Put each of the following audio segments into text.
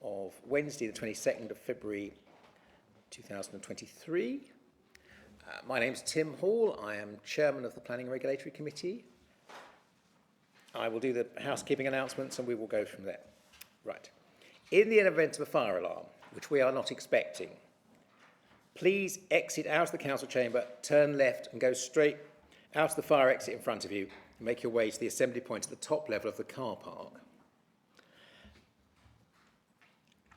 of Wednesday, the 22nd of February 2023. My name's Tim Hall. I am Chairman of the Planning and Regulatory Committee. I will do the housekeeping announcements and we will go from there. Right. In the event of a fire alarm, which we are not expecting, please exit out of the council chamber, turn left and go straight out of the fire exit in front of you and make your way to the assembly point at the top level of the car park.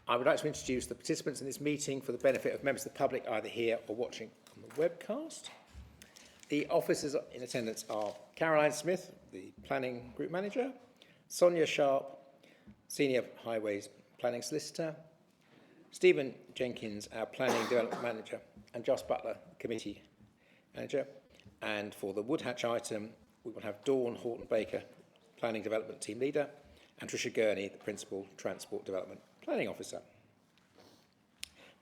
I would like to introduce the participants in this meeting for the benefit of members of the public either here or watching on the webcast. The officers in attendance are Caroline Smith, the Planning Group Manager, Sonia Sharp, Senior Highways Planning Solicitor, Stephen Jenkins, our Planning Development Manager, and Joss Butler, Committee Manager. And for the Woodhatch item, we will have Dawn Horton-Baker, Planning Development Team Leader, and Tricia Gurney, the Principal Transport Development Planning Officer.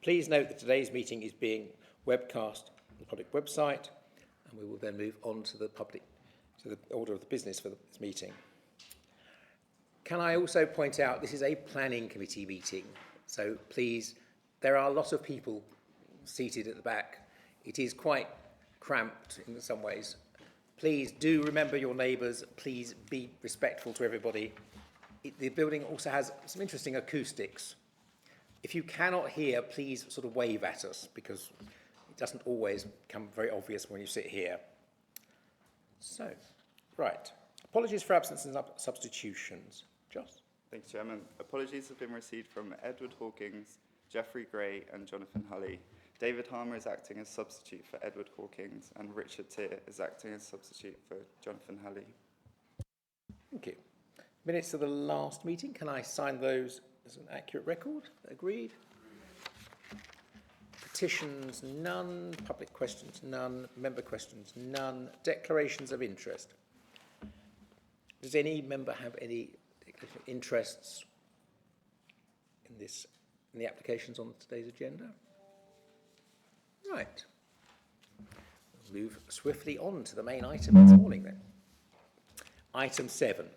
Please note that today's meeting is being webcast on the public website, and we will then move on to the order of the business for this meeting. Can I also point out this is a planning committee meeting, so please, there are a lot of people seated at the back. It is quite cramped in some ways. Please do remember your neighbours. Please be respectful to everybody. The building also has some interesting acoustics. If you cannot hear, please sort of wave at us because it doesn't always become very obvious when you sit here. So, right. Apologies for absences and substitutions. Joss? Thanks, Chairman. Apologies have been received from Edward Hawkins, Geoffrey Gray and Jonathan Hulley. David Harmer is acting as substitute for Edward Hawkins and Richard Tier is acting as substitute for Jonathan Hulley. Thank you. Minutes of the last meeting, can I sign those as an accurate record? Agreed? Petitions, none. Public questions, none. Member questions, none. Declarations of interest. Does any member have any interests in the applications on today's agenda? Right. We'll move swiftly on to the main item this morning then. Item 7.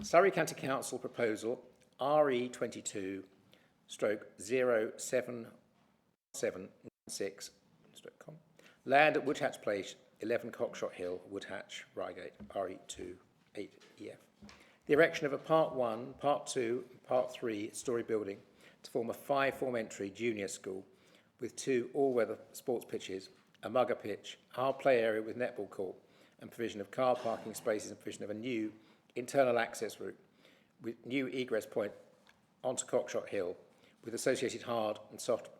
Surrey County Council proposal RE22/07796 land at Woodhatch Place, 11 Cockshot Hill, Woodhatch, Reigate, RE28EF. The erection of a Part 1, Part 2, and Part 3 storey building to form a 5-form entry junior school with 2 all-weather sports pitches, a mugger pitch, hard play area with netball court, and provision of car parking spaces and provision of a new internal access route with new egress point onto Cockshot Hill with associated hard and soft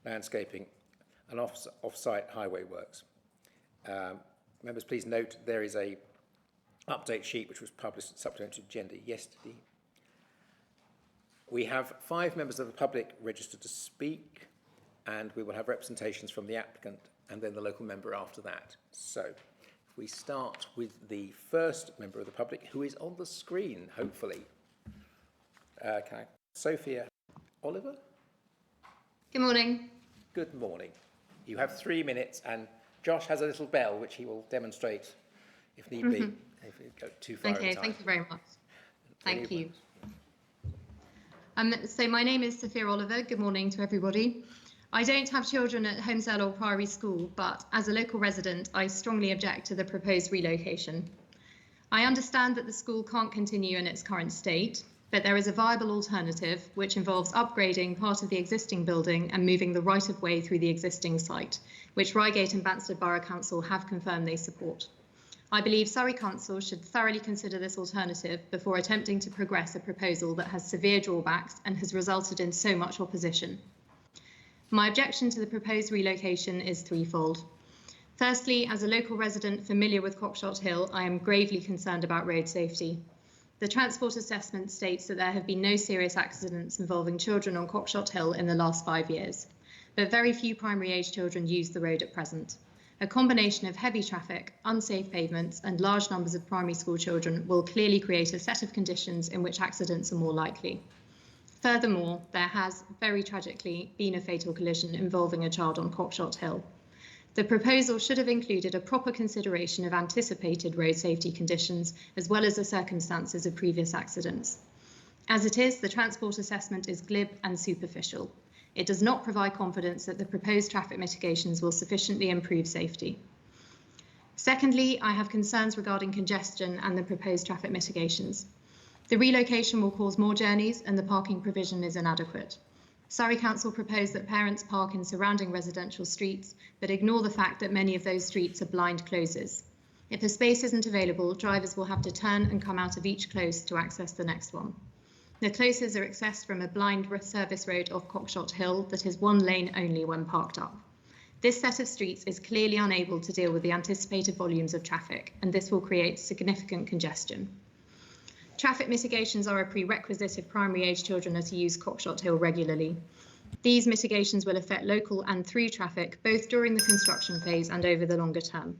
landscaping and off-site highway works. Members, please note there is a update sheet which was published supplementary agenda yesterday. We have 5 members of the public registered to speak, and we will have representations from the applicant and then the local member after that. So we start with the first member of the public who is on the screen, hopefully. Sophia Oliver? Good morning. Good morning. You have 3 minutes and Josh has a little bell which he will demonstrate if need be, if we go too far. Okay, thank you very much. Thank you. So my name is Sophia Oliver. Good morning to everybody. I don't have children at Holmesdale or Priory School, but as a local resident, I strongly object to the proposed relocation. I understand that the school can't continue in its current state, but there is a viable alternative which involves upgrading part of the existing building and moving the right-of-way through the existing site, which Reigate and Banstead Borough Council have confirmed they support. I believe Surrey Council should thoroughly consider this alternative before attempting to progress a proposal that has severe drawbacks and has resulted in so much opposition. My objection to the proposed relocation is threefold. Firstly, as a local resident familiar with Cockshot Hill, I am gravely concerned about road safety. The transport assessment states that there have been no serious accidents involving children on Cockshot Hill in the last 5 years, but very few primary age children use the road at present. A combination of heavy traffic, unsafe pavements, and large numbers of primary school children will clearly create a set of conditions in which accidents are more likely. Furthermore, there has, very tragically, been a fatal collision involving a child on Cockshot Hill. The proposal should have included a proper consideration of anticipated road safety conditions, as well as the circumstances of previous accidents. As it is, the transport assessment is glib and superficial. It does not provide confidence that the proposed traffic mitigations will sufficiently improve safety. Secondly, I have concerns regarding congestion and the proposed traffic mitigations. The relocation will cause more journeys and the parking provision is inadequate. Surrey Council proposed that parents park in surrounding residential streets, but ignore the fact that many of those streets are blind closes. If a space isn't available, drivers will have to turn and come out of each close to access the next one. The closes are accessed from a blind service road off Cockshott Hill that is one lane only when parked up. This set of streets is clearly unable to deal with the anticipated volumes of traffic, and this will create significant congestion. Traffic mitigations are a prerequisite if primary age children are to use Cockshott Hill regularly. These mitigations will affect local and through traffic, both during the construction phase and over the longer term.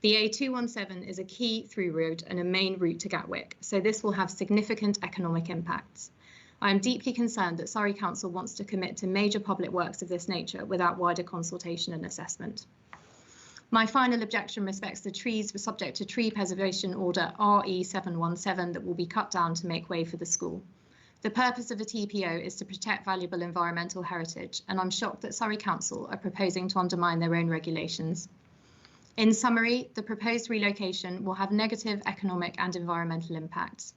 The A217 is a key through road and a main route to Gatwick, so this will have significant economic impacts. I am deeply concerned that Surrey Council wants to commit to major public works of this nature without wider consultation and assessment. My final objection respects the trees subject to Tree Preservation Order RE717 that will be cut down to make way for the school. The purpose of a TPO is to protect valuable environmental heritage, and I'm shocked that Surrey Council are proposing to undermine their own regulations. In summary, the proposed relocation will have negative economic and environmental impacts.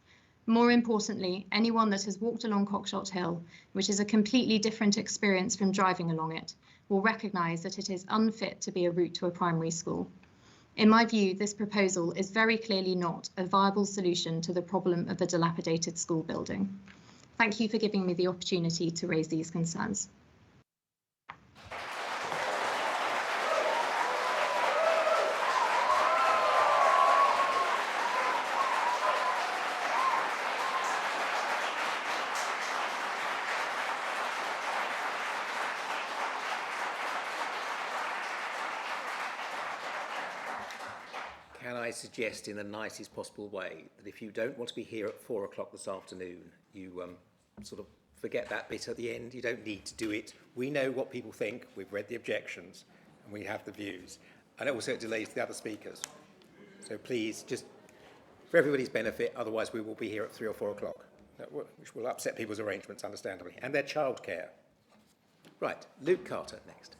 More importantly, anyone that has walked along Cockshott Hill, which is a completely different experience from driving along it, will recognise that it is unfit to be a route to a primary school. In my view, this proposal is very clearly not a viable solution to the problem of the dilapidated school building. Thank you for giving me the opportunity to raise these concerns. Can I suggest in the nicest possible way that if you don't want to be here at 4 o'clock this afternoon, you sort of forget that bit at the end. You don't need to do it. We know what people think. We've read the objections and we have the views. And also it delays the other speakers. So please, just for everybody's benefit, otherwise we will be here at 3 or 4 o'clock, which will upset people's arrangements, understandably, and their childcare. Right, Luke Carter next.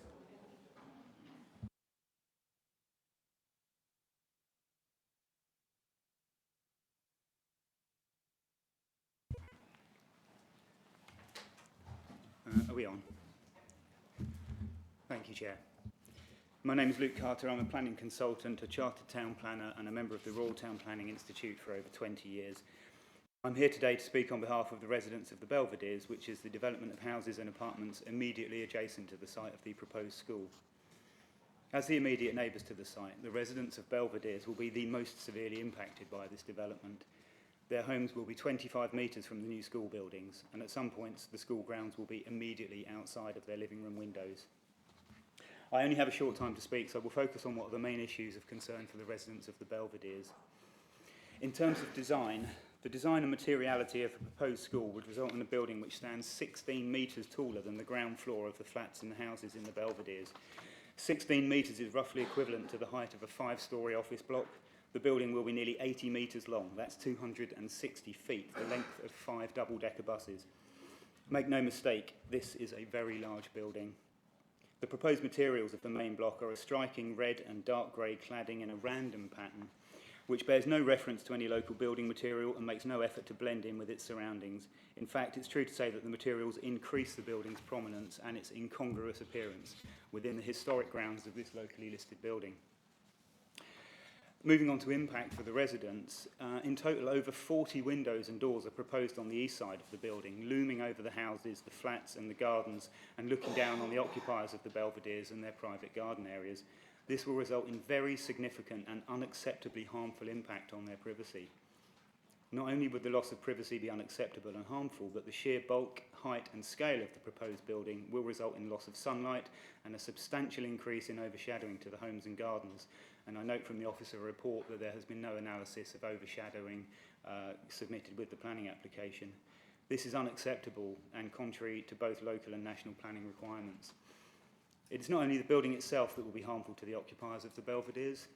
Are we on? Thank you, Chair. My name is Luke Carter. I'm a planning consultant, a chartered town planner and a member of the Royal Town Planning Institute for over 20 years. I'm here today to speak on behalf of the residents of the Belvederes, which is the development of houses and apartments immediately adjacent to the site of the proposed school. As the immediate neighbours to the site, the residents of Belvederes will be the most severely impacted by this development. Their homes will be 25 metres from the new school buildings, and at some points the school grounds will be immediately outside of their living room windows. I only have a short time to speak, so I will focus on what are the main issues of concern for the residents of the Belvederes. In terms of design, the design and materiality of the proposed school would result in a building which stands 16 metres taller than the ground floor of the flats and the houses in the Belvederes. 16 metres is roughly equivalent to the height of a 5-storey office block. The building will be nearly 80 metres long. That's 260 feet, the length of 5 double-decker buses. Make no mistake, this is a very large building. The proposed materials of the main block are a striking red and dark grey cladding in a random pattern, which bears no reference to any local building material and makes no effort to blend in with its surroundings. In fact, it's true to say that the materials increase the building's prominence and its incongruous appearance within the historic grounds of this locally listed building. Moving on to impact for the residents, in total over 40 windows and doors are proposed on the east side of the building, looming over the houses, the flats and the gardens, and looking down on the occupiers of the Belvederes and their private garden areas. This will result in very significant and unacceptably harmful impact on their privacy. Not only would the loss of privacy be unacceptable and harmful, but the sheer bulk, height and scale of the proposed building will result in loss of sunlight and a substantial increase in overshadowing to the homes and gardens. And I note from the officer report that there has been no analysis of overshadowing submitted with the planning application. This is unacceptable and contrary to both local and national planning requirements. It is not only the building itself that will be harmful to the occupiers of the Belvederes.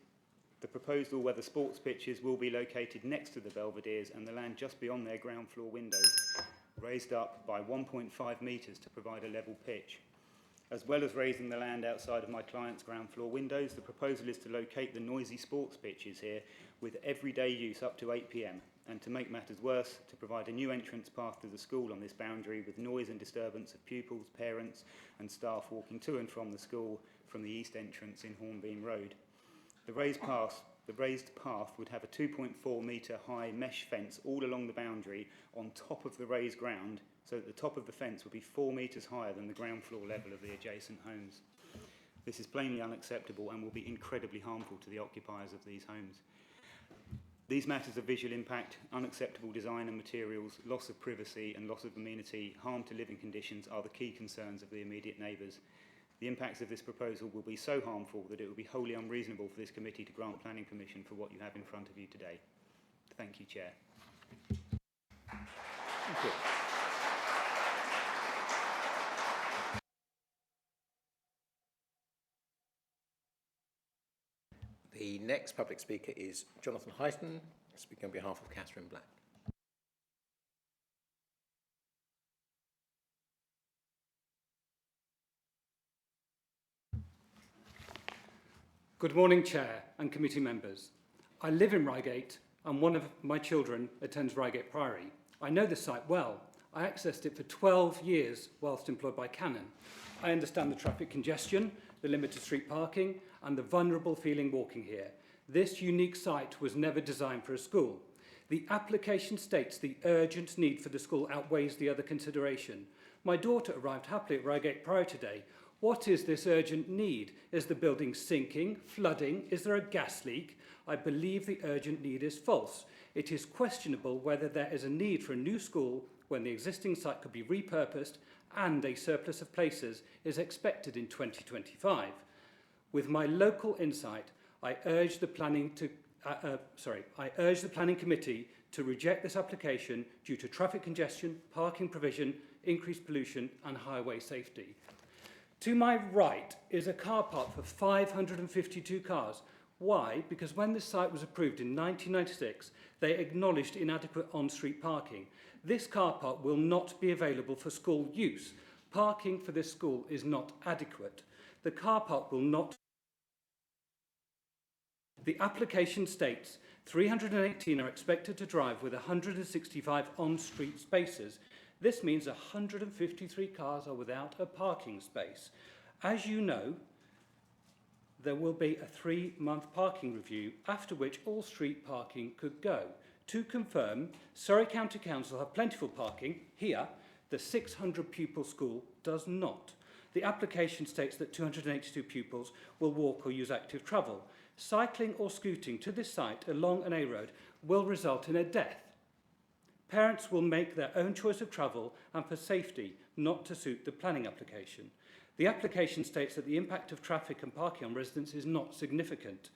The proposed all-weather sports pitches will be located next to the Belvederes and the land just beyond their ground floor windows, raised up by 1.5 metres to provide a level pitch. As well as raising the land outside of my client's ground floor windows, the proposal is to locate the noisy sports pitches here with everyday use up to 8 p.m. and, to make matters worse, to provide a new entrance path to the school on this boundary with noise and disturbance of pupils, parents and staff walking to and from the school from the east entrance in Hornbeam Road. The raised path would have a 2.4 metre high mesh fence all along the boundary on top of the raised ground, so that the top of the fence would be 4 metres higher than the ground floor level of the adjacent homes. This is plainly unacceptable and will be incredibly harmful to the occupiers of these homes. These matters of visual impact, unacceptable design and materials, loss of privacy and loss of amenity, harm to living conditions are the key concerns of the immediate neighbours. The impacts of this proposal will be so harmful that it will be wholly unreasonable for this committee to grant planning permission for what you have in front of you today. Thank you, Chair. Thank you. The next public speaker is Jonathan Hyton, speaking on behalf of Catherine Black. Good morning, Chair and committee members. I live in Reigate and one of my children attends Reigate Priory. I know the site well. I accessed it for 12 years whilst employed by Canon. I understand the traffic congestion, the limited street parking and the vulnerable feeling walking here. This unique site was never designed for a school. The application states the urgent need for the school outweighs the other consideration. My daughter arrived happily at Reigate Priory today. What is this urgent need? Is the building sinking, flooding? Is there a gas leak? I believe the urgent need is false. It is questionable whether there is a need for a new school when the existing site could be repurposed and a surplus of places is expected in 2025. With my local insight, I urge the planning committee to reject this application due to traffic congestion, parking provision, increased pollution and highway safety. To my right is a car park for 552 cars. Why? Because when this site was approved in 1996, they acknowledged inadequate on-street parking. This car park will not be available for school use. Parking for this school is not adequate. The car park will not. The application states 318 are expected to drive with 165 on-street spaces. This means 153 cars are without a parking space. As you know, there will be a 3-month parking review, after which all street parking could go. To confirm, Surrey County Council have plentiful parking. Here, the 600 pupil school does not. The application states that 282 pupils will walk or use active travel. Cycling or scooting to this site along an A road will result in a death. Parents will make their own choice of travel and for safety, not to suit the planning application. The application states that the impact of traffic and parking on residents is not significant.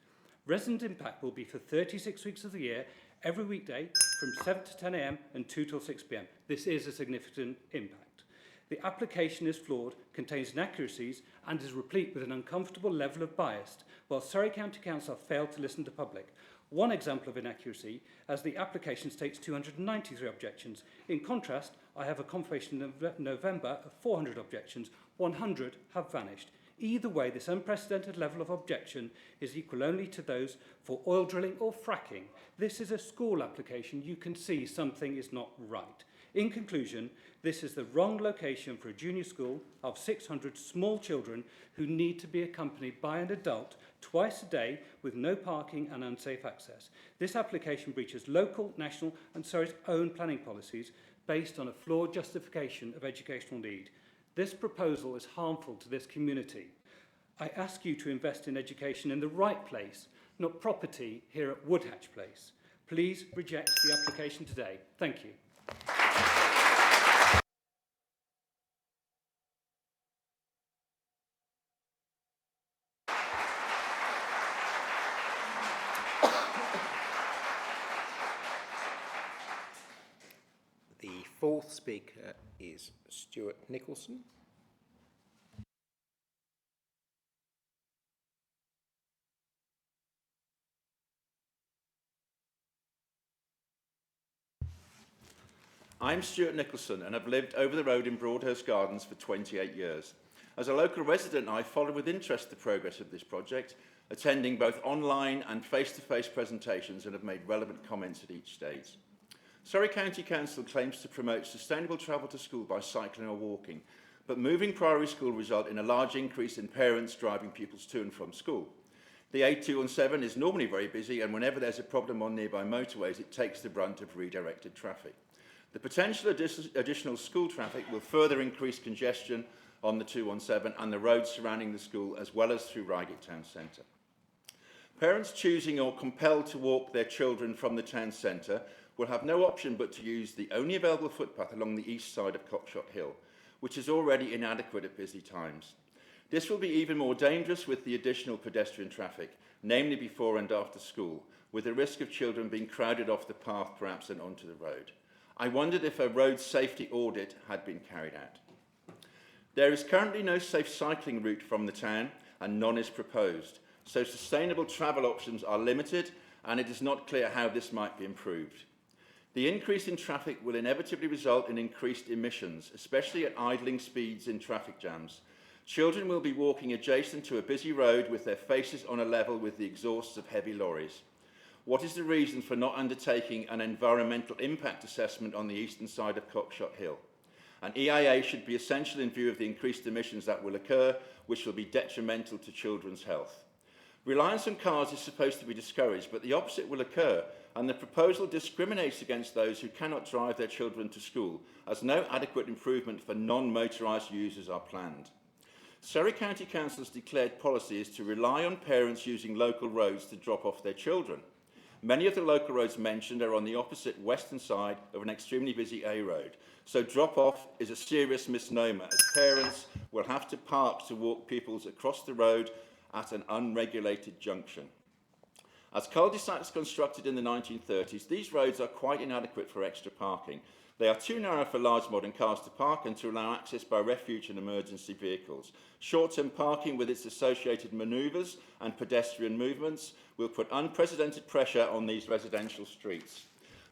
Resident impact will be for 36 weeks of the year, every weekday from 7 to 10 a.m. and 2 till 6 p.m. This is a significant impact. The application is flawed, contains inaccuracies and is replete with an uncomfortable level of bias, while Surrey County Council have failed to listen to public. One example of inaccuracy, as the application states 293 objections. In contrast, I have a confirmation in November of 400 objections, 100 have vanished. Either way, this unprecedented level of objection is equal only to those for oil drilling or fracking. This is a school application. You can see something is not right. In conclusion, this is the wrong location for a junior school of 600 small children who need to be accompanied by an adult twice a day with no parking and unsafe access. This application breaches local, national and Surrey's own planning policies based on a flawed justification of educational need. This proposal is harmful to this community. I ask you to invest in education in the right place, not property here at Woodhatch Place. Please reject the application today. Thank you. The fourth speaker is Stuart Nicholson. I'm Stuart Nicholson and have lived over the road in Broadhurst Gardens for 28 years. As a local resident, I followed with interest the progress of this project, attending both online and face-to-face presentations, and have made relevant comments at each stage. Surrey County Council claims to promote sustainable travel to school by cycling or walking, but moving Priory School will result in a large increase in parents driving pupils to and from school. The A217 is normally very busy, and whenever there's a problem on nearby motorways, it takes the brunt of redirected traffic. The potential additional school traffic will further increase congestion on the 217 and the roads surrounding the school, as well as through Reigate Town Centre. Parents choosing or compelled to walk their children from the town centre will have no option but to use the only available footpath along the east side of Cockshott Hill, which is already inadequate at busy times. This will be even more dangerous with the additional pedestrian traffic, namely before and after school, with the risk of children being crowded off the path perhaps and onto the road. I wondered if a road safety audit had been carried out. There is currently no safe cycling route from the town, and none is proposed, so sustainable travel options are limited, and it is not clear how this might be improved. The increase in traffic will inevitably result in increased emissions, especially at idling speeds in traffic jams. Children will be walking adjacent to a busy road with their faces on a level with the exhausts of heavy lorries. What is the reason for not undertaking an environmental impact assessment on the eastern side of Cockshott Hill? An EIA should be essential in view of the increased emissions that will occur, which will be detrimental to children's health. Reliance on cars is supposed to be discouraged, but the opposite will occur, and the proposal discriminates against those who cannot drive their children to school, as no adequate improvement for non-motorised users are planned. Surrey County Council's declared policy is to rely on parents using local roads to drop off their children. Many of the local roads mentioned are on the opposite western side of an extremely busy A road, so drop-off is a serious misnomer, as parents will have to park to walk pupils across the road at an unregulated junction. As cul-de-sacs constructed in the 1930s, these roads are quite inadequate for extra parking. They are too narrow for large modern cars to park and to allow access by refuge and emergency vehicles. Short-term parking with its associated manoeuvres and pedestrian movements will put unprecedented pressure on these residential streets.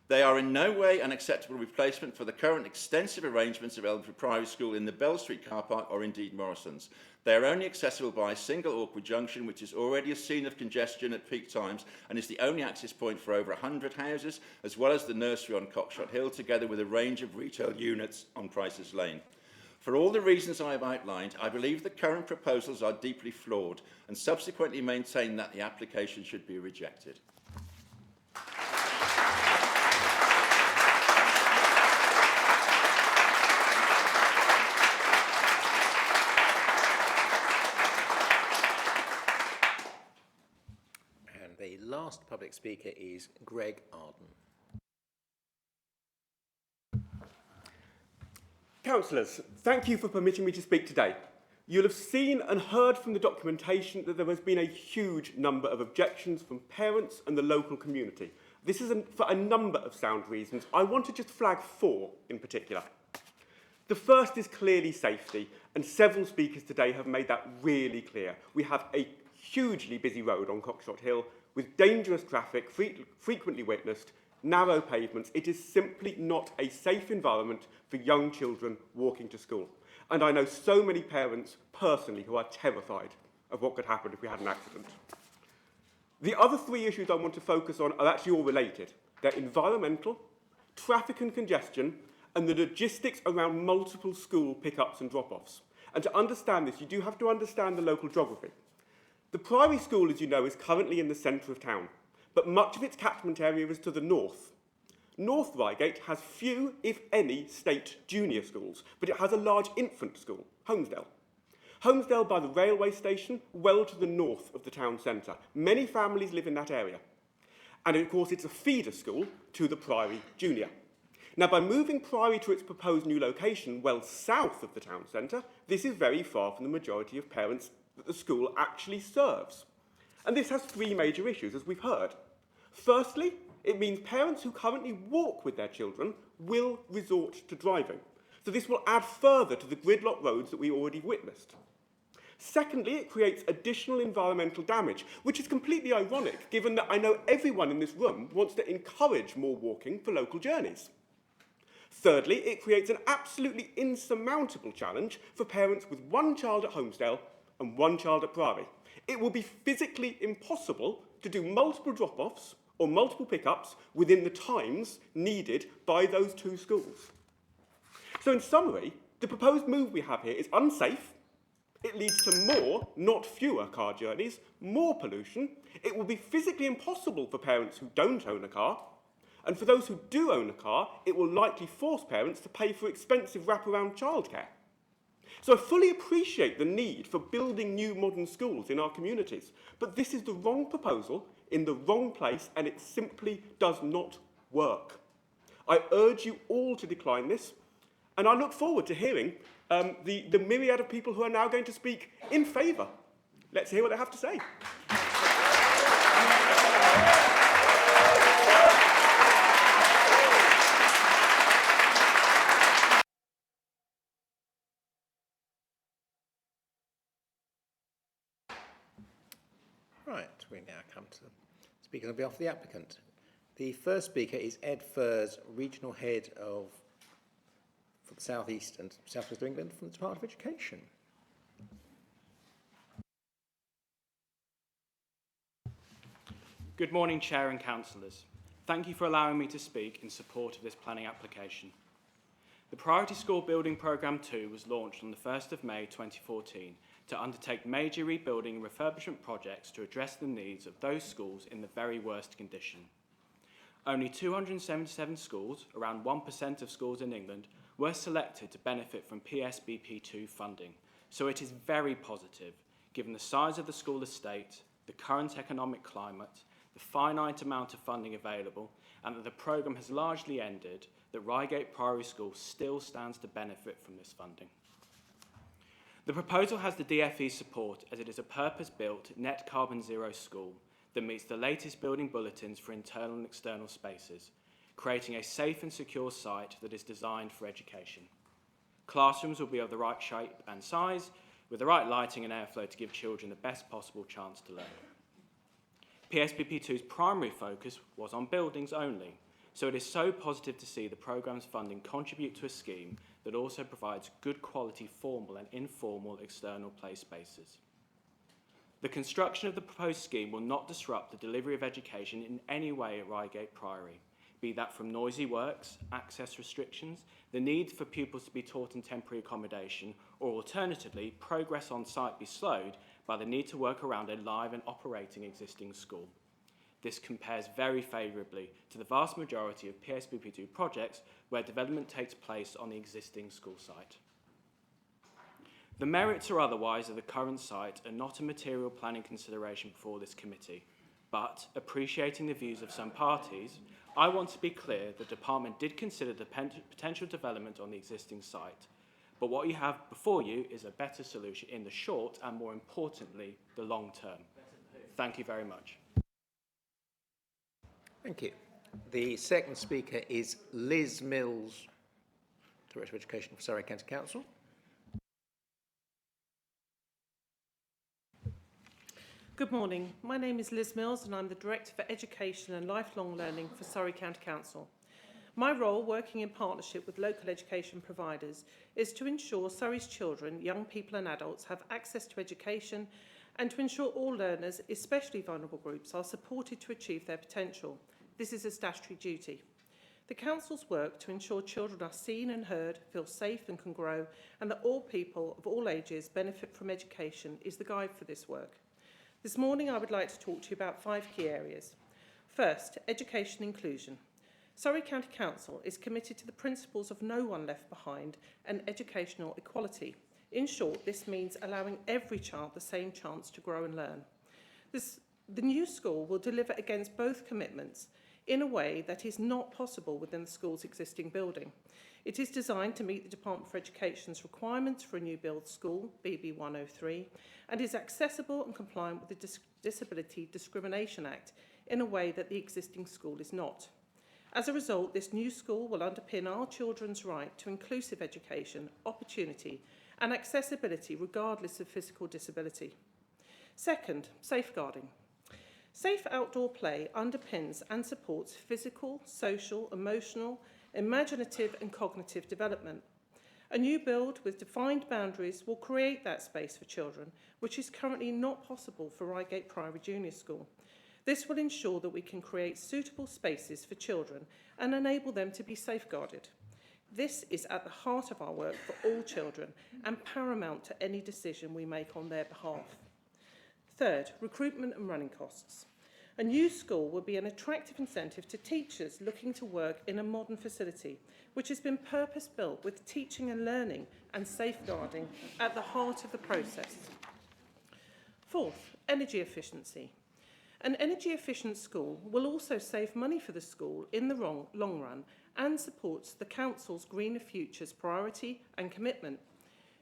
They are in no way an acceptable replacement for the current extensive arrangements available for Priory School in the Bell Street car park or indeed Morrison's. They are only accessible by a single awkward junction, which is already a scene of congestion at peak times and is the only access point for over 100 houses, as well as the nursery on Cockshott Hill, together with a range of retail units on Price's Lane. For all the reasons I have outlined, I believe the current proposals are deeply flawed and subsequently maintain that the application should be rejected. And the last public speaker is Greg Arden. Councillors, thank you for permitting me to speak today. You'll have seen and heard from the documentation that there has been a huge number of objections from parents and the local community. This is for a number of sound reasons. I want to just flag 4 in particular. The first is clearly safety, and several speakers today have made that really clear. We have a hugely busy road on Cockshott Hill with dangerous traffic frequently witnessed, narrow pavements. It is simply not a safe environment for young children walking to school. And I know so many parents personally who are terrified of what could happen if we had an accident. The other 3 issues I want to focus on are actually all related. They're environmental, traffic and congestion, and the logistics around multiple school pickups and drop-offs. And to understand this, you do have to understand the local geography. The Priory School, as you know, is currently in the centre of town, but much of its catchment area is to the north. North Reigate has few, if any, state junior schools, but it has a large infant school, Holmesdale. Holmesdale by the railway station, well to the north of the town centre. Many families live in that area. And of course, it's a feeder school to the Priory Junior. Now, by moving Priory to its proposed new location, well south of the town centre, this is very far from the majority of parents that the school actually serves. And this has 3 major issues, as we've heard. Firstly, it means parents who currently walk with their children will resort to driving. So this will add further to the gridlock roads that we already witnessed. Secondly, it creates additional environmental damage, which is completely ironic, given that I know everyone in this room wants to encourage more walking for local journeys. Thirdly, it creates an absolutely insurmountable challenge for parents with one child at Holmesdale and one child at Priory. It will be physically impossible to do multiple drop-offs or multiple pickups within the times needed by those two schools. So in summary, the proposed move we have here is unsafe. It leads to more, not fewer, car journeys, more pollution. It will be physically impossible for parents who don't own a car. And for those who do own a car, it will likely force parents to pay for expensive wraparound childcare. So I fully appreciate the need for building new modern schools in our communities, but this is the wrong proposal in the wrong place, and it simply does not work. I urge you all to decline this, and I look forward to hearing the myriad of people who are now going to speak in favour. Let's hear what they have to say. Right, we now come to the speakers on behalf of the applicant. The first speaker is Ed Furrs, Regional Head for the South East and South West of England from the Department of Education. Good morning, Chair and Councillors. Thank you for allowing me to speak in support of this planning application. The Priority School Building Programme 2 was launched on the 1st of May 2014 to undertake major rebuilding and refurbishment projects to address the needs of those schools in the very worst condition. Only 277 schools, around 1% of schools in England, were selected to benefit from PSBP2 funding, so it is very positive, given the size of the school estate, the current economic climate, the finite amount of funding available, and that the programme has largely ended, that Reigate Priory School still stands to benefit from this funding. The proposal has the DFE's support as it is a purpose-built net carbon zero school that meets the latest building bulletins for internal and external spaces, creating a safe and secure site that is designed for education. Classrooms will be of the right shape and size, with the right lighting and airflow to give children the best possible chance to learn. PSBP2's primary focus was on buildings only, so it is so positive to see the programme's funding contribute to a scheme that also provides good quality formal and informal external play spaces. The construction of the proposed scheme will not disrupt the delivery of education in any way at Reigate Priory, be that from noisy works, access restrictions, the need for pupils to be taught in temporary accommodation, or alternatively, progress on site be slowed by the need to work around a live and operating existing school. This compares very favourably to the vast majority of PSBP2 projects where development takes place on the existing school site. The merits or otherwise of the current site are not a material planning consideration before this committee, but appreciating the views of some parties, I want to be clear the department did consider the potential development on the existing site, but what you have before you is a better solution in the short and, more importantly, the long term. Thank you very much. Thank you. The second speaker is Liz Mills, Director of Education for Surrey County Council. Good morning. My name is Liz Mills and I'm the Director for Education and Lifelong Learning for Surrey County Council. My role, working in partnership with local education providers, is to ensure Surrey's children, young people and adults have access to education and to ensure all learners, especially vulnerable groups, are supported to achieve their potential. This is a statutory duty. The Council's work to ensure children are seen and heard, feel safe and can grow, and that all people of all ages benefit from education is the guide for this work. This morning I would like to talk to you about 5 key areas. First, education inclusion. Surrey County Council is committed to the principles of no one left behind and educational equality. In short, this means allowing every child the same chance to grow and learn. The new school will deliver against both commitments in a way that is not possible within the school's existing building. It is designed to meet the Department for Education's requirements for a new build school, BB 103, and is accessible and compliant with the Disability Discrimination Act in a way that the existing school is not. As a result, this new school will underpin our children's right to inclusive education, opportunity, and accessibility regardless of physical disability. Second, safeguarding. Safe outdoor play underpins and supports physical, social, emotional, imaginative and cognitive development. A new build with defined boundaries will create that space for children, which is currently not possible for Reigate Priory Junior School. This will ensure that we can create suitable spaces for children and enable them to be safeguarded. This is at the heart of our work for all children and paramount to any decision we make on their behalf. Third, recruitment and running costs. A new school will be an attractive incentive to teachers looking to work in a modern facility, which has been purpose-built with teaching and learning and safeguarding at the heart of the process. Fourth, energy efficiency. An energy-efficient school will also save money for the school in the long run and supports the Council's Greener Futures priority and commitment.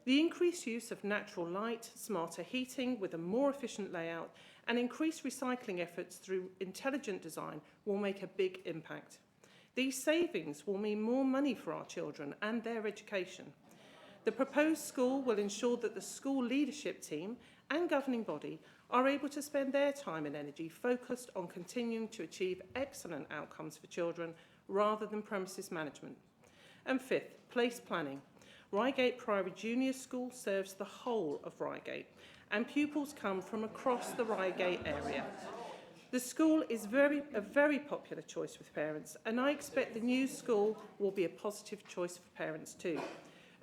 The increased use of natural light, smarter heating with a more efficient layout, and increased recycling efforts through intelligent design will make a big impact. These savings will mean more money for our children and their education. The proposed school will ensure that the school leadership team and governing body are able to spend their time and energy focused on continuing to achieve excellent outcomes for children rather than premises management. And fifth, place planning. Reigate Priory Junior School serves the whole of Reigate, and pupils come from across the Reigate area. The school is a very popular choice with parents, and I expect the new school will be a positive choice for parents too.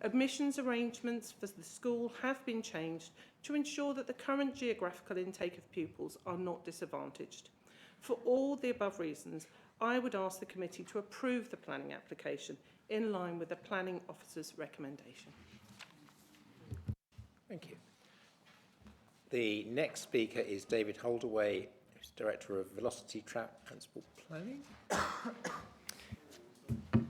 Admissions arrangements for the school have been changed to ensure that the current geographical intake of pupils are not disadvantaged. For all the above reasons, I would ask the committee to approve the planning application in line with the planning officer's recommendation. Thank you. The next speaker is David Holdaway, who's Director of Velocity Transport Planning.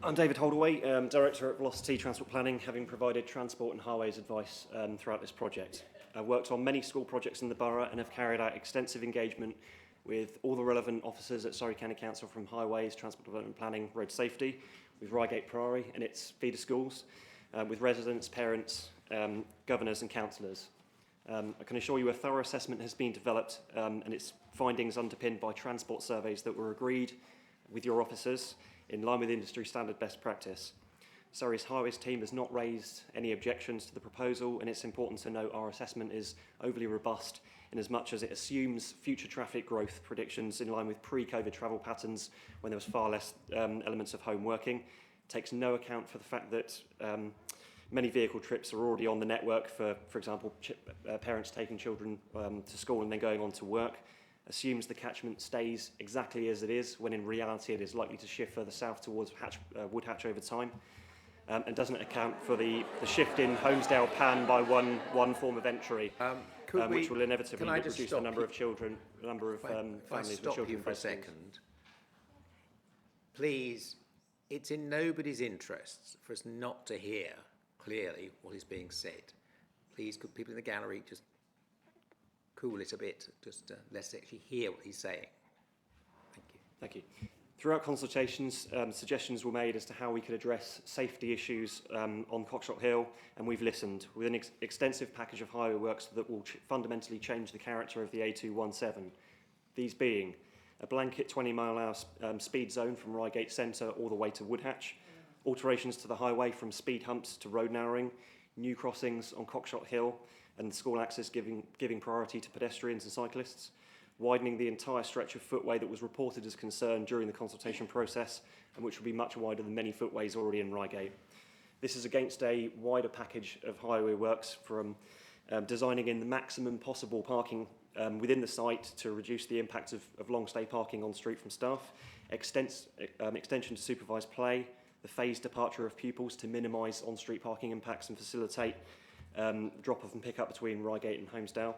I'm David Holdaway, Director at Velocity Transport Planning, having provided transport and highways advice throughout this project. I've worked on many school projects in the borough and have carried out extensive engagement with all the relevant officers at Surrey County Council, from highways, transport development planning, road safety, with Reigate Priory and its feeder schools, with residents, parents, governors and councillors. I can assure you a thorough assessment has been developed and its findings underpinned by transport surveys that were agreed with your officers in line with industry standard best practice. Surrey's highways team has not raised any objections to the proposal, and it's important to note our assessment is overly robust in as much as it assumes future traffic growth predictions in line with pre-COVID travel patterns when there was far less elements of home working. It takes no account for the fact that many vehicle trips are already on the network for example, parents taking children to school and then going on to work. Assumes the catchment stays exactly as it is, when in reality it is likely to shift further south towards Woodhatch over time, and doesn't account for the shift in Holmesdale Pan by one form of entry, which will inevitably reduce the number of children, the number of families with children. You for a second, please. It's in nobody's interests for us not to hear clearly what is being said. Please, could people in the gallery just cool it a bit, just let's actually hear what he's saying. Thank you. Thank you. Throughout consultations, suggestions were made as to how we could address safety issues on Cockshott Hill, and we've listened with an extensive package of highway works that will fundamentally change the character of the A217. These being a blanket 20-mile-an-hour speed zone from Reigate Centre all the way to Woodhatch, alterations to the highway from speed humps to road narrowing, new crossings on Cockshott Hill, and school access giving priority to pedestrians and cyclists, widening the entire stretch of footway that was reported as concern during the consultation process, and which will be much wider than many footways already in Reigate. This is against a wider package of highway works, from designing in the maximum possible parking within the site to reduce the impact of long stay parking on street from staff, extension to supervised play, the phased departure of pupils to minimise on-street parking impacts and facilitate drop-off and pick-up between Reigate and Holmesdale,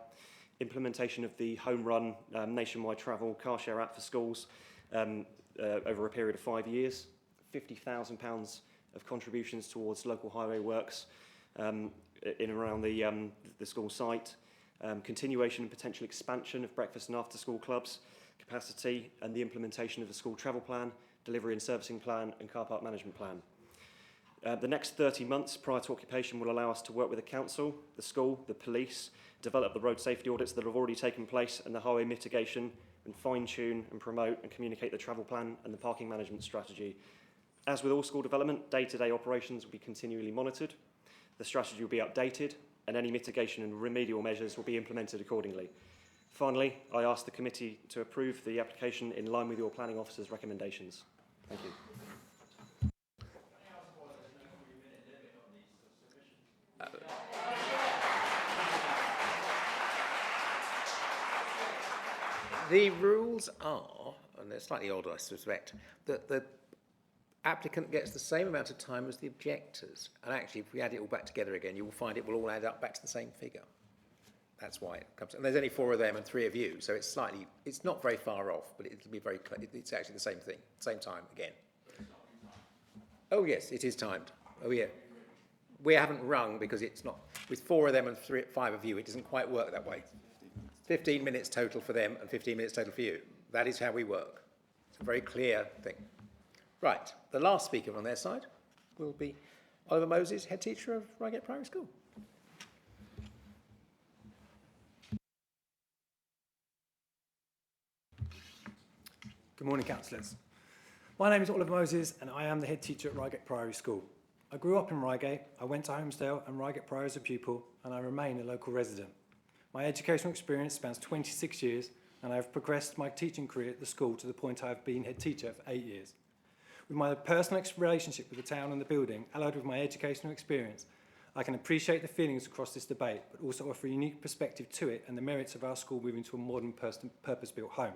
implementation of the Home Run nationwide travel car share app for schools over a period of 5 years, £50,000 of contributions towards local highway works in and around the school site, continuation and potential expansion of breakfast and after-school clubs capacity, and the implementation of a school travel plan, delivery and servicing plan, and car park management plan. The next 30 months prior to occupation will allow us to work with the council, the school, the police, develop the road safety audits that have already taken place and the highway mitigation, and fine-tune and promote and communicate the travel plan and the parking management strategy. As with all school development, day-to-day operations will be continually monitored, the strategy will be updated, and any mitigation and remedial measures will be implemented accordingly. Finally, I ask the committee to approve the application in line with your planning officer's recommendations. Thank you. The rules are, and they're slightly odd, I suspect, that the applicant gets the same amount of time as the objectors. And actually, if we add it all back together again, you will find it will all add up back to the same figure. That's why it comes. And there's only 4 of them and 3 of you, so it's not very far off, but it'll be very close. It's actually the same thing, same time again. Oh yes, it is timed. Oh yeah. We haven't rung because it's not, with 4 of them and 5 of you, it doesn't quite work that way. 15 minutes total for them and 15 minutes total for you. That is how we work. It's a very clear thing. Right, the last speaker on their side will be Oliver Moses, head teacher of Reigate Primary School. Good morning, councillors. My name is Oliver Moses and I am the head teacher at Reigate Priory School. I grew up in Reigate, I went to Holmesdale and Reigate Priory as a pupil, and I remain a local resident. My educational experience spans 26 years and I have progressed my teaching career at the school to the point I have been head teacher for 8 years. With my personal relationship with the town and the building, allied with my educational experience, I can appreciate the feelings across this debate, but also offer a unique perspective to it and the merits of our school moving to a modern purpose-built home.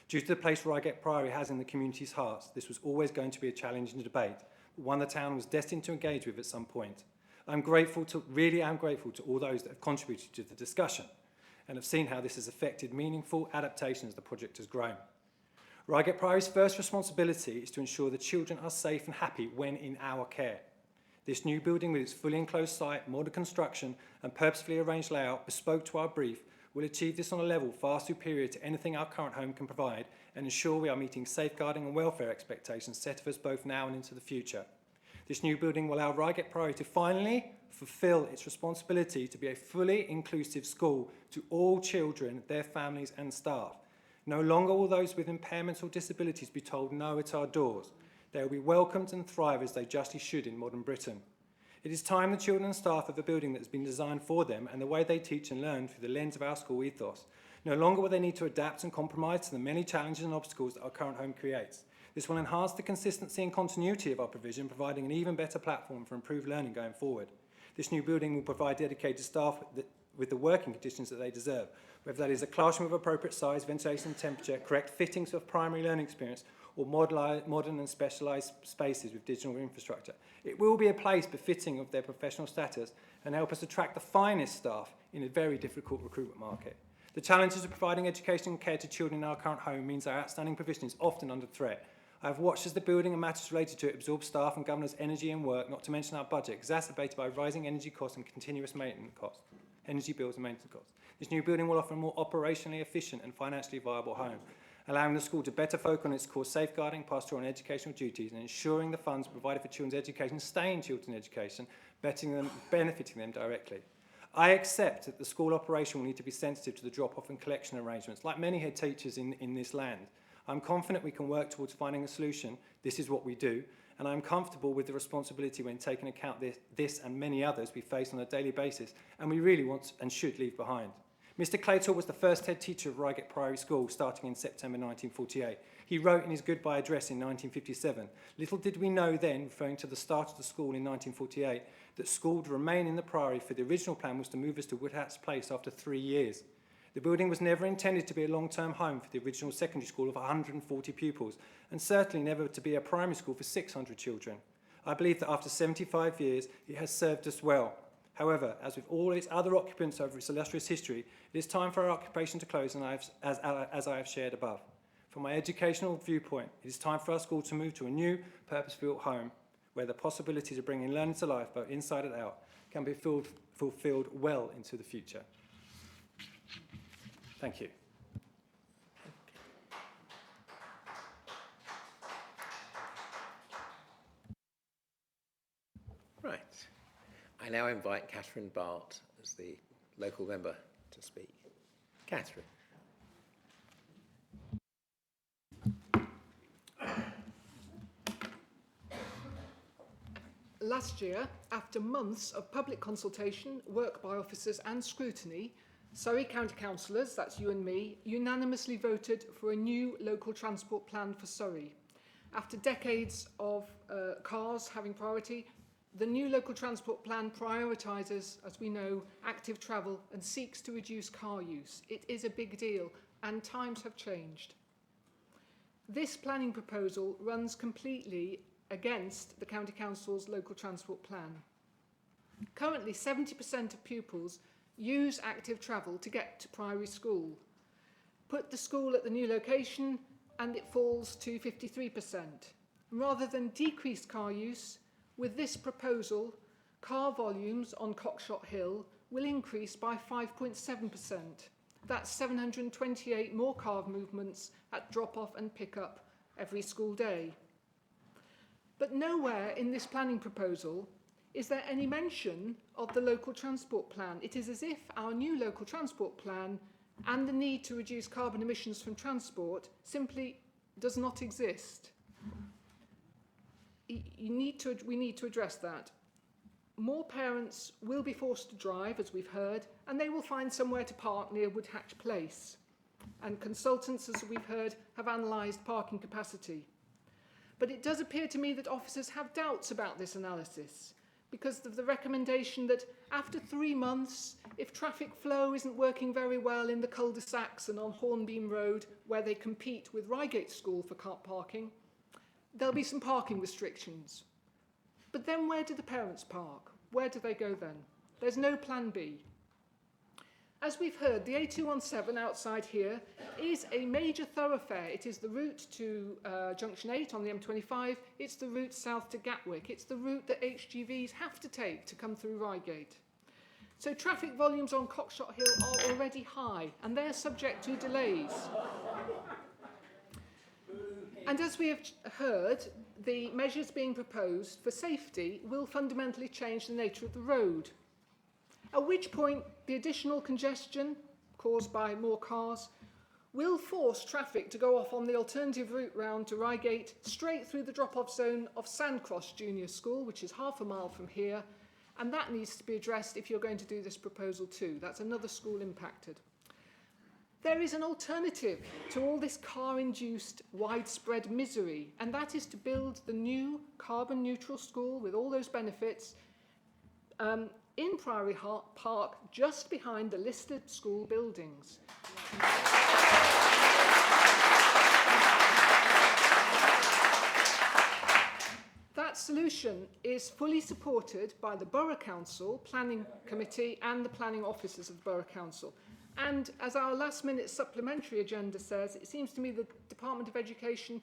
Due to the place Reigate Priory has in the community's hearts, this was always going to be a challenging debate, but one the town was destined to engage with at some point. Really am grateful to all those that have contributed to the discussion and have seen how this has affected meaningful adaptation as the project has grown. Reigate Priory's first responsibility is to ensure the children are safe and happy when in our care. This new building with its fully enclosed site, modern construction and purposefully arranged layout bespoke to our brief will achieve this on a level far superior to anything our current home can provide and ensure we are meeting safeguarding and welfare expectations set of us both now and into the future. This new building will allow Reigate Priory to finally fulfil its responsibility to be a fully inclusive school to all children, their families and staff. No longer will those with impairments or disabilities be told no at our doors. They will be welcomed and thrive as they justly should in modern Britain. It is time the children and staff of a building that has been designed for them and the way they teach and learn through the lens of our school ethos. No longer will they need to adapt and compromise to the many challenges and obstacles that our current home creates. This will enhance the consistency and continuity of our provision, providing an even better platform for improved learning going forward. This new building will provide dedicated staff with the working conditions that they deserve, whether that is a classroom of appropriate size, ventilation and temperature, correct fittings of primary learning experience, or modern and specialised spaces with digital infrastructure. It will be a place befitting of their professional status and help us attract the finest staff in a very difficult recruitment market. The challenges of providing education and care to children in our current home means our outstanding provision is often under threat. I have watched as the building and matters related to it absorb staff and governors' energy and work, not to mention our budget, exacerbated by rising energy costs and continuous maintenance costs, energy bills and maintenance costs. This new building will offer a more operationally efficient and financially viable home, allowing the school to better focus on its core safeguarding, pastoral and educational duties and ensuring the funds provided for children's education stay in children's education, benefiting them directly. I accept that the school operation will need to be sensitive to the drop-off and collection arrangements, like many head teachers in this land. I'm confident we can work towards finding a solution. This is what we do, and I'm comfortable with the responsibility when taking account this and many others we face on a daily basis, and we really want and should leave behind. Mr. Claytor was the first head teacher of Reigate Priory School starting in September 1948. He wrote in his goodbye address in 1957, "Little did we know then, referring to the start of the school in 1948, that school would remain in the Priory, for the original plan was to move us to Woodhat's Place after 3 years. The building was never intended to be a long-term home for the original secondary school of 140 pupils, and certainly never to be a primary school for 600 children. I believe that after 75 years, it has served us well. However, as with all its other occupants over its illustrious history, it is time for our occupation to close, and as I have shared above. From my educational viewpoint, it is time for our school to move to a new, purpose-built home, where the possibilities of bringing learning to life, both inside and out, can be fulfilled well into the future." Thank you. Right. I now invite Catherine Bart as the local member to speak. Catherine. Last year, after months of public consultation, work by officers and scrutiny, Surrey County Councillors, that's you and me, unanimously voted for a new local transport plan for Surrey. After decades of cars having priority, the new local transport plan prioritises, as we know, active travel and seeks to reduce car use. It is a big deal, and times have changed. This planning proposal runs completely against the County Council's local transport plan. Currently, 70% of pupils use active travel to get to primary school. Put the school at the new location and it falls to 53%. Rather than decrease car use, with this proposal, car volumes on Cockshott Hill will increase by 5.7%. That's 728 more car movements at drop-off and pick-up every school day. But nowhere in this planning proposal is there any mention of the local transport plan. It is as if our new local transport plan and the need to reduce carbon emissions from transport simply does not exist. We need to address that. More parents will be forced to drive, as we've heard, and they will find somewhere to park near Woodhatch Place. And consultants, as we've heard, have analysed parking capacity. But it does appear to me that officers have doubts about this analysis because of the recommendation that after 3 months, if traffic flow isn't working very well in the cul-de-sacs and on Hornbeam Road, where they compete with Reigate School for car parking, there'll be some parking restrictions. But then where do the parents park? Where do they go then? There's no plan B. As we've heard, the A217 outside here is a major thoroughfare. It is the route to Junction 8 on the M25. It's the route south to Gatwick. It's the route that HGVs have to take to come through Reigate. So traffic volumes on Cockshott Hill are already high, and they're subject to delays. And as we have heard, the measures being proposed for safety will fundamentally change the nature of the road. At which point, the additional congestion caused by more cars will force traffic to go off on the alternative route round to Reigate, straight through the drop-off zone of Sandcross Junior School, which is half a mile from here, and that needs to be addressed if you're going to do this proposal too. That's another school impacted. There is an alternative to all this car-induced widespread misery, and that is to build the new carbon-neutral school with all those benefits in Priory Park, just behind the listed school buildings. That solution is fully supported by the Borough Council, Planning Committee and the planning officers of the Borough Council. And as our last-minute supplementary agenda says, it seems to me the Department of Education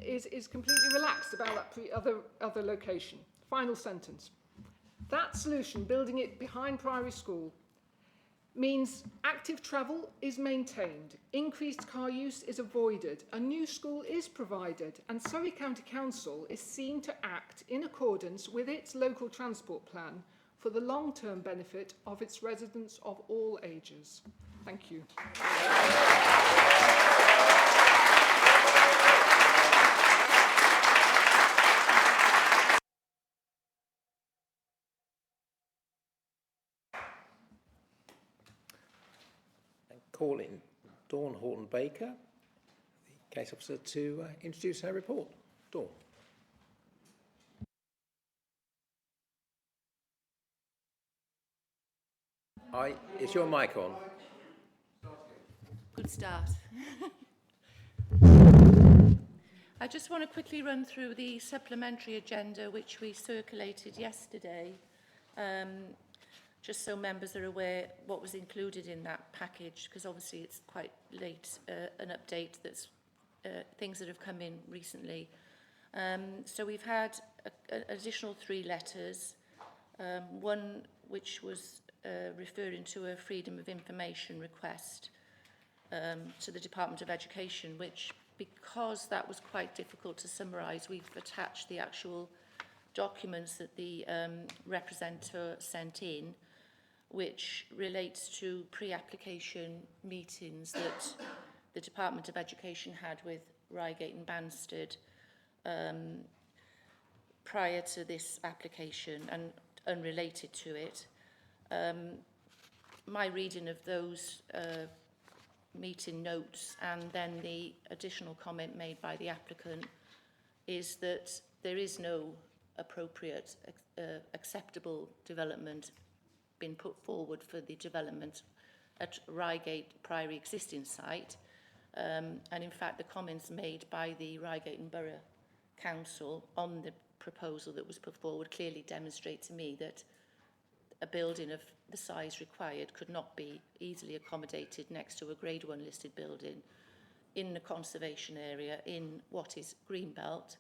is completely relaxed about that other location. Final sentence. That solution, building it behind Priory School, means active travel is maintained, increased car use is avoided, a new school is provided, and Surrey County Council is seen to act in accordance with its local transport plan for the long-term benefit of its residents of all ages. Thank you. Calling Dawn Horton-Baker, the case officer, to introduce her report. Dawn. Is your mic on? Good start. I just want to quickly run through the supplementary agenda which we circulated yesterday, just so members are aware what was included in that package, because obviously it's quite late, an update that's things that have come in recently. So we've had an additional 3 letters, one which was referring to a freedom of information request to the Department of Education, which, because that was quite difficult to summarise, we've attached the actual documents that the representative sent in, which relates to pre-application meetings that the Department of Education had with Reigate and Banstead prior to this application and unrelated to it. My reading of those meeting notes and then the additional comment made by the applicant is that there is no appropriate acceptable development been put forward for the development at Reigate Priory existing site. And in fact, the comments made by the Reigate and Borough Council on the proposal that was put forward clearly demonstrate to me that a building of the size required could not be easily accommodated next to a Grade 1 listed building in the conservation area in what is Greenbelt,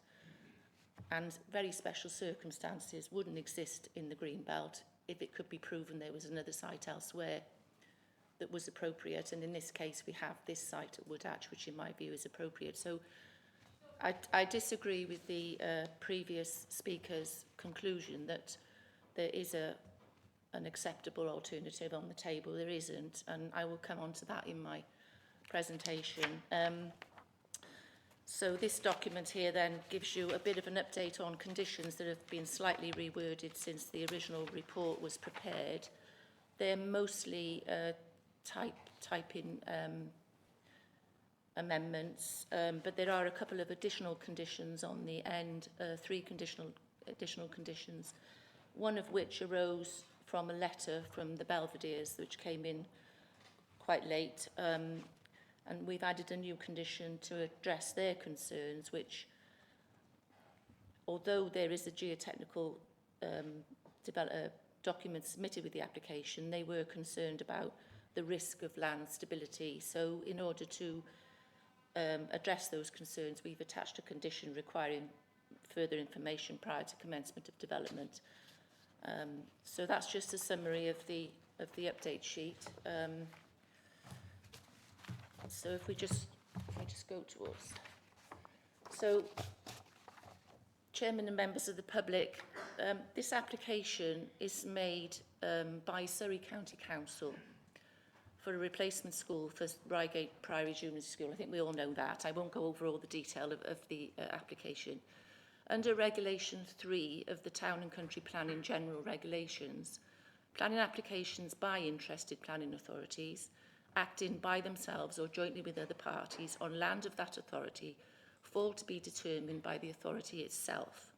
and very special circumstances wouldn't exist in the Greenbelt if it could be proven there was another site elsewhere that was appropriate, and in this case we have this site at Woodhatch, which in my view is appropriate. So I disagree with the previous speaker's conclusion that there is an acceptable alternative on the table. There isn't, and I will come on to that in my presentation. So this document here then gives you a bit of an update on conditions that have been slightly reworded since the original report was prepared. They're mostly typing amendments, but there are a couple of additional conditions on the end, three additional conditions, one of which arose from a letter from the Belvederes, which came in quite late, and we've added a new condition to address their concerns, which, although there is a geotechnical document submitted with the application, they were concerned about the risk of land stability. So in order to address those concerns, we've attached a condition requiring further information prior to commencement of development. So that's just a summary of the update sheet. So if we just go towards. So, Chairman and members of the public, this application is made by Surrey County Council for a replacement school for Reigate Priory Junior School. I think we all know that. I won't go over all the detail of the application. Under Regulation 3 of the Town and Country Planning General Regulations, planning applications by interested planning authorities acting by themselves or jointly with other parties on land of that authority fall to be determined by the authority itself.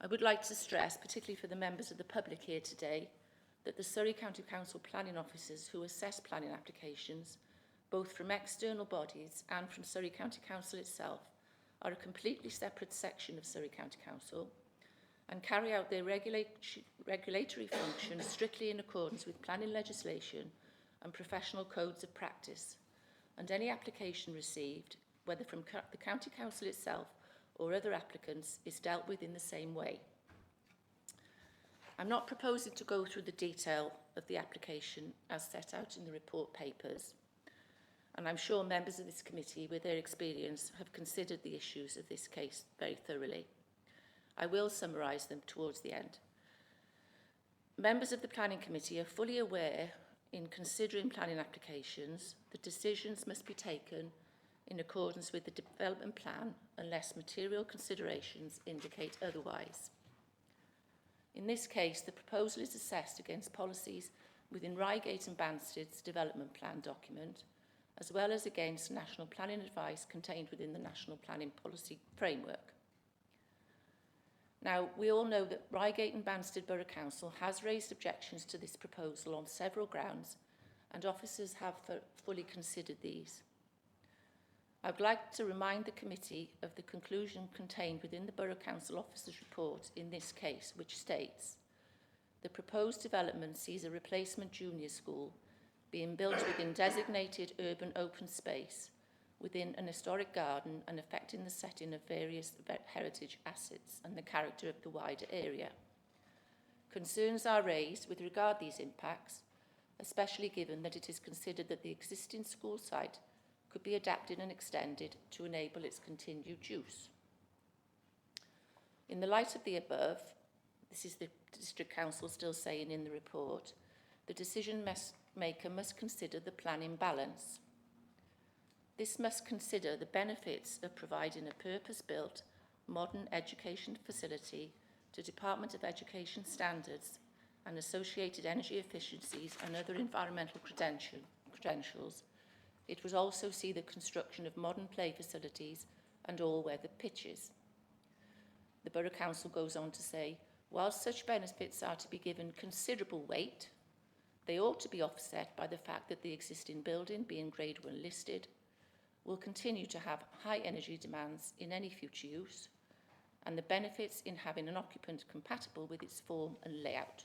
I would like to stress, particularly for the members of the public here today, that the Surrey County Council planning officers who assess planning applications, both from external bodies and from Surrey County Council itself, are a completely separate section of Surrey County Council and carry out their regulatory functions strictly in accordance with planning legislation and professional codes of practice, and any application received, whether from the County Council itself or other applicants, is dealt with in the same way. I'm not proposing to go through the detail of the application as set out in the report papers, and I'm sure members of this committee, with their experience, have considered the issues of this case very thoroughly. I will summarise them towards the end. Members of the Planning Committee are fully aware, in considering planning applications, that decisions must be taken in accordance with the development plan unless material considerations indicate otherwise. In this case, the proposal is assessed against policies within Reigate and Banstead's development plan document, as well as against national planning advice contained within the National Planning Policy Framework. Now, we all know that Reigate and Banstead Borough Council has raised objections to this proposal on several grounds, and officers have fully considered these. I would like to remind the committee of the conclusion contained within the Borough Council officer's report in this case, which states, the proposed development sees a replacement junior school being built within designated urban open space within an historic garden and affecting the setting of various heritage assets and the character of the wider area. Concerns are raised with regard to these impacts, especially given that it is considered that the existing school site could be adapted and extended to enable its continued use. In the light of the above, this is the District Council still saying in the report, the decision maker must consider the planning balance. This must consider the benefits of providing a purpose-built, modern education facility to Department of Education standards and associated energy efficiencies and other environmental credentials, it would also see the construction of modern play facilities and all-weather pitches. The Borough Council goes on to say, whilst such benefits are to be given considerable weight, they ought to be offset by the fact that the existing building, being Grade 1 listed, will continue to have high energy demands in any future use, and the benefits in having an occupant compatible with its form and layout.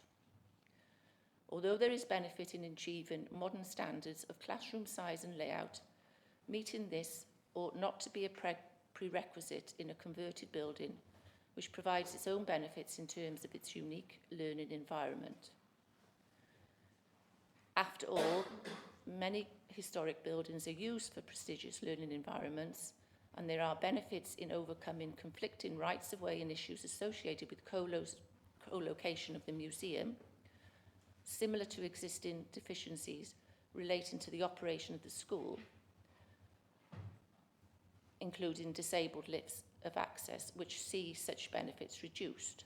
Although there is benefit in achieving modern standards of classroom size and layout, meeting this ought not to be a prerequisite in a converted building, which provides its own benefits in terms of its unique learning environment. After all, many historic buildings are used for prestigious learning environments, and there are benefits in overcoming conflicting rights-of-way and issues associated with co-location of the museum, similar to existing deficiencies relating to the operation of the school, including disabled lifts of access, which see such benefits reduced.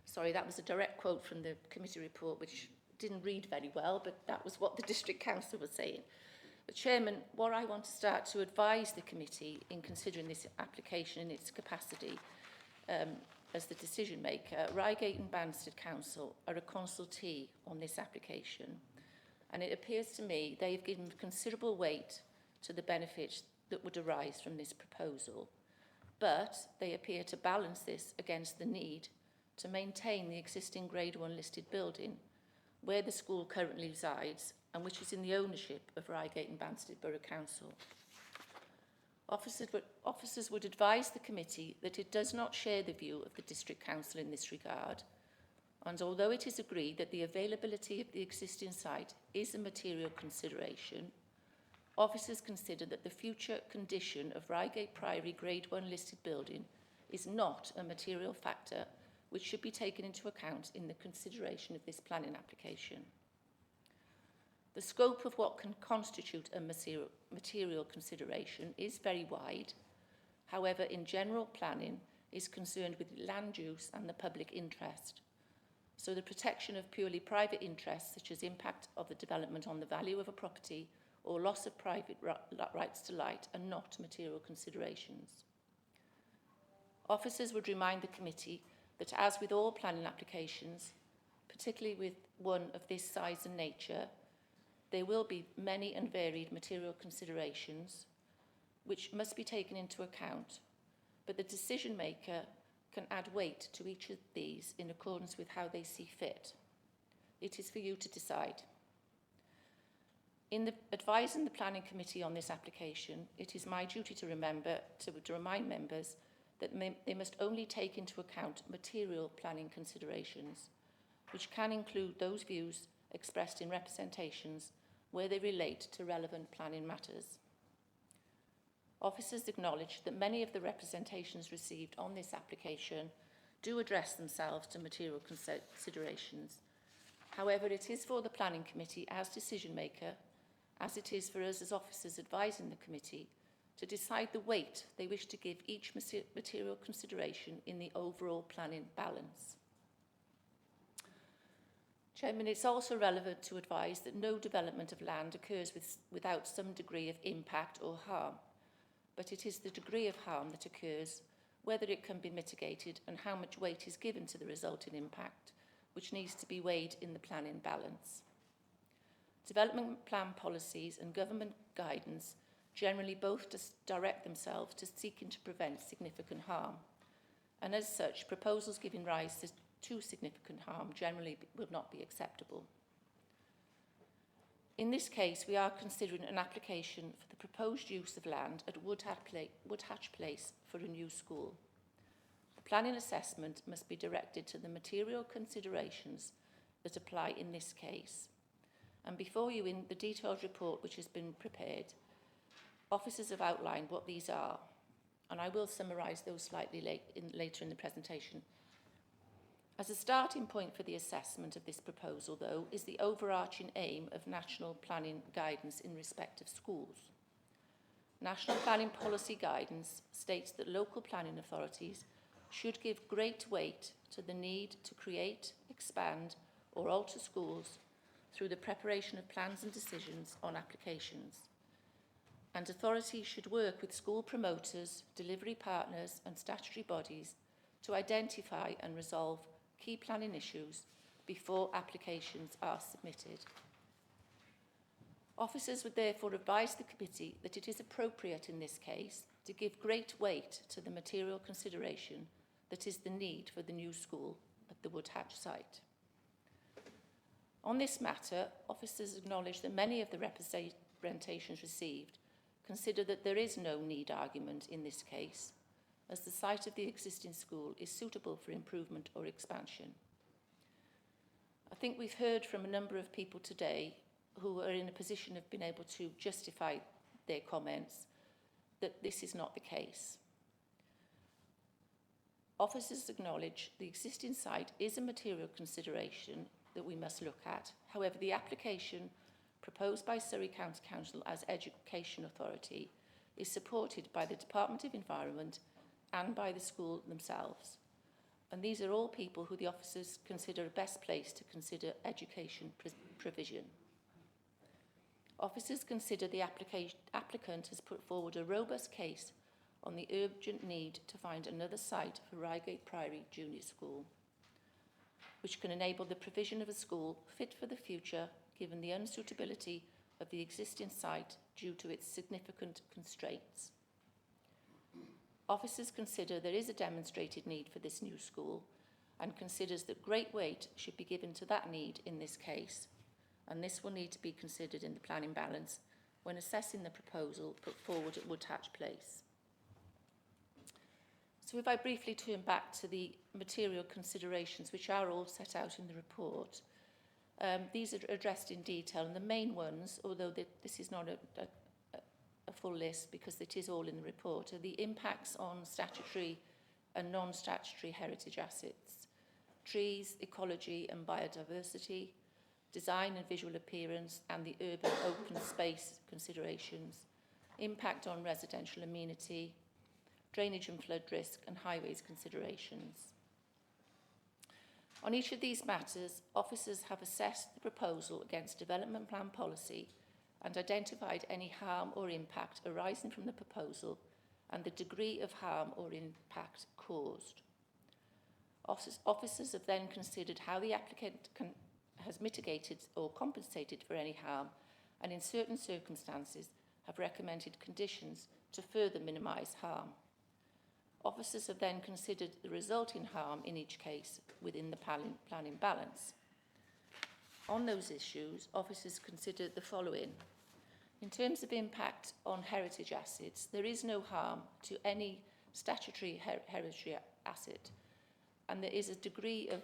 Sorry, that was a direct quote from the committee report, which didn't read very well, but that was what the District Council was saying. But Chairman, what I want to start to advise the committee in considering this application in its capacity as the decision maker, Reigate and Banstead Council are a consultee on this application, and it appears to me they've given considerable weight to the benefits that would arise from this proposal, but they appear to balance this against the need to maintain the existing Grade 1 listed building where the school currently resides and which is in the ownership of Reigate and Banstead Borough Council. Officers would advise the committee that it does not share the view of the District Council in this regard, and although it is agreed that the availability of the existing site is a material consideration, officers consider that the future condition of Reigate Priory Grade 1 listed building is not a material factor which should be taken into account in the consideration of this planning application. The scope of what can constitute a material consideration is very wide. However, in general planning is concerned with land use and the public interest. So the protection of purely private interests, such as impact of the development on the value of a property or loss of private rights to light, are not material considerations. Officers would remind the committee that, as with all planning applications, particularly with one of this size and nature, there will be many and varied material considerations which must be taken into account, but the decision maker can add weight to each of these in accordance with how they see fit. It is for you to decide. In advising the Planning Committee on this application, it is my duty to remind members that they must only take into account material planning considerations, which can include those views expressed in representations where they relate to relevant planning matters. Officers acknowledge that many of the representations received on this application do address themselves to material considerations. However, it is for the Planning Committee as decision maker, as it is for us as officers advising the committee, to decide the weight they wish to give each material consideration in the overall planning balance. Chairman, it's also relevant to advise that no development of land occurs without some degree of impact or harm, but it is the degree of harm that occurs, whether it can be mitigated and how much weight is given to the resulting impact, which needs to be weighed in the planning balance. Development plan policies and government guidance generally both direct themselves to seeking to prevent significant harm, and as such, proposals giving rise to significant harm generally will not be acceptable. In this case, we are considering an application for the proposed use of land at Woodhatch Place for a new school. The planning assessment must be directed to the material considerations that apply in this case. And before you, in the detailed report which has been prepared, officers have outlined what these are, and I will summarise those slightly later in the presentation. As a starting point for the assessment of this proposal, though, is the overarching aim of national planning guidance in respect of schools. National Planning Policy Guidance states that local planning authorities should give great weight to the need to create, expand or alter schools through the preparation of plans and decisions on applications. And authorities should work with school promoters, delivery partners and statutory bodies to identify and resolve key planning issues before applications are submitted. Officers would therefore advise the committee that it is appropriate in this case to give great weight to the material consideration that is the need for the new school at the Woodhatch site. On this matter, officers acknowledge that many of the representations received consider that there is no need argument in this case, as the site of the existing school is suitable for improvement or expansion. I think we've heard from a number of people today who are in a position of being able to justify their comments that this is not the case. Officers acknowledge the existing site is a material consideration that we must look at. However, the application proposed by Surrey County Council as Education Authority is supported by the Department of Environment and by the school themselves. And these are all people who the officers consider best placed to consider education provision. Officers consider the applicant has put forward a robust case on the urgent need to find another site for Reigate Priory Junior School, which can enable the provision of a school fit for the future given the unsuitability of the existing site due to its significant constraints. Officers consider there is a demonstrated need for this new school and considers that great weight should be given to that need in this case, and this will need to be considered in the planning balance when assessing the proposal put forward at Woodhatch Place. So if I briefly turn back to the material considerations which are all set out in the report, these are addressed in detail, and the main ones, although this is not a full list because it is all in the report, are the impacts on statutory and non-statutory heritage assets, trees, ecology and biodiversity, design and visual appearance and the urban open space considerations, impact on residential amenity, drainage and flood risk and highways considerations. On each of these matters, officers have assessed the proposal against development plan policy and identified any harm or impact arising from the proposal and the degree of harm or impact caused. Officers have then considered how the applicant has mitigated or compensated for any harm, and in certain circumstances have recommended conditions to further minimise harm. Officers have then considered the resulting harm in each case within the planning balance. On those issues, officers considered the following. In terms of impact on heritage assets, there is no harm to any statutory heritage asset, and there is a degree of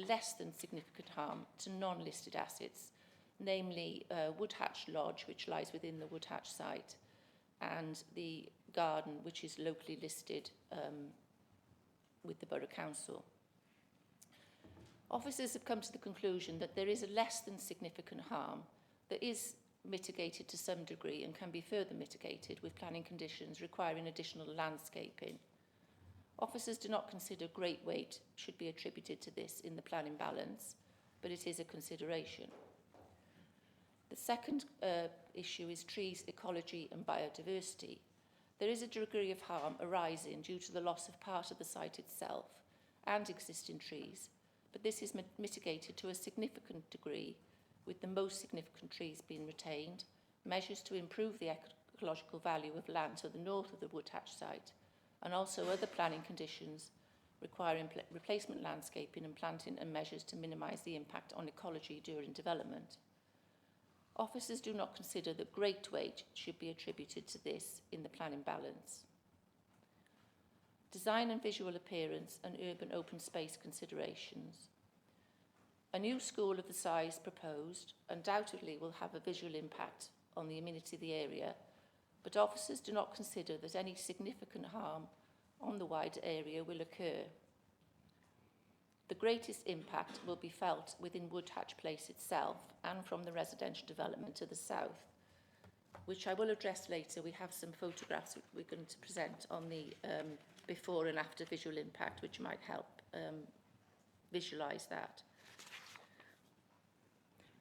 less than significant harm to non-listed assets, namely Woodhatch Lodge, which lies within the Woodhatch site, and the garden, which is locally listed with the Borough Council. Officers have come to the conclusion that there is a less than significant harm that is mitigated to some degree and can be further mitigated with planning conditions requiring additional landscaping. Officers do not consider great weight should be attributed to this in the planning balance, but it is a consideration. The second issue is trees, ecology and biodiversity. There is a degree of harm arising due to the loss of part of the site itself and existing trees, but this is mitigated to a significant degree, with the most significant trees being retained, measures to improve the ecological value of land to the north of the Woodhatch site, and also other planning conditions requiring replacement landscaping and planting and measures to minimise the impact on ecology during development. Officers do not consider that great weight should be attributed to this in the planning balance. Design and visual appearance and urban open space considerations. A new school of the size proposed undoubtedly will have a visual impact on the amenity of the area, but officers do not consider that any significant harm on the wider area will occur. The greatest impact will be felt within Woodhatch Place itself and from the residential development to the south. which I will address later. We have some photographs that we're going to present on the before and after visual impact, which might help visualise that.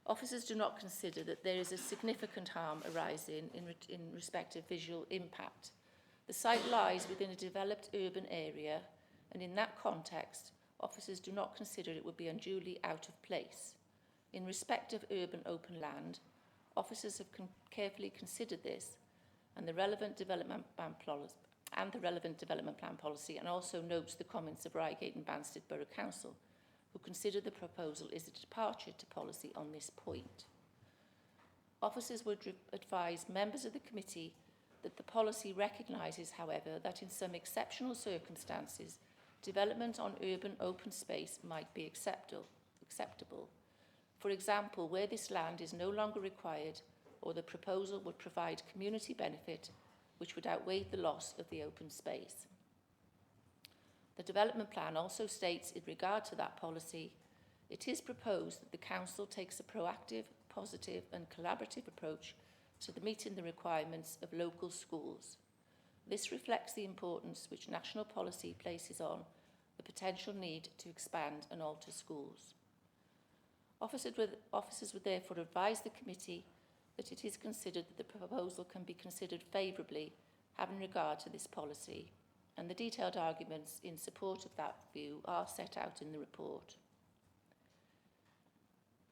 Officers do not consider that there is a significant harm arising in respect of visual impact. The site lies within a developed urban area, and in that context, officers do not consider it would be unduly out of place. In respect of urban open land, officers have carefully considered this and the relevant development plan policy, and also notes the comments of Reigate and Banstead Borough Council, who consider the proposal is a departure to policy on this point. Officers would advise members of the committee that the policy recognises, however, that in some exceptional circumstances, development on urban open space might be acceptable. For example, where this land is no longer required or the proposal would provide community benefit which would outweigh the loss of the open space. The development plan also states in regard to that policy, it is proposed that the council takes a proactive, positive and collaborative approach to meeting the requirements of local schools. This reflects the importance which national policy places on the potential need to expand and alter schools. Officers would therefore advise the committee that it is considered that the proposal can be considered favourably having regard to this policy, and the detailed arguments in support of that view are set out in the report.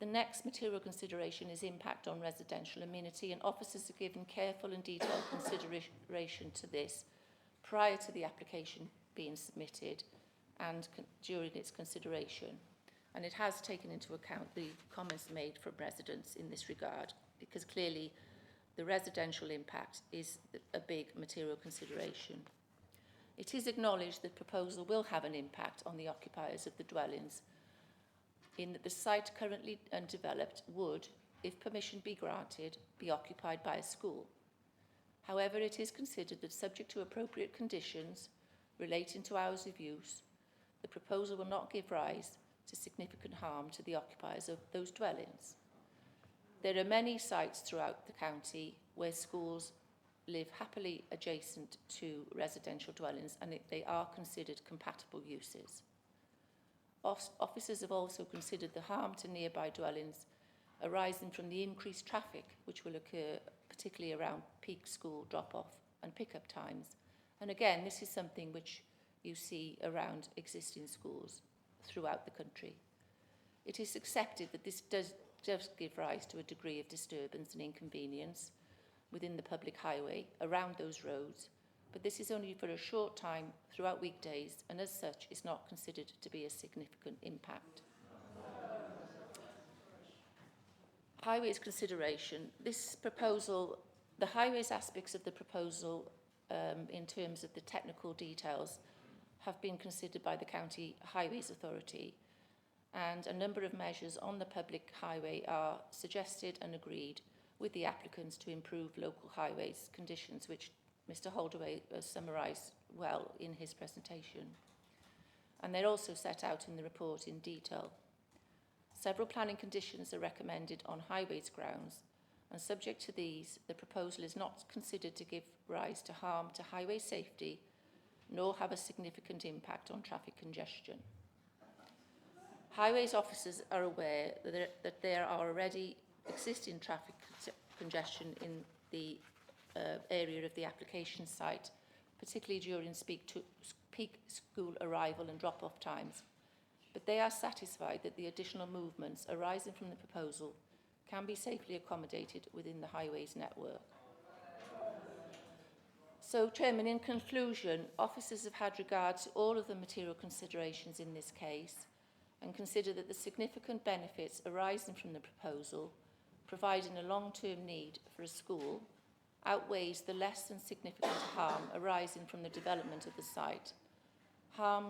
The next material consideration is impact on residential amenity, and officers are given careful and detailed consideration to this prior to the application being submitted and during its consideration. And it has taken into account the comments made from residents in this regard, because clearly the residential impact is a big material consideration. It is acknowledged that the proposal will have an impact on the occupiers of the dwellings, in that the site currently undeveloped would, if permission be granted, be occupied by a school. However, it is considered that subject to appropriate conditions relating to hours of use, the proposal will not give rise to significant harm to the occupiers of those dwellings. There are many sites throughout the county where schools live happily adjacent to residential dwellings, and they are considered compatible uses. Officers have also considered the harm to nearby dwellings arising from the increased traffic which will occur particularly around peak school drop-off and pick-up times. And again, this is something which you see around existing schools throughout the country. It is accepted that this does give rise to a degree of disturbance and inconvenience within the public highway around those roads, but this is only for a short time throughout weekdays, and as such is not considered to be a significant impact. Highways consideration. This proposal, the highways aspects of the proposal in terms of the technical details have been considered by the County Highways Authority, and a number of measures on the public highway are suggested and agreed with the applicants to improve local highways conditions, which Mr Holdaway has summarised well in his presentation. And they're also set out in the report in detail. Several planning conditions are recommended on highways grounds, and subject to these, the proposal is not considered to give rise to harm to highway safety, nor have a significant impact on traffic congestion. Highways officers are aware that there are already existing traffic congestion in the area of the application site, particularly during peak school arrival and drop-off times. But they are satisfied that the additional movements arising from the proposal can be safely accommodated within the highways network. So, Chairman, in conclusion, officers have had regard to all of the material considerations in this case and consider that the significant benefits arising from the proposal, providing a long-term need for a school, outweighs the less than significant harm arising from the development of the site, harm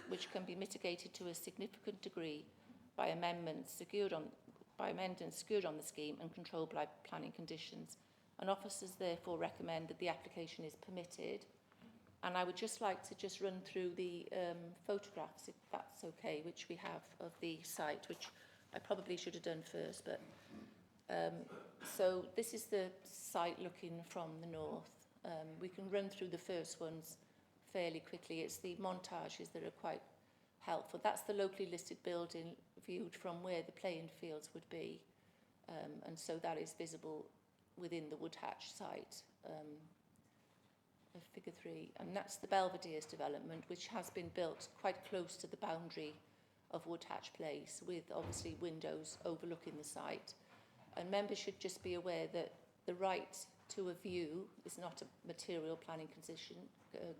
which can be mitigated to a significant degree by amendments secured on the scheme and controlled by planning conditions. And officers therefore recommend that the application is permitted. And I would just like to run through the photographs, if that's okay, which we have of the site, which I probably should have done first, but So this is the site looking from the north. We can run through the first ones fairly quickly. It's the montages that are quite helpful. That's the locally listed building viewed from where the playing fields would be. And so that is visible within the Woodhatch site of figure 3. And that's the Belvedere's development, which has been built quite close to the boundary of Woodhatch Place, with obviously windows overlooking the site. And members should just be aware that the right to a view is not a material planning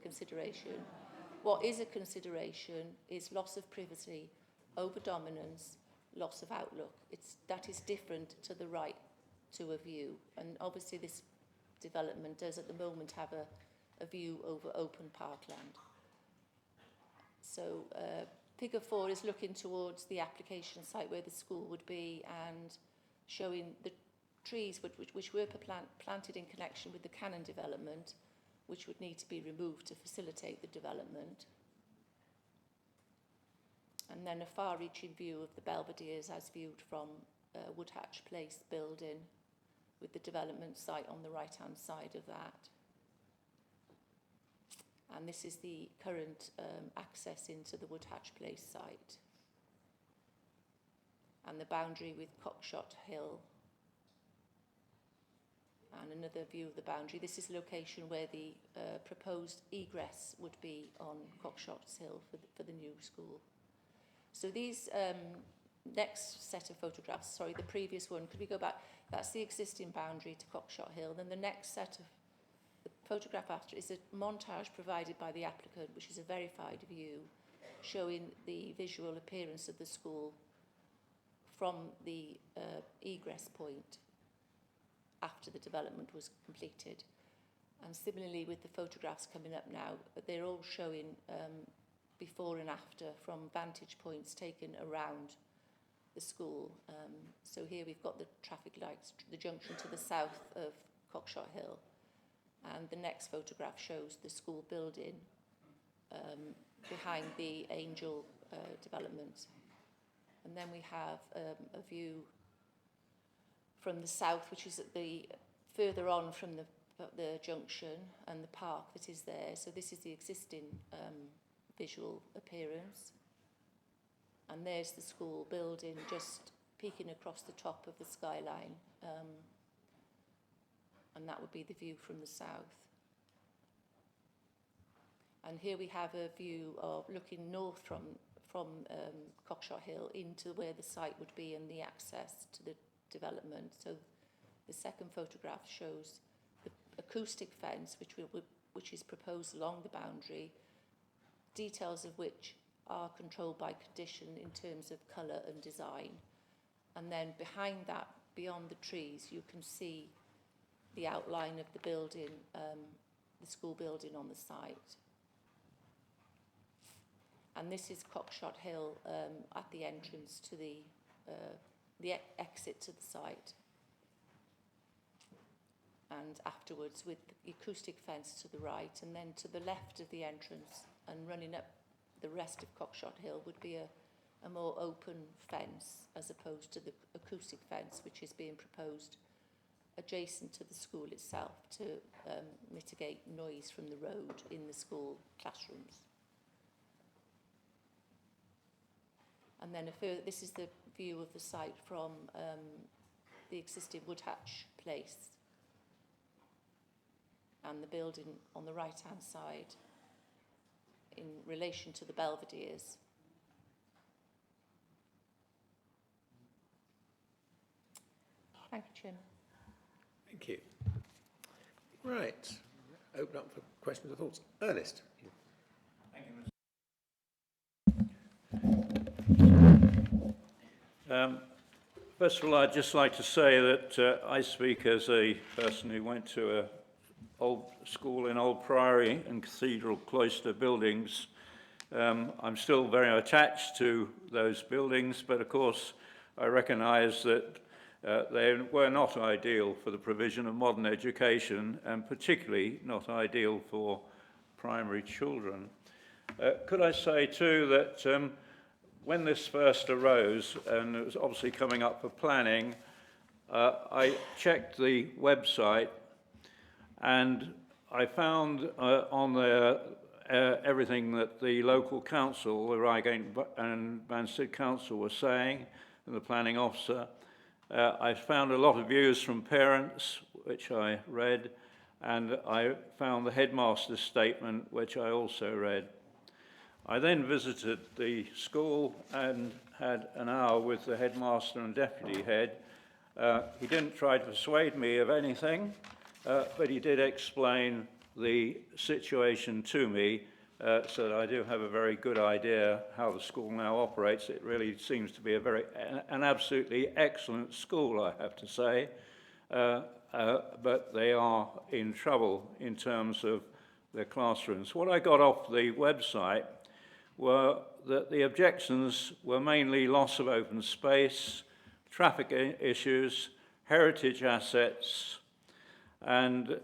consideration. What is a consideration is loss of privacy, over-dominance, loss of outlook. That is different to the right to a view. And obviously this development does at the moment have a view over open parkland. So figure 4 is looking towards the application site where the school would be and showing the trees which were planted in connection with the Cannon development, which would need to be removed to facilitate the development. And then a far-reaching view of the Belvedere's as viewed from Woodhatch Place building, with the development site on the right-hand side of that. And this is the current access into the Woodhatch Place site. And the boundary with Cockshot Hill. And another view of the boundary. This is the location where the proposed egress would be on Cockshot's Hill for the new school. So these next set of photographs, sorry, the previous one, could we go back? That's the existing boundary to Cockshot Hill. Then the next set of the photograph after is a montage provided by the applicant, which is a verified view, showing the visual appearance of the school from the egress point after the development was completed. And similarly with the photographs coming up now, they're all showing before and after from vantage points taken around the school. So here we've got the traffic lights, the junction to the south of Cockshot Hill. And the next photograph shows the school building behind the Angel development. And then we have a view from the south, which is at the further on from the junction and the park that is there. So this is the existing visual appearance. And there's the school building just peeking across the top of the skyline. And that would be the view from the south. And here we have a view of looking north from Cockshot Hill into where the site would be and the access to the development. So the second photograph shows the acoustic fence which is proposed along the boundary, details of which are controlled by condition in terms of colour and design. And then behind that, beyond the trees, you can see the outline of the building, the school building on the site. And this is Cockshot Hill at the entrance to the exit to the site. And afterwards with the acoustic fence to the right, and then to the left of the entrance and running up the rest of Cockshot Hill would be a more open fence as opposed to the acoustic fence which is being proposed adjacent to the school itself to mitigate noise from the road in the school classrooms. And then this is the view of the site from the existing Woodhatch Place and the building on the right-hand side in relation to the Belvedere's. Thank you, Chairman. Thank you. Right. Open up for questions or thoughts. Ernest. First of all, I'd just like to say that I speak as a person who went to an old school in Old Priory and Cathedral Cloister buildings. I'm still very attached to those buildings, but of course I recognise that they were not ideal for the provision of modern education, and particularly not ideal for primary children. Could I say too that when this first arose, and it was obviously coming up for planning, I checked the website and I found on there everything that the local council, the Reigate and Banstead Council, were saying, and the planning officer. I found a lot of views from parents, which I read, and I found the headmaster's statement, which I also read. I then visited the school and had an hour with the headmaster and deputy head. He didn't try to persuade me of anything, but he did explain the situation to me, so that I do have a very good idea how the school now operates. It really seems to be an absolutely excellent school, I have to say, but they are in trouble in terms of their classrooms. What I got off the website were that the objections were mainly loss of open space, traffic issues, heritage assets, and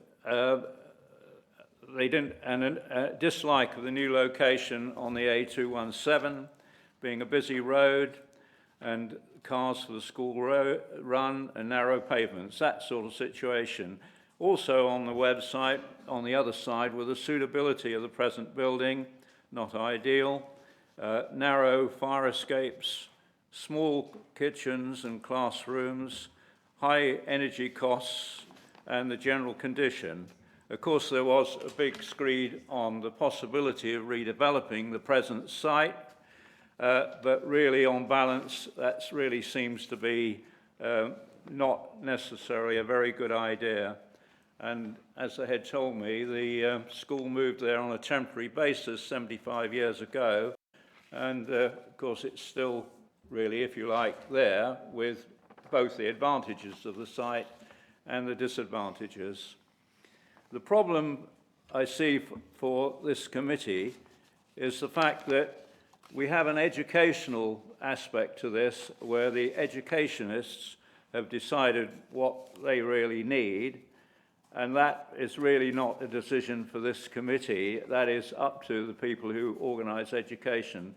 they didn't, and a dislike of the new location on the A217, being a busy road, and cars for the school run, and narrow pavements, that sort of situation. Also on the website, on the other side, were the suitability of the present building, not ideal, narrow fire escapes, small kitchens and classrooms, high energy costs, and the general condition. Of course, there was a big screed on the possibility of redeveloping the present site, but really on balance, that really seems to be not necessarily a very good idea. And as the head told me, the school moved there on a temporary basis 75 years ago, and of course it's still really, if you like, there with both the advantages of the site and the disadvantages. The problem I see for this committee is the fact that we have an educational aspect to this, where the educationists have decided what they really need, and that is really not a decision for this committee. That is up to the people who organise education.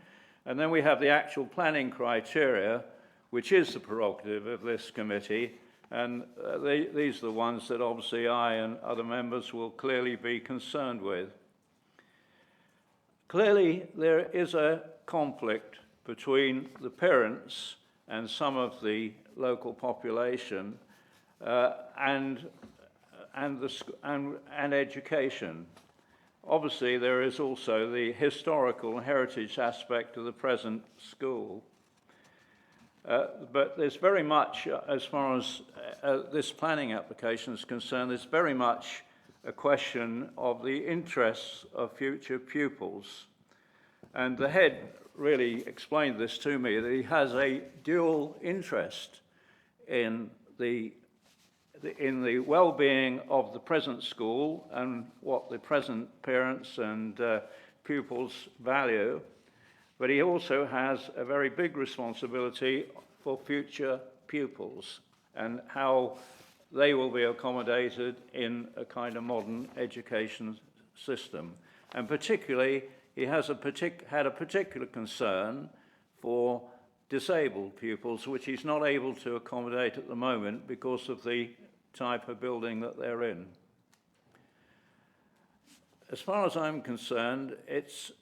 And then we have the actual planning criteria, which is the prerogative of this committee, and these are the ones that obviously I and other members will clearly be concerned with. Clearly, there is a conflict between the parents and some of the local population and education. Obviously, there is also the historical and heritage aspect of the present school. But there's very much, as far as this planning application is concerned, there's very much a question of the interests of future pupils. And the head really explained this to me, that he has a dual interest in the well-being of the present school and what the present parents and pupils value, but he also has a very big responsibility for future pupils and how they will be accommodated in a kind of modern education system. And particularly, he has had a particular concern for disabled pupils, which he's not able to accommodate at the moment because of the type of building that they're in. As far as I'm concerned, it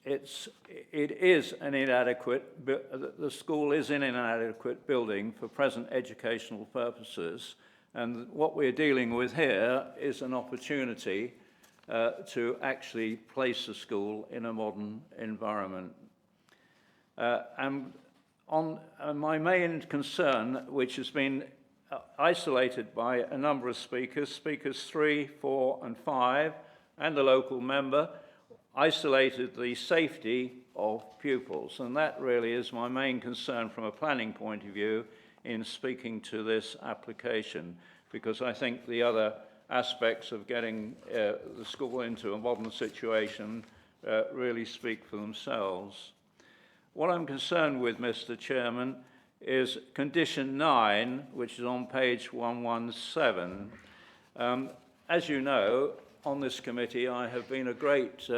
is an inadequate, the school is in an inadequate building for present educational purposes, and what we're dealing with here is an opportunity to actually place the school in a modern environment. And on my main concern, which has been isolated by a number of speakers 3, 4 and 5, and the local member, isolated the safety of pupils. And that really is my main concern from a planning point of view in speaking to this application, because I think the other aspects of getting the school into a modern situation really speak for themselves. What I'm concerned with, Mr. Chairman, is condition 9, which is on page 117. As you know, on this committee, I have been a great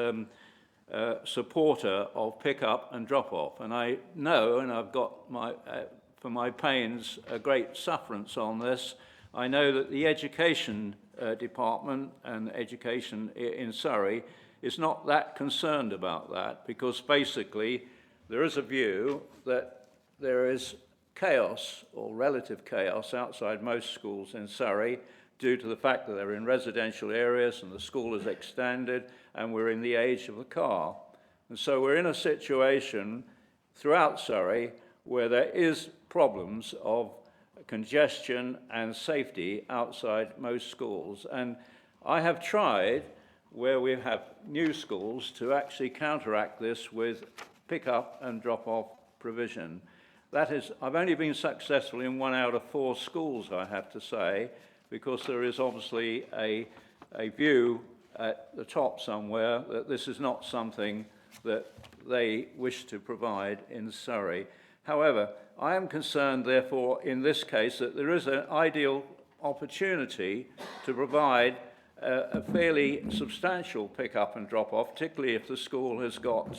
supporter of pick-up and drop-off, and I know, and I've got for my pains, a great sufferance on this, I know that the education department and education in Surrey is not that concerned about that, because basically there is a view that there is chaos or relative chaos outside most schools in Surrey due to the fact that they're in residential areas and the school is extended and we're in the age of the car. And so we're in a situation throughout Surrey where there is problems of congestion and safety outside most schools. And I have tried, where we have new schools, to actually counteract this with pick up and drop off provision. That is, I've only been successful in 1 out of 4 schools, I have to say, because there is obviously a view at the top somewhere that this is not something that they wish to provide in Surrey. However, I am concerned, therefore, in this case, that there is an ideal opportunity to provide a fairly substantial pick-up and drop-off, particularly if the school has got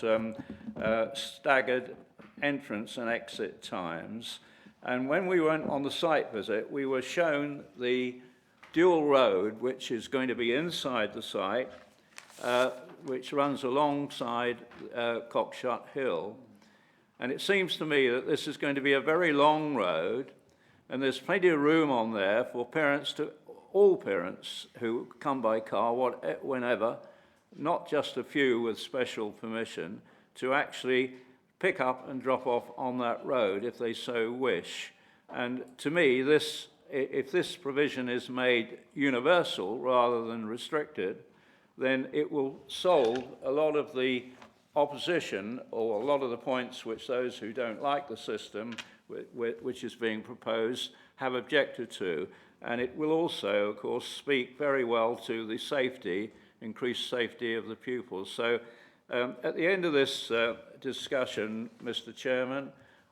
staggered entrance and exit times. And when we went on the site visit, we were shown the dual road, which is going to be inside the site, which runs alongside Cockshut Hill. And it seems to me that this is going to be a very long road, and there's plenty of room on there for parents all parents who come by car, whenever, not just a few with special permission, to actually pick up and drop off on that road if they so wish. And to me, if this provision is made universal rather than restricted, then it will solve a lot of the opposition or a lot of the points which those who don't like the system which is being proposed have objected to. And it will also, of course, speak very well to the safety, increased safety of the pupils. So at the end of this discussion, Mr. Chairman,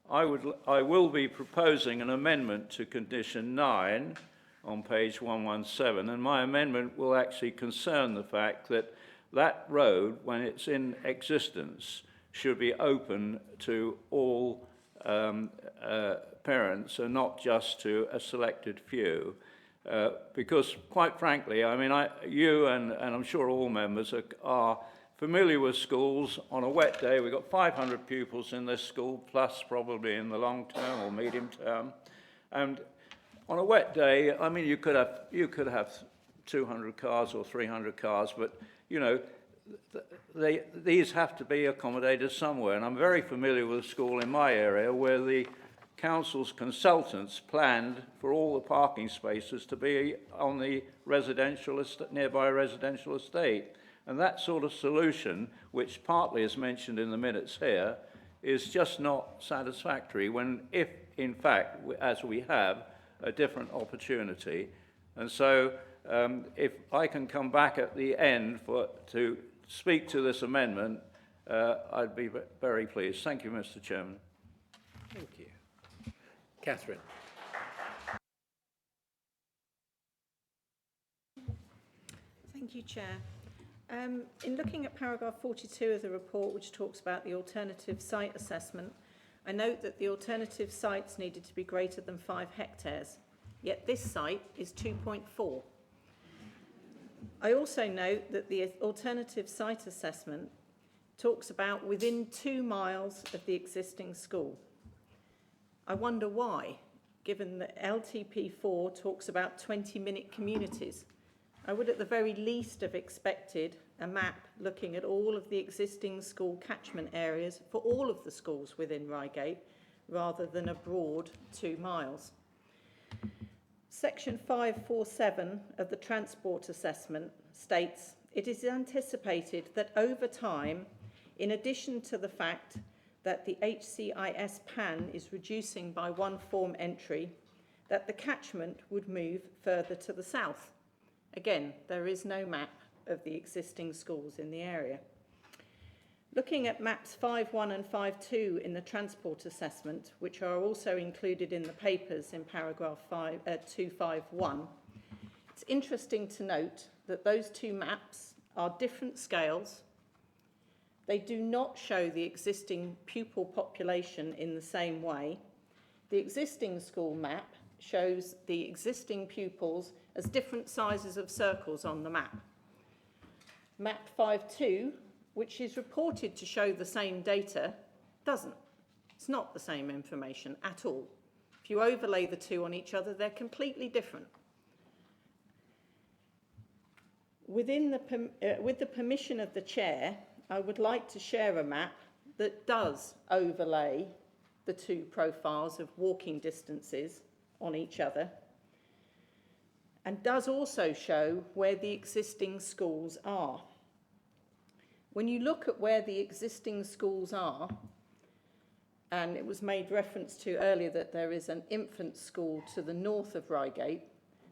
I will be proposing an amendment to condition 9 on page 117, and my amendment will actually concern the fact that that road, when it's in existence, should be open to all parents and not just to a selected few. Because, quite frankly, I mean, you and I'm sure all members are familiar with schools. On a wet day, we've got 500 pupils in this school, plus probably in the long term or medium term. And on a wet day, I mean, you could have 200 cars or 300 cars, but, you know, these have to be accommodated somewhere. And I'm very familiar with a school in my area where the council's consultants planned for all the parking spaces to be on the nearby residential estate. And that sort of solution, which partly is mentioned in the minutes here, is just not satisfactory if, in fact, as we have, a different opportunity. And so if I can come back at the end to speak to this amendment, I'd be very pleased. Thank you, Mr. Chairman. Thank you. Catherine. Thank you, Chair. In looking at paragraph 42 of the report, which talks about the alternative site assessment, I note that the alternative sites needed to be greater than 5 hectares, yet this site is 2.4. I also note that the alternative site assessment talks about within 2 miles of the existing school. I wonder why, given that LTP4 talks about 20-minute communities. I would at the very least have expected a map looking at all of the existing school catchment areas for all of the schools within Reigate, rather than a broad 2 miles. Section 547 of the Transport Assessment states, it is anticipated that over time, in addition to the fact that the HCIS PAN is reducing by 1 form entry, that the catchment would move further to the south. Again, there is no map of the existing schools in the area. Looking at maps 5.1 and 5.2 in the transport assessment, which are also included in the papers in paragraph 251, it's interesting to note that those 2 maps are different scales. They do not show the existing pupil population in the same way. The existing school map shows the existing pupils as different sizes of circles on the map. Map 5.2, which is reported to show the same data, doesn't. It's not the same information at all. If you overlay the two on each other, they're completely different. With the permission of the chair, I would like to share a map that does overlay the two profiles of walking distances on each other and does also show where the existing schools are. When you look at where the existing schools are, and it was made reference to earlier that there is an infant school to the north of Reigate,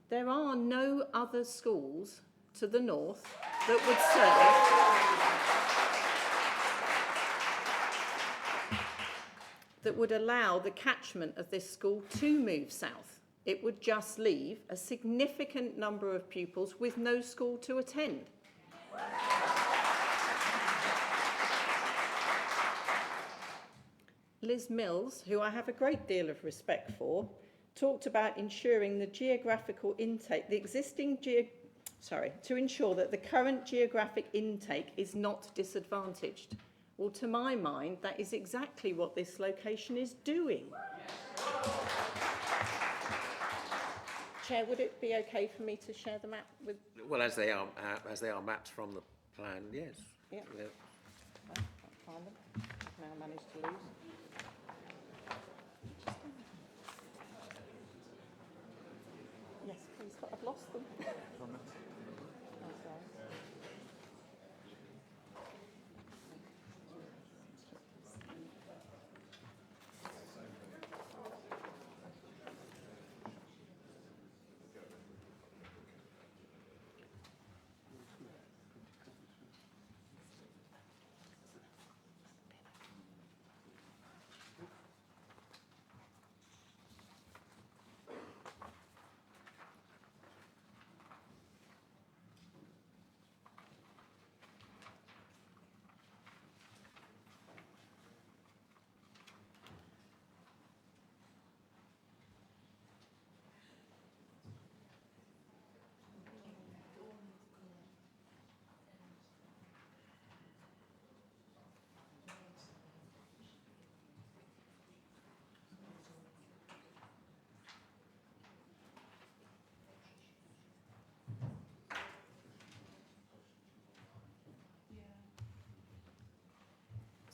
there are no other schools to the north that would serve, that would allow the catchment of this school to move south. It would just leave a significant number of pupils with no school to attend. Liz Mills, who I have a great deal of respect for, talked about ensuring the geographical intake, to ensure that the current geographic intake is not disadvantaged. Well, to my mind, that is exactly what this location is doing. Chair, would it be okay for me to share the map with? Well, as they are maps from the plan, yes. Yeah. Yeah. I can't find them. I've now managed to lose. Yes, please, but I've lost them. Oh, sorry.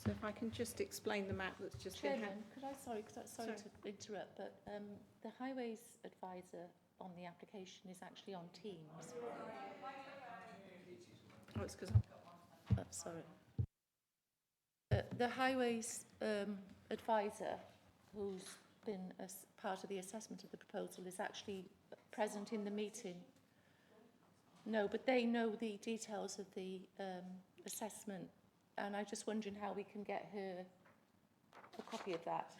So if I can just explain the map that's just been Chairman, sorry to interrupt, but the Highways Advisor on the application is actually on Teams. Oh, it's because sorry. The Highways Advisor, who's been as part of the assessment of the proposal, is actually present in the meeting. No, but they know the details of the assessment. And I'm just wondering how we can get her a copy of that.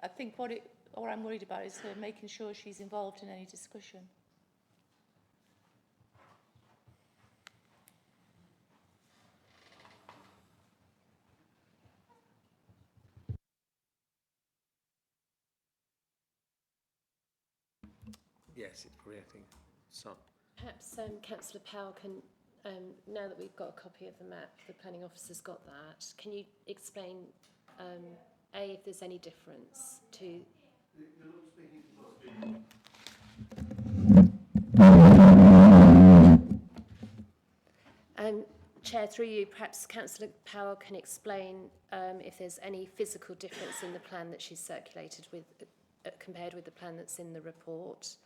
I think what I'm worried about is her making sure she's involved in any discussion. Yes, it's probably, I think, some. Perhaps Councillor Powell can, now that we've got a copy of the map, the planning officer's got that, can you explain, A, if there's any difference to... Chair, through you, perhaps Councillor Powell can explain if there's any physical difference in the plan that she's circulated with, compared with the plan that's in the report.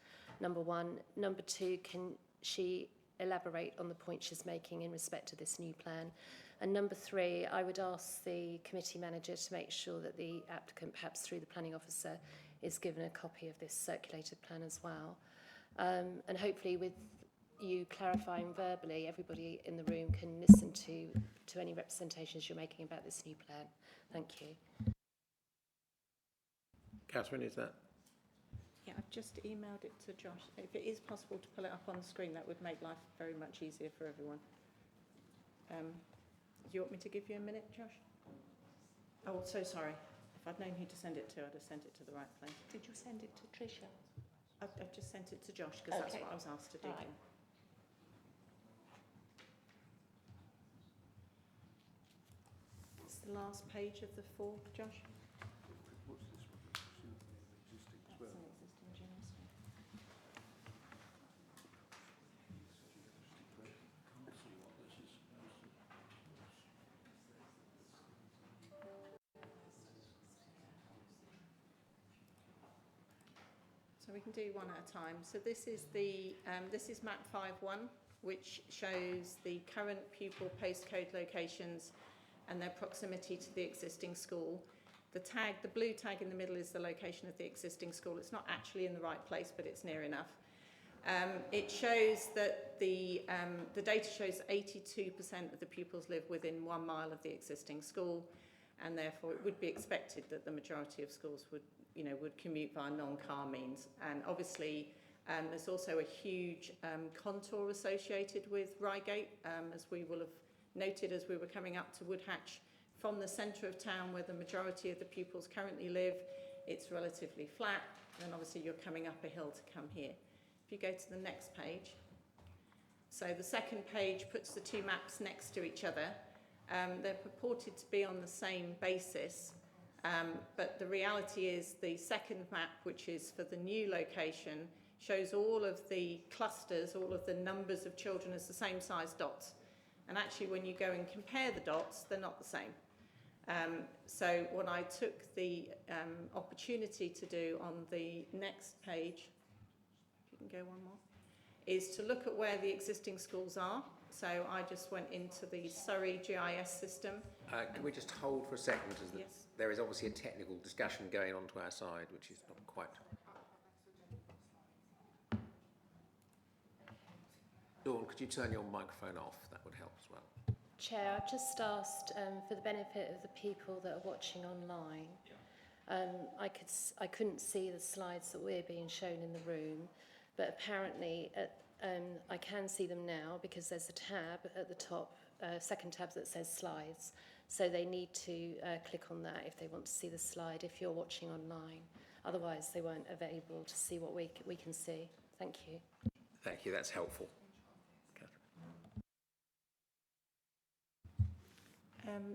Number one. Number two, can she elaborate on the point she's making in respect to this new plan? And number three, I would ask the committee manager to make sure that the applicant, perhaps through the planning officer, is given a copy of this circulated plan as well. And hopefully with you clarifying verbally, everybody in the room can listen to any representations you're making about this new plan. Thank you. Catherine, is that? Yeah. I've just emailed it to Josh. If it is possible to pull it up on the screen, that would make life very much easier for everyone. Do you want me to give you a minute, Josh? Oh, so sorry. If I'd known who to send it to, I'd have sent it to the right place. Did you send it to Tricia? I've just sent it to Josh because that's Okay. what I was asked to do. All right. here. It's the last page of the 4, Josh. That's an existing gymnast. So we can do one at a time. So this is map 5.1, which shows the current pupil postcode locations and their proximity to the existing school. The blue tag in the middle is the location of the existing school. It's not actually in the right place, but it's near enough. It shows that the data shows 82% of the pupils live within 1 mile of the existing school, and therefore it would be expected that the majority of schools would commute via non-car means. And obviously, there's also a huge contour associated with Reigate, as we will have noted as we were coming up to Woodhatch. From the centre of town, where the majority of the pupils currently live, it's relatively flat, and obviously you're coming up a hill to come here. If you go to the next page. So the second page puts the two maps next to each other. They're purported to be on the same basis, but the reality is the second map, which is for the new location, shows all of the clusters, all of the numbers of children as the same size dots. And actually, when you go and compare the dots, they're not the same. So what I took the opportunity to do on the next page, if you can go one more, is to look at where the existing schools are. So I just went into the Surrey GIS system. Can we just hold for a second? As Yes. there is obviously a technical discussion going on to our side, which is not quite... Dawn, could you turn your microphone off? That would help as well. Chair, I just asked for the benefit of the people that are watching online. I couldn't see the slides that were being shown in the room, but apparently I can see them now because there's a tab at the top, second tab that says slides. So they need to click on that if they want to see the slide if you're watching online. Otherwise, they weren't available to see what we can see. Thank you. Thank you, that's helpful.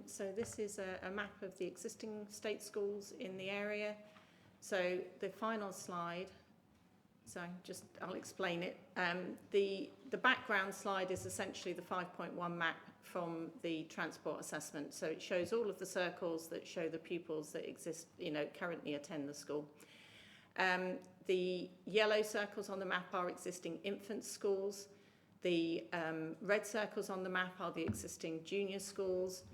So this is a map of the existing state schools in the area. So the final slide, I'll explain it. The background slide is essentially the 5.1 map from the transport assessment. So it shows all of the circles that show the pupils that currently attend the school. The yellow circles on the map are existing infant schools. The red circles on the map are the existing junior schools.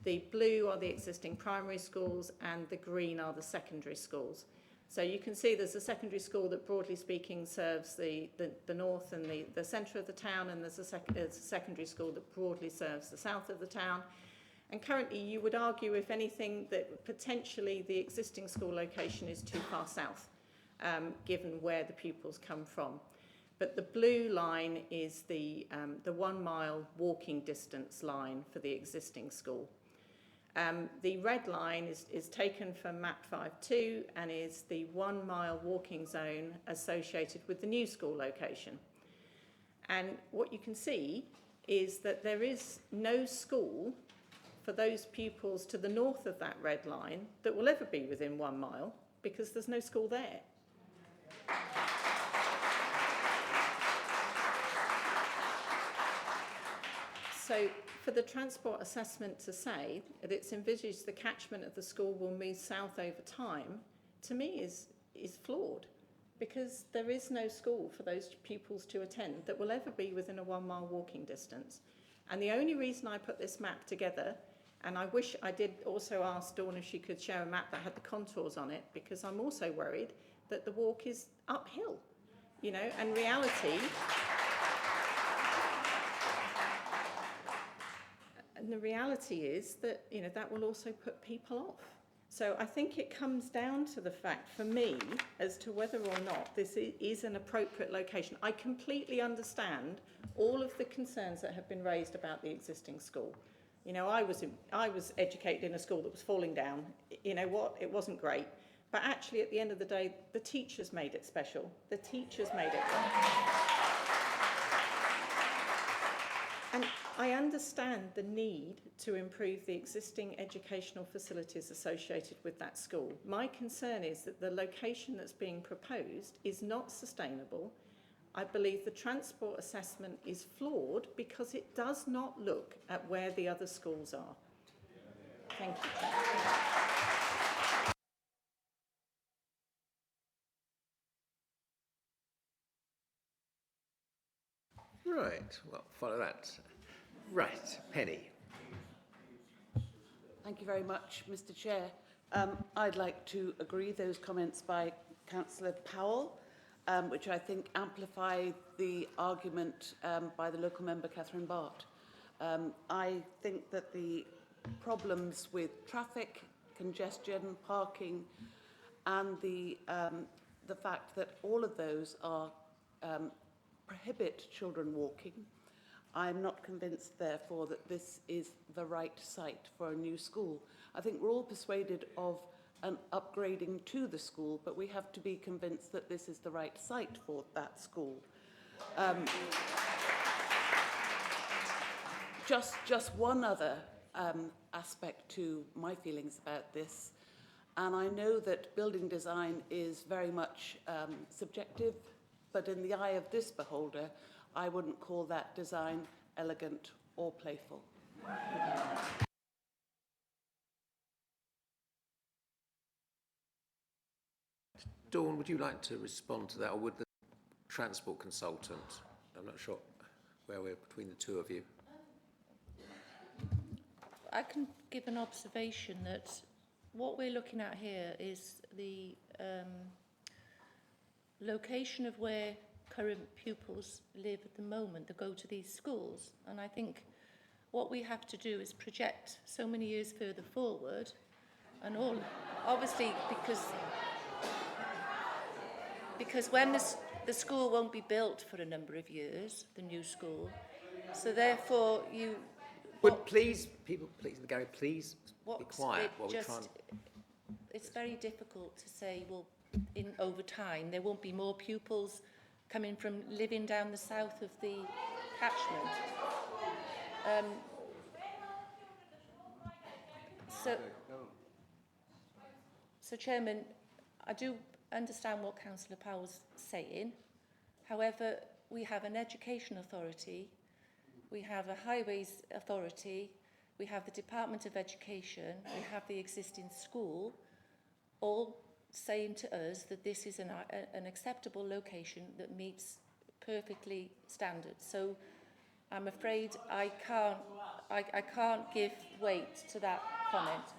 The blue are the existing primary schools, and the green are the secondary schools. So you can see there's a secondary school that, broadly speaking, serves the north and the centre of the town, and there's a secondary school that broadly serves the south of the town. And currently, you would argue, if anything, that potentially the existing school location is too far south, given where the pupils come from. But the blue line is the 1 mile walking distance line for the existing school. The red line is taken from map 5.2 and is the 1 mile walking zone associated with the new school location. And what you can see is that there is no school for those pupils to the north of that red line that will ever be within 1 mile because there's no school there. So for the transport assessment to say that it's envisaged the catchment of the school will move south over time, to me is flawed, because there is no school for those pupils to attend that will ever be within a 1 mile walking distance. And the only reason I put this map together, and I wish I did also ask Dawn if she could share a map that had the contours on it, because I'm also worried that the walk is uphill, and reality... And the reality is that, that will also put people off. So I think it comes down to the fact, for me, as to whether or not this is an appropriate location. I completely understand all of the concerns that have been raised about the existing school. You know, I was educated in a school that was falling down. You know what? It wasn't great. But actually, at the end of the day, the teachers made it special. The teachers made it And I understand the need to improve the existing educational facilities associated with that school. My concern is that the location that's being proposed is not sustainable. I believe the transport assessment is flawed because it does not look at where the other schools are. Thank you. Right, well, follow that. Right, Penny. Thank you very much, Mr. Chair. I'd like to agree those comments by Councillor Powell, which I think amplify the argument by the local member, Catherine Bart. I think that the problems with traffic, congestion, parking, and the fact that all of those are prohibit children walking, I'm not convinced, therefore, that this is the right site for a new school. I think we're all persuaded of an upgrading to the school, but we have to be convinced that this is the right site for that school. Just one other aspect to my feelings about this, and I know that building design is very much subjective, but in the eye of this beholder, I wouldn't call that design elegant or playful. Dawn, would you like to respond to that, or would the transport consultant? I'm not sure where we're between the two of you. I can give an observation that what we're looking at here is the location of where current pupils live at the moment that go to these schools. And I think what we have to do is project so many years further forward, and all, obviously, because when the school won't be built for a number of years, the new school, so therefore you... Would please, people, please, Gary, please be quiet while we're trying... It's very difficult to say, well, over time, there won't be more pupils coming from living down the south of the catchment. So, Chairman, I do understand what Councillor Powell's saying. However, we have an education authority, we have a highways authority, we have the Department of Education, we have the existing school, all saying to us that this is an acceptable location that meets perfectly standards. So I'm afraid I can't give weight to that comment.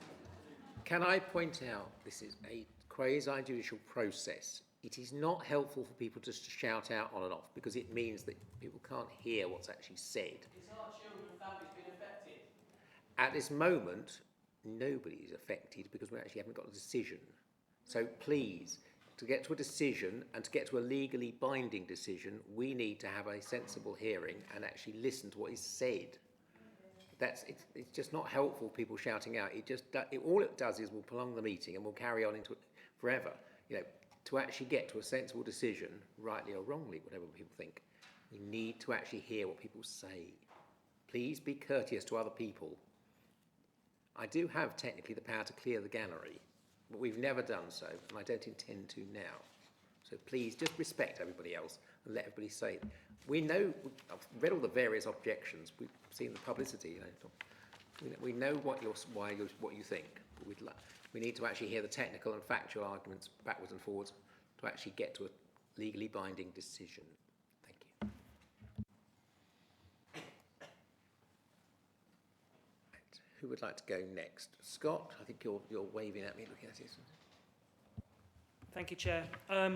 Can I point out this is a quasi-judicial process? It is not helpful for people just to shout out on and off, because it means that people can't hear what's actually said. Is our children and families been affected? At this moment, nobody is affected because we actually haven't got a decision. So please, to get to a decision and to get to a legally binding decision, we need to have a sensible hearing and actually listen to what is said. It's just not helpful, people shouting out. All it does is will prolong the meeting and we'll carry on into it forever. You know, to actually get to a sensible decision, rightly or wrongly, whatever people think, we need to actually hear what people say. Please be courteous to other people. I do have technically the power to clear the gallery, but we've never done so, and I don't intend to now. So please just respect everybody else and let everybody say it. We know, I've read all the various objections, we've seen the publicity, you know, we know what you think, but we need to actually hear the technical and factual arguments backwards and forwards to actually get to a legally binding decision. Thank you. Right. Who would like to go next? Scott, I think you're waving at me, looking at it. Thank you, Chair.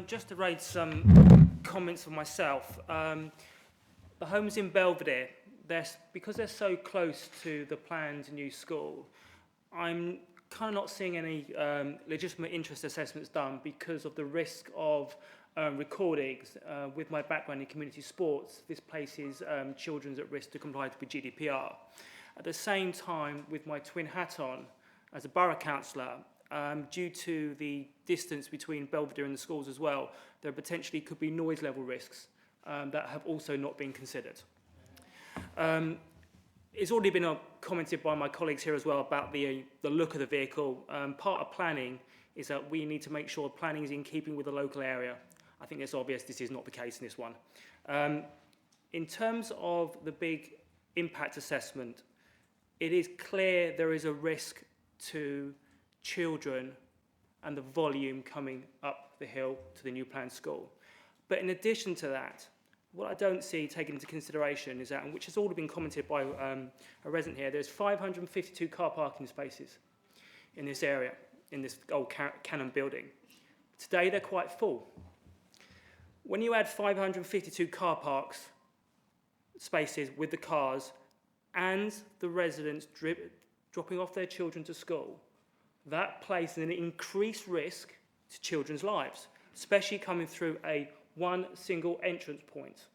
Just to raise some comments for myself. The homes in Belvedere, because they're so close to the planned new school, I'm kind of not seeing any legitimate interest assessments done because of the risk of recordings. With my background in community sports, this places children at risk to comply with GDPR. At the same time, with my twin hat on as a borough councillor, due to the distance between Belvedere and the schools as well, there potentially could be noise level risks that have also not been considered. It's already been commented by my colleagues here as well about the look of the vehicle. Part of planning is that we need to make sure planning is in keeping with the local area. I think it's obvious this is not the case in this one. In terms of the big impact assessment, it is clear there is a risk to children and the volume coming up the hill to the new planned school. But in addition to that, what I don't see taken into consideration is that, and which has already been commented by a resident here, there's 552 car parking spaces in this area, in this old Cannon building. Today they're quite full. When you add 552 car parks spaces with the cars and the residents dropping off their children to school, that places an increased risk to children's lives, especially coming through one single entrance point.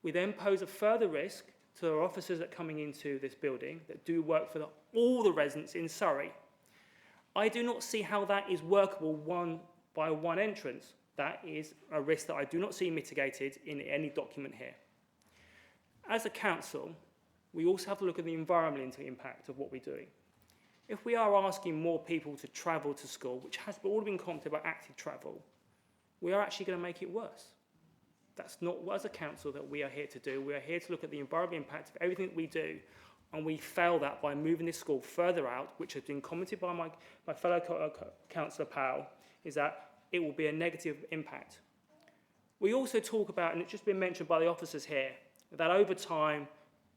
We then pose a further risk to our officers that are coming into this building that do work for all the residents in Surrey. I do not see how that is workable by one entrance. That is a risk that I do not see mitigated in any document here. As a council, we also have to look at the environmental impact of what we're doing. If we are asking more people to travel to school, which has already been commented about active travel, we are actually going to make it worse. That's not what, as a council, that we are here to do. We are here to look at the environmental impact of everything that we do, and we fail that by moving this school further out, which has been commented by my fellow councillor Powell, is that it will be a negative impact. We also talk about, and it's just been mentioned by the officers here, that over time,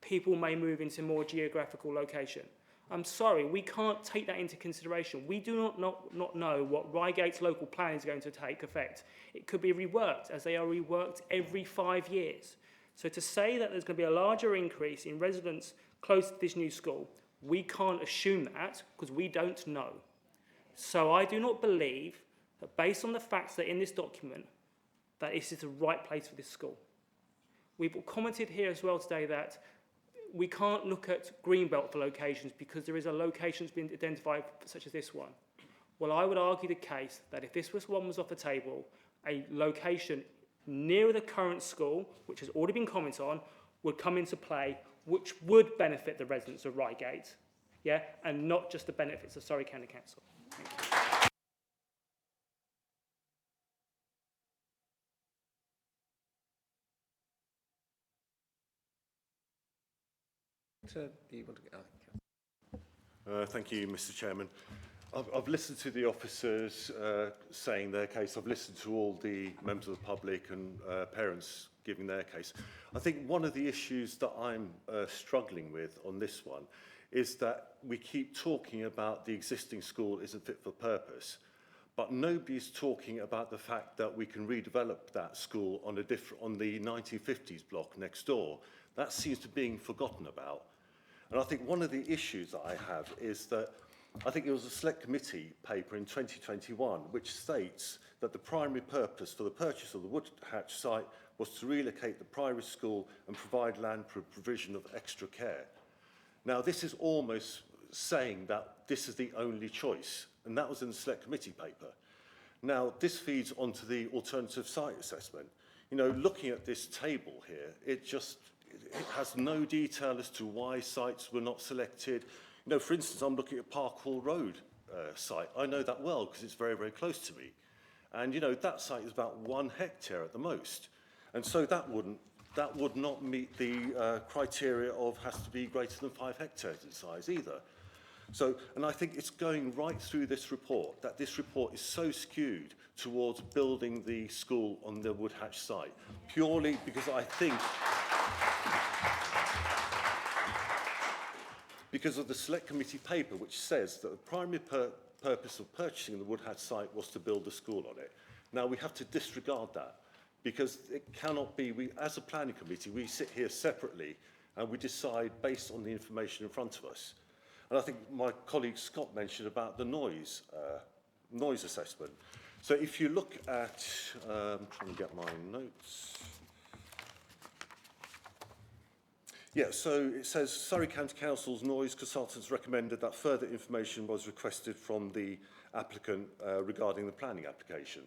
people may move into more geographical location. I'm sorry, we can't take that into consideration. We do not know what Reigate's local plan is going to take effect. It could be reworked, as they are reworked every 5 years. So to say that there's going to be a larger increase in residents close to this new school, we can't assume that because we don't know. So I do not believe that based on the facts that are in this document, that this is the right place for this school. We've commented here as well today that we can't look at Greenbelt for locations because there is a location that's been identified such as this one. Well, I would argue the case that if this one was off the table, a location nearer the current school, which has already been commented on, would come into play, which would benefit the residents of Reigate, yeah, and not just the benefits of Surrey County Council. Thank you. Thank you, Mr. Chairman. I've listened to the officers saying their case. I've listened to all the members of the public and parents giving their case. I think one of the issues that I'm struggling with on this one is that we keep talking about the existing school isn't fit for purpose, but nobody's talking about the fact that we can redevelop that school on the 1950s block next door. That seems to be being forgotten about. And I think one of the issues that I have is that I think it was a select committee paper in 2021 which states that the primary purpose for the purchase of the Woodhatch site was to relocate the primary school and provide land for provision of extra care. Now, this is almost saying that this is the only choice, and that was in the select committee paper. Now, this feeds onto the alternative site assessment. You know, looking at this table here, it has no detail as to why sites were not selected. You know, for instance, I'm looking at Park Hall Road site. I know that well because it's very, very close to me. And, you know, that site is about 1 hectare at the most. And so that would not meet the criteria of has to be greater than 5 hectares in size either. So, and I think it's going right through this report, that this report is so skewed towards building the school on the Woodhatch site, purely because I think, because of the select committee paper, which says that the primary purpose of purchasing the Woodhatch site was to build a school on it. Now, we have to disregard that, because it cannot be, as a planning committee, we sit here separately and we decide based on the information in front of us. And I think my colleague Scott mentioned about the noise assessment. So if you look at, trying to get my notes. Yeah, so it says Surrey County Council's noise consultants recommended that further information was requested from the applicant regarding the planning application.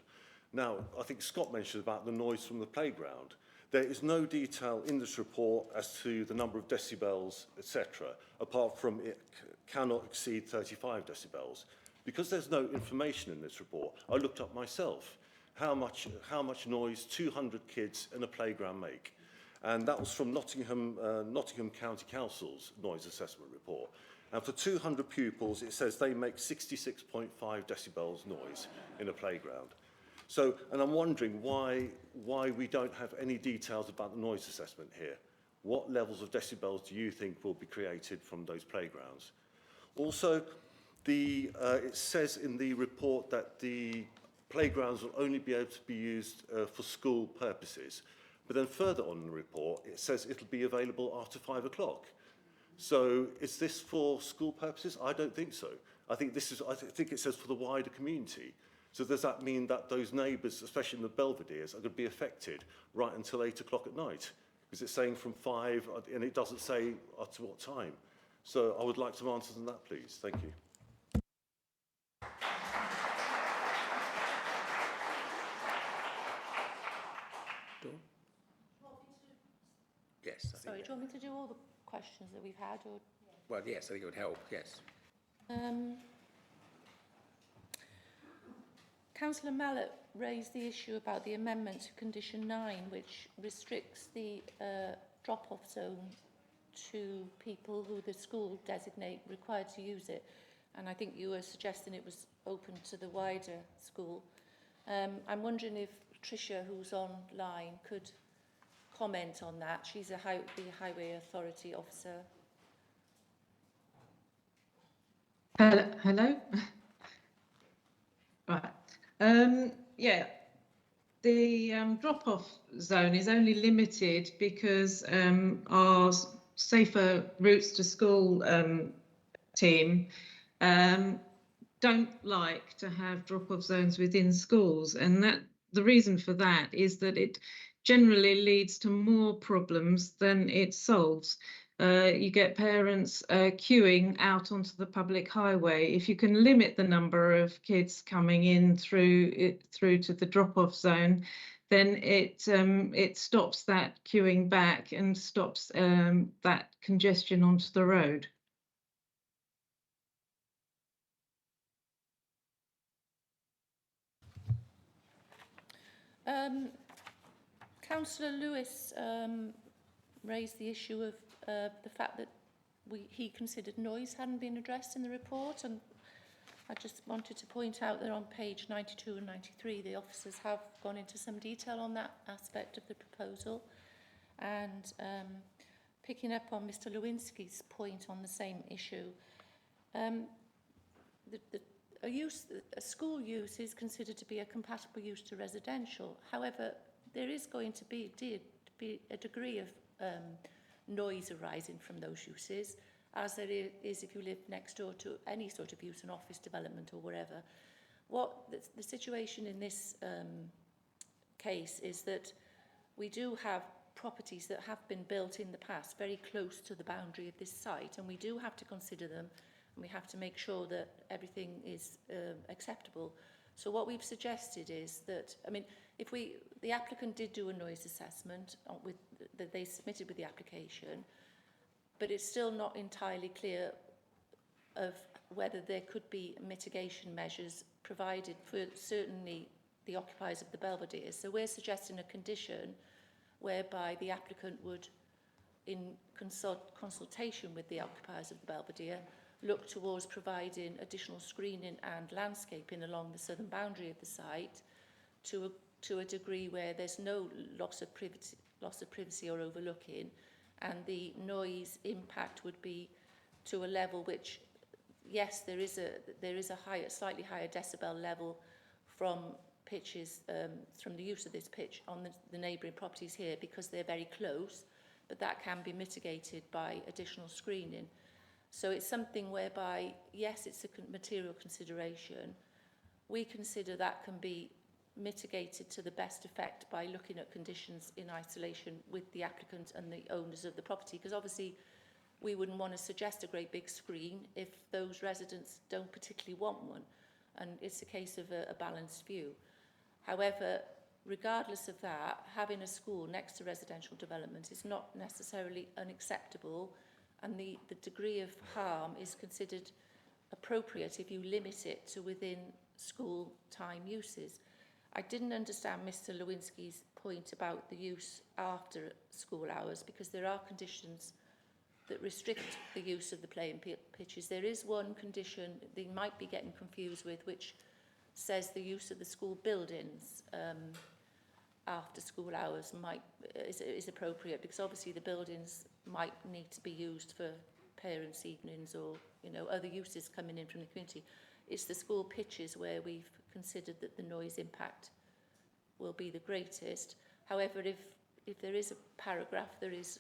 Now, I think Scott mentioned about the noise from the playground. There is no detail in this report as to the number of decibels, etc., apart from it cannot exceed 35 decibels. Because there's no information in this report, I looked up myself how much noise 200 kids in a playground make. And that was from Nottingham County Council's noise assessment report. And for 200 pupils, it says they make 66.5 decibels noise in a playground. So, and I'm wondering why we don't have any details about the noise assessment here. What levels of decibels do you think will be created from those playgrounds? Also, it says in the report that the playgrounds will only be able to be used for school purposes. But then further on in the report, it says it'll be available after 5 o'clock. So is this for school purposes? I don't think so. I think it says for the wider community. So does that mean that those neighbours, especially in the Belvederes, are going to be affected right until 8 o'clock at night? Because it's saying from 5, and it doesn't say up to what time. So I would like some answers on that, please. Thank you. Yes. Sorry, do you want me to do all the questions that we've had? Or? Well, yes, I think it would help, yes. Councillor Mallet raised the issue about the amendment to Condition 9, which restricts the drop-off zone to people who the school designate required to use it. And I think you were suggesting it was open to the wider school. I'm wondering if Tricia, who's online, could comment on that. She's the Highway Authority officer. Hello? Right. Yeah, the drop-off zone is only limited because our Safer Routes to School team don't like to have drop-off zones within schools, and that the reason for that is that it generally leads to more problems than it solves. You get parents queuing out onto the public highway. If you can limit the number of kids coming in through to the drop-off zone, then it stops that queuing back and stops that congestion onto the road. Councillor Lewis raised the issue of the fact that he considered noise hadn't been addressed in the report, and I just wanted to point out that on page 92 and 93 the officers have gone into some detail on that aspect of the proposal, and picking up on Mr Lewinsky's point on the same issue, a school use is considered to be a compatible use to residential. However, there is going to be a degree of noise arising from those uses, as there is if you live next door to any sort of use, an office development or wherever. What the situation in this case is that we do have properties that have been built in the past very close to the boundary of this site, and we do have to consider them, and we have to make sure that everything is acceptable. So what we've suggested is that, I mean, the applicant did do a noise assessment that they submitted with the application, but it's still not entirely clear of whether there could be mitigation measures provided for certainly the occupiers of the Belvedere. So we're suggesting a condition whereby the applicant would, in consultation with the occupiers of the Belvedere, look towards providing additional screening and landscaping along the southern boundary of the site to a degree where there's no loss of privacy or overlooking, and the noise impact would be to a level which, yes, there is a slightly higher decibel level from pitches, from the use of this pitch on the neighbouring properties here, because they're very close, but that can be mitigated by additional screening. So it's something whereby, yes, it's a material consideration. We consider that can be mitigated to the best effect by looking at conditions in isolation with the applicant and the owners of the property, because obviously we wouldn't want to suggest a great big screen if those residents don't particularly want one, and it's a case of a balanced view. However, regardless of that, having a school next to residential development is not necessarily unacceptable, and the degree of harm is considered appropriate if you limit it to within school time uses. I didn't understand Mr. Lewinsky's point about the use after school hours, because there are conditions that restrict the use of the playing pitches. There is one condition they might be getting confused with, which says the use of the school buildings after school hours is appropriate, because obviously the buildings might need to be used for parents' evenings or other uses coming in from the community. It's the school pitches where we've considered that the noise impact will be the greatest. However, if there is a paragraph, there is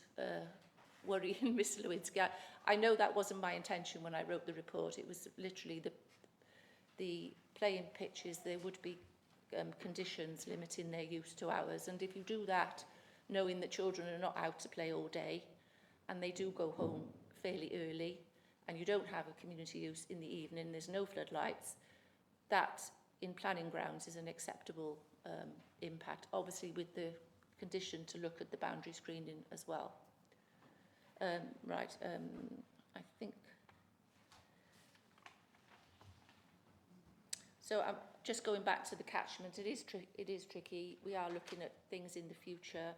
worrying Mr. Lewinsky. I know that wasn't my intention when I wrote the report. It was literally the playing pitches. There would be conditions limiting their use to hours, and if you do that, knowing that children are not out to play all day, and they do go home fairly early, and you don't have a community use in the evening, there's no floodlights, that in planning grounds is an acceptable impact, obviously with the condition to look at the boundary screening as well. I think so. I'm just going back to the catchment. It is tricky. We are looking at things in the future,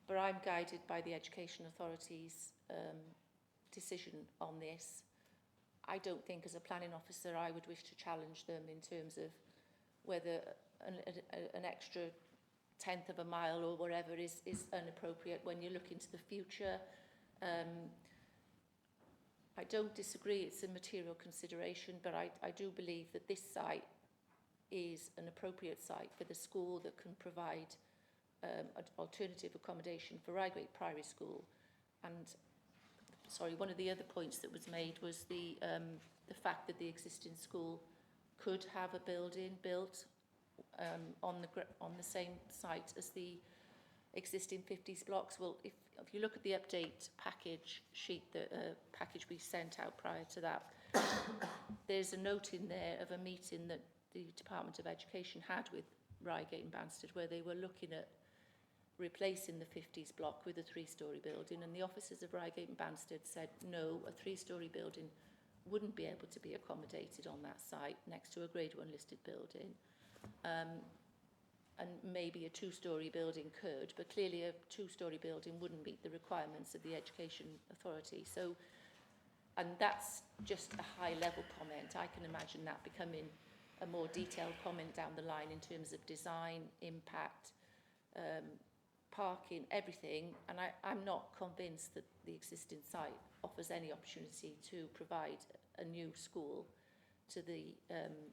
but I'm guided by the Education Authority's decision on this. I don't think, as a planning officer, I would wish to challenge them in terms of whether an extra tenth of a mile or whatever is inappropriate when you look into the future. I don't disagree it's a material consideration, but I do believe that this site is an appropriate site for the school that can provide alternative accommodation for Reigate Priory School. And sorry, one of the other points that was made was the fact that the existing school could have a building built on the same site as the existing 50s blocks. Well, if you look at the update package sheet, the package we sent out prior to that, there's a note in there of a meeting that the Department of Education had with Reigate and Banstead, where they were looking at replacing the 50s block with a 3-storey building, and the officers of Reigate and Banstead said no, a 3-storey building wouldn't be able to be accommodated on that site next to a Grade 1 listed building. And maybe a 2-storey building could, but clearly a 2-storey building wouldn't meet the requirements of the Education Authority. So, and that's just a high-level comment. I can imagine that becoming a more detailed comment down the line in terms of design, impact, parking, everything. And I'm not convinced that the existing site offers any opportunity to provide a new school to the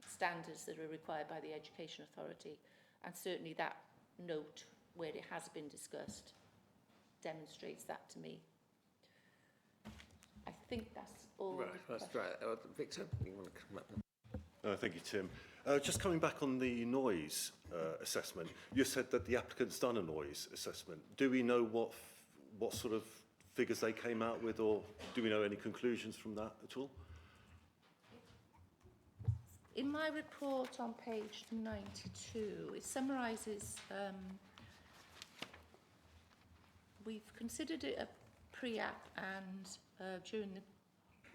standards that are required by the Education Authority. And certainly that note, where it has been discussed, demonstrates that to me. I think that's all. Right, that's right. Victor, you want to come up? Thank you, Tim. Just coming back on the noise assessment, you said that the applicant's done a noise assessment. Do we know what sort of figures they came out with, or do we know any conclusions from that at all? In my report on page 92, it summarises, we've considered it a pre-app and during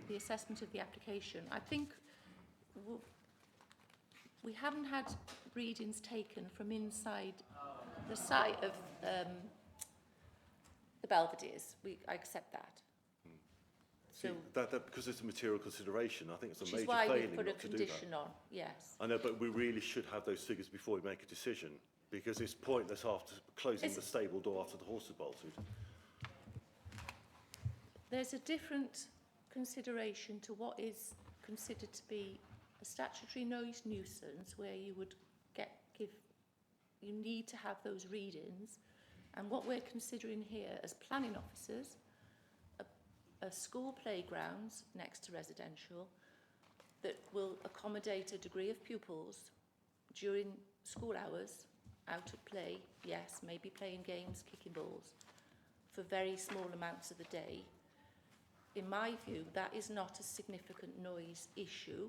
the assessment of the application. I think we haven't had readings taken from inside the site of the Belvederes. I accept that. See, that because it's a material consideration, I think it's a major failing failing we put a not to do condition that. on, yes. I know, but we really should have those figures before we make a decision, because it's pointless after closing the stable door after the horse has bolted. There's a different consideration to what is considered to be a statutory noise nuisance, where you would you need to have those readings, and what we're considering here as planning officers, school playgrounds next to residential that will accommodate a degree of pupils during school hours, out at play, yes, maybe playing games, kicking balls, for very small amounts of the day. In my view, that is not a significant noise issue.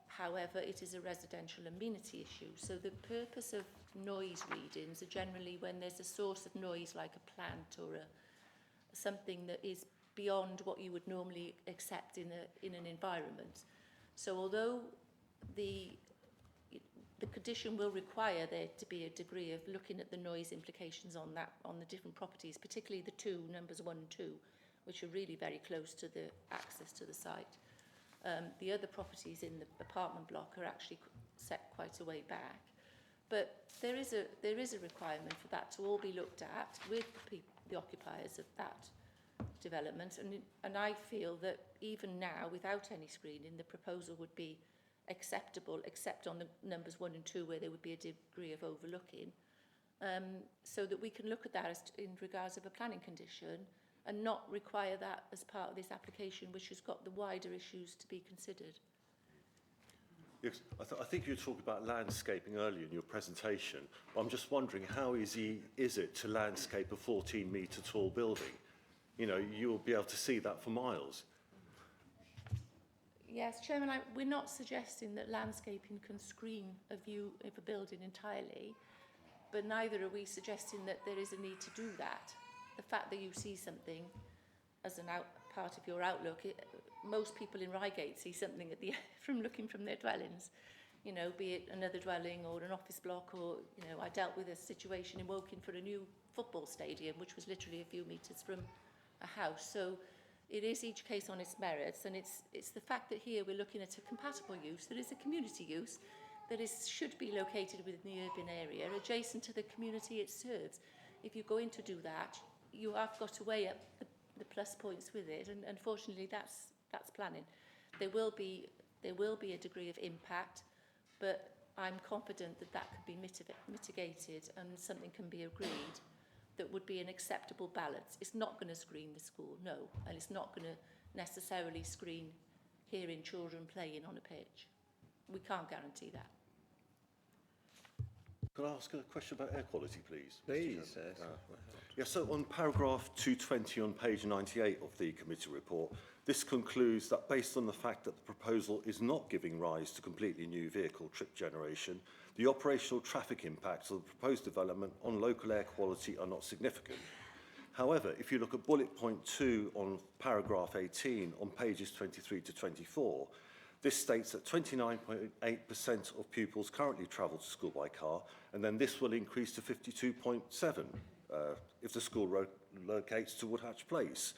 However, it is a residential amenity issue. So the purpose of noise readings are generally when there's a source of noise like a plant or something that is beyond what you would normally accept in an environment. So although the condition will require there to be a degree of looking at the noise implications on the different properties, particularly the two, numbers 1 and 2, which are really very close to the access to the site. The other properties in the apartment block are actually set quite a way back. But there is a requirement for that to all be looked at with the occupiers of that development. And I feel that even now, without any screening, the proposal would be acceptable, except on the numbers 1 and 2, where there would be a degree of overlooking, so that we can look at that as in regards of a planning condition and not require that as part of this application, which has got the wider issues to be considered. Yes, I think you were talking about landscaping earlier in your presentation. I'm just wondering, how easy is it to landscape a 14-metre tall building? You know, you'll be able to see that for miles. Yes, Chairman, we're not suggesting that landscaping can screen a view of a building entirely, but neither are we suggesting that there is a need to do that. The fact that you see something as part of your outlook, most people in Reigate see something from looking from their dwellings, you know, be it another dwelling or an office block, or, you know, I dealt with a situation in Woking for a new football stadium, which was literally a few metres from a house. So it is each case on its merits, and it's the fact that here we're looking at a compatible use that is a community use that should be located within the urban area, adjacent to the community it serves. If you're going to do that, you have got to weigh up the plus points with it, and unfortunately that's planning. There will be a degree of impact, but I'm confident that that could be mitigated and something can be agreed that would be an acceptable balance. It's not going to screen the school, no, and it's not going to necessarily screen hearing children playing on a pitch. We can't guarantee that. Can I ask a question about air quality, please? Please, yes. Yeah, so on paragraph 220 on page 98 of the committee report, this concludes that based on the fact that the proposal is not giving rise to completely new vehicle trip generation, the operational traffic impacts of the proposed development on local air quality are not significant. However, if you look at bullet point 2 on paragraph 18 on pages 23 to 24, this states that 29.8% of pupils currently travel to school by car, and then this will increase to 52.7% if the school locates to Woodhatch Place.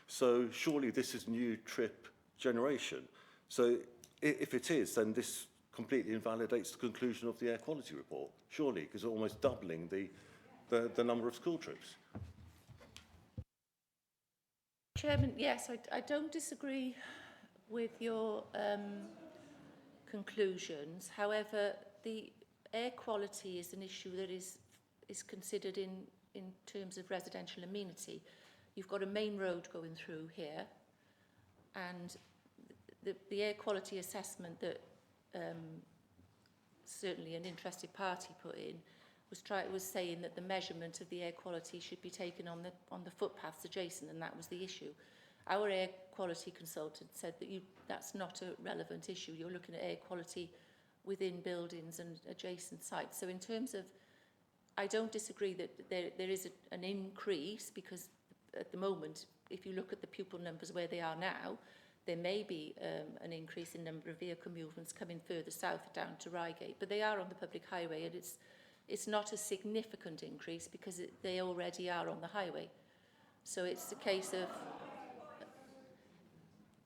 So surely this is new trip generation. So if it is, then this completely invalidates the conclusion of the air quality report, surely, because it's almost doubling the number of school trips. Chairman, yes, I don't disagree with your conclusions. However, the air quality is an issue that is considered in terms of residential amenity. You've got a main road going through here, and the air quality assessment that certainly an interested party put in was saying that the measurement of the air quality should be taken on the footpaths adjacent, and that was the issue. Our air quality consultant said that that's not a relevant issue. You're looking at air quality within buildings and adjacent sites. So in terms of, I don't disagree that there is an increase, because at the moment, if you look at the pupil numbers where they are now, there may be an increase in number of vehicle movements coming further south down to Reigate, but they are on the public highway, and it's not a significant increase because they already are on the highway. So it's a case of,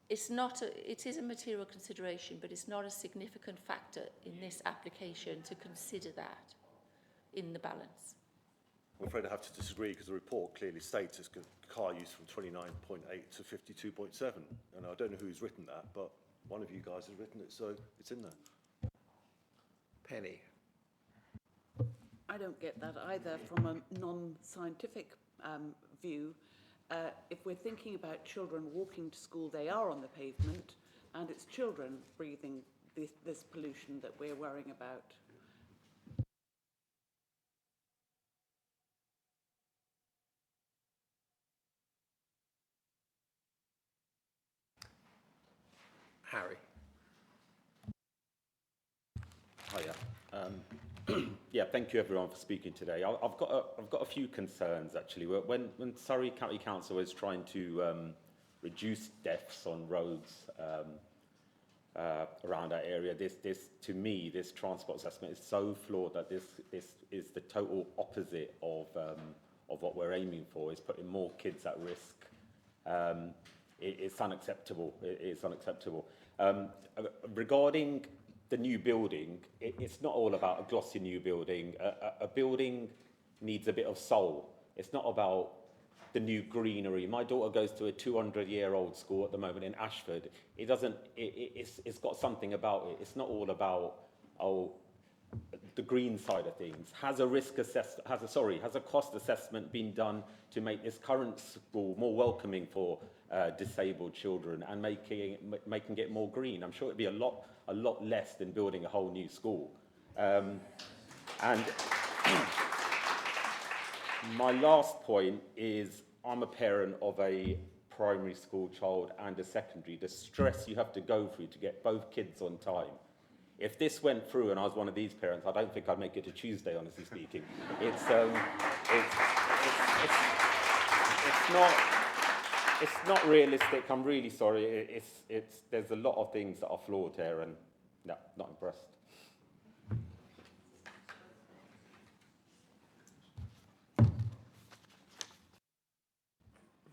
it is a material consideration, but it's not a significant factor in this application to consider that in the balance. I'm afraid I have to disagree, because the report clearly states it's car use from 29.8 to 52.7, and I don't know who's written that, but one of you guys has written it, so it's in there. Penny. I don't get that either from a non-scientific view. If we're thinking about children walking to school, they are on the pavement, and it's children breathing this pollution that we're worrying about. Harry. Hiya. Yeah, thank you everyone for speaking today. I've got a few concerns actually. When Surrey County Council is trying to reduce deaths on roads around our area, this to me this transport assessment is so flawed that this is the total opposite of what we're aiming for. It's putting more kids at risk. It's unacceptable. It's unacceptable. Regarding the new building, it's not all about a glossy new building. A building needs a bit of soul. It's not about the new greenery. My daughter goes to a 200-year-old school at the moment in Ashford. It doesn't. It's got something about it. It's not all about the green side of things. Has a cost assessment been done to make this current school more welcoming for disabled children and making it more green? I'm sure it'd be a lot less than building a whole new school. And my last point is, I'm a parent of a primary school child and a secondary. The stress you have to go through to get both kids on time. If this went through and I was one of these parents, I don't think I'd make it to Tuesday, honestly speaking. It's not realistic. I'm really sorry. There's a lot of things that are flawed here, and no, not impressed.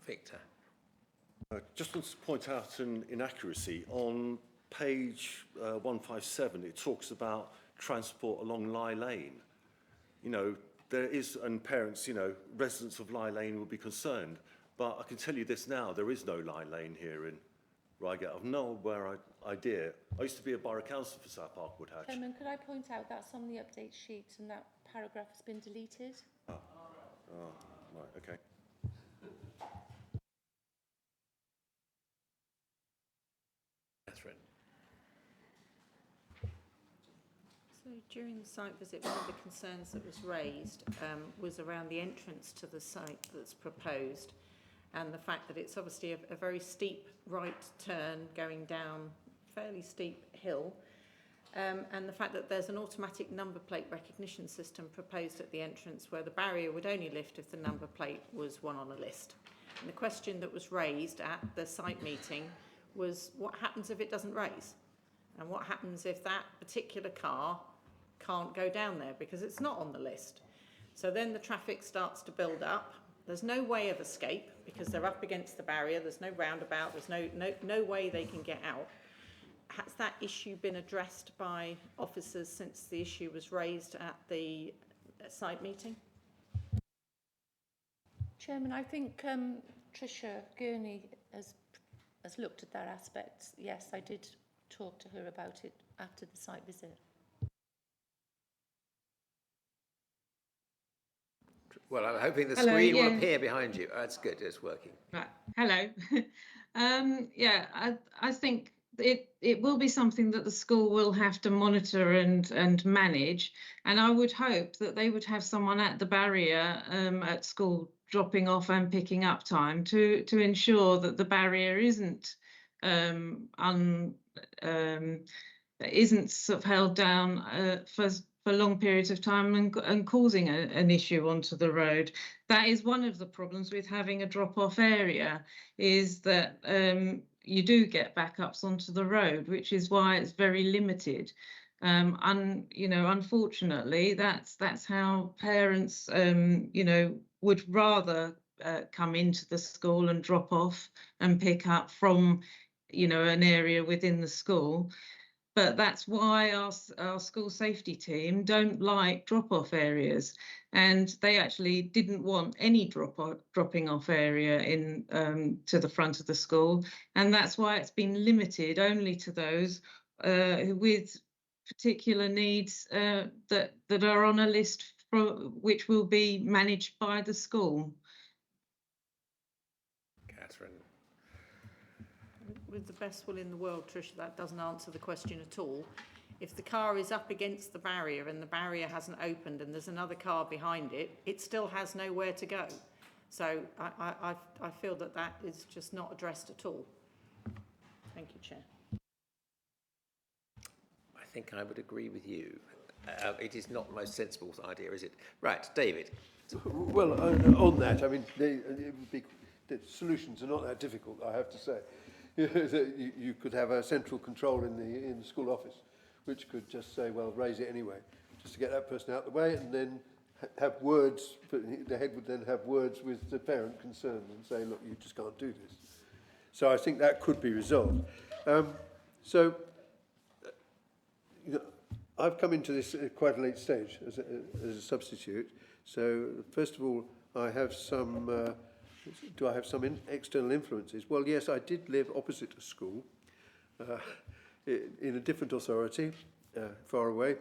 Victor. Just want to point out an inaccuracy. On page 157, it talks about transport along Lye Lane. You know, there is, and parents, you know, residents of Lye Lane will be concerned. But I can tell you this now, there is no Lye Lane here in Reigate. I've no idea. I used to be a borough councillor for South Park Woodhatch. Chairman, could I point out that's on the update sheet and that paragraph has been deleted? Oh, right, okay. Catherine. So during the site visit, one of the concerns that was raised was around the entrance to the site that's proposed, and the fact that it's obviously a very steep right turn going down a fairly steep hill, and the fact that there's an automatic number plate recognition system proposed at the entrance where the barrier would only lift if the number plate was one on a list. And the question that was raised at the site meeting was, what happens if it doesn't raise? And what happens if that particular car can't go down there because it's not on the list? So then the traffic starts to build up. There's no way of escape because they're up against the barrier. There's no roundabout. There's no way they can get out. Has that issue been addressed by officers since the issue was raised at the site meeting? Chairman, I think Tricia Gurney has looked at that aspect. Yes, I did talk to her about it after the site visit. Well, I'm hoping the Hello, screen will yeah. appear behind you. That's good, it's working. Right. Hello. Yeah, I think it will be something that the school will have to monitor and manage. And I would hope that they would have someone at the barrier at school dropping off and picking up time to ensure that the barrier isn't sort of held down for long periods of time and causing an issue onto the road. That is one of the problems with having a drop-off area, is that you do get backups onto the road, which is why it's very limited. Unfortunately, that's how parents, would rather come into the school and drop off and pick up from, an area within the school. But that's why our school safety team don't like drop-off areas, and they actually didn't want any dropping off area in to the front of the school, and that's why it's been limited only to those with particular needs that are on a list which will be managed by the school. Catherine. With the best will in the world, Tricia, that doesn't answer the question at all. If the car is up against the barrier and the barrier hasn't opened and there's another car behind it, it still has nowhere to go. So I feel that that is just not addressed at all. Thank you, Chair. I think I would agree with you. It is not the most sensible idea, is it? Right, David. Well, on that, I mean, the solutions are not that difficult, I have to say. You could have a central control in the school office, which could just say, well, raise it anyway, just to get that person out of the way, and then have words, the head would then have words with the parent concerned and say, look, you just can't do this. So I think that could be resolved. You know, I've come into this at quite a late stage as a substitute. So first of all, I have some, do I have some external influences? Well, yes, I did live opposite a school in a different authority, far away.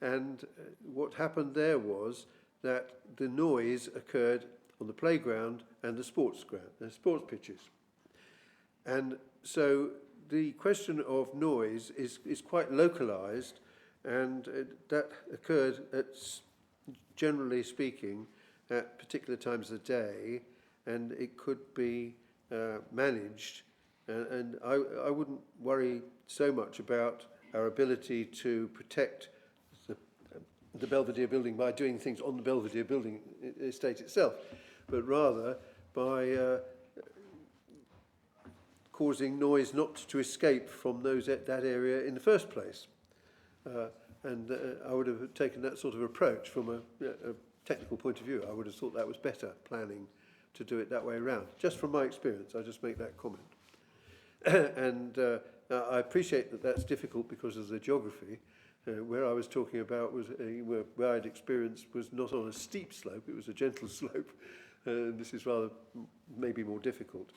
And what happened there was that the noise occurred on the playground and the sports ground, the sports pitches. And so the question of noise is quite localised, and that occurred at, generally speaking, at particular times of the day, and it could be managed. And I wouldn't worry so much about our ability to protect the Belvedere building by doing things on the Belvedere building estate itself, but rather by causing noise not to escape from those at that area in the first place. I would have taken that sort of approach from a technical point of view. I would have thought that was better planning to do it that way around. Just from my experience, I just make that comment. I appreciate that that's difficult because of the geography. Where I was talking about was where I'd experienced was not on a steep slope, it was a gentle slope. This is rather maybe more difficult.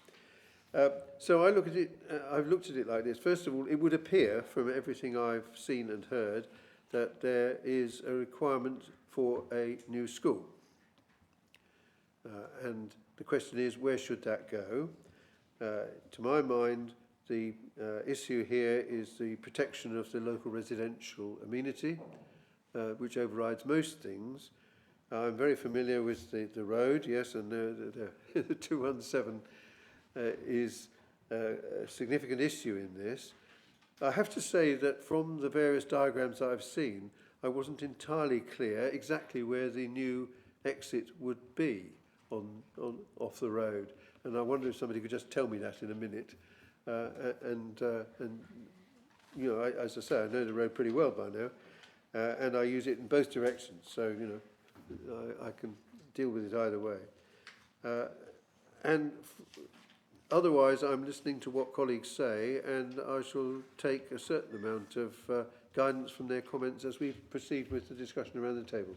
So I look at it, I've looked at it like this. First of all, it would appear from everything I've seen and heard that there is a requirement for a new school. And the question is, where should that go? To my mind, the issue here is the protection of the local residential amenity, which overrides most things. I'm very familiar with the road, yes, and the 217 is a significant issue in this. I have to say that from the various diagrams I've seen, I wasn't entirely clear exactly where the new exit would be off the road. And I wonder if somebody could just tell me that in a minute. And you know, as I say, I know the road pretty well by now, and I use it in both directions, so you know, I can deal with it either way. Otherwise, I'm listening to what colleagues say, and I shall take a certain amount of guidance from their comments as we proceed with the discussion around the table.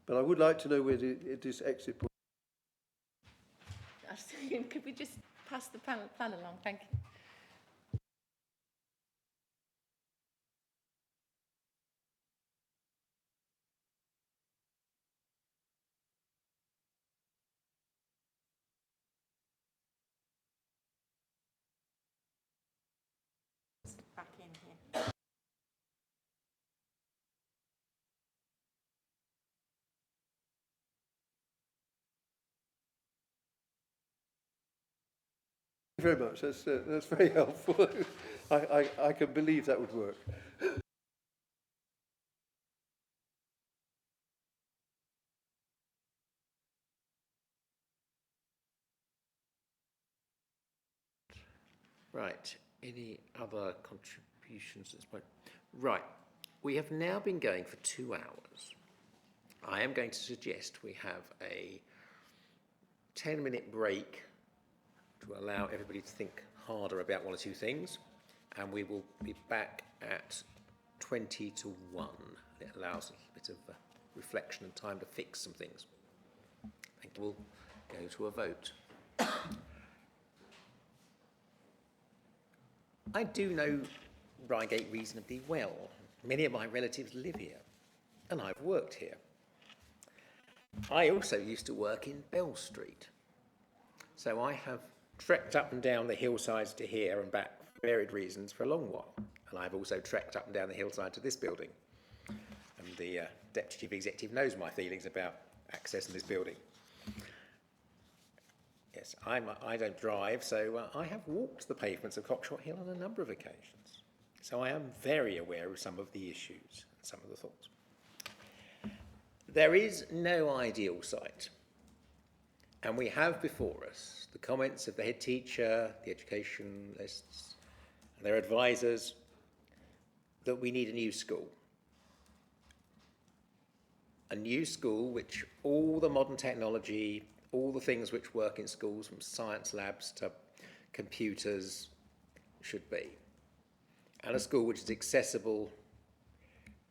But I would like to know where this exit point. Could we just pass the plan along? Thank you. Back in here. Thank you very much. That's very helpful. I can believe that would work. Right. Any other contributions at this point? Right. We have now been going for 2 hours. I am going to suggest we have a 10-minute break to allow everybody to think harder about one or two things, and we will be back at 20 to 1. It allows a bit of reflection and time to fix some things. Thank you. We'll go to a vote. I do know Reigate reasonably well. Many of my relatives live here, and I've worked here. I also used to work in Bell Street. So I have trekked up and down the hillsides to here and back for varied reasons for a long while. And I've also trekked up and down the hillside to this building. And the Deputy Chief Executive knows my feelings about access in this building. Yes, I don't drive, so I have walked the pavements of Cockshott Hill on a number of occasions. So I am very aware of some of the issues and some of the thoughts. There is no ideal site. And we have before us the comments of the head teacher, the educationalists, and their advisors that we need a new school. A new school which all the modern technology, all the things which work in schools, from science labs to computers, should be. And a school which is accessible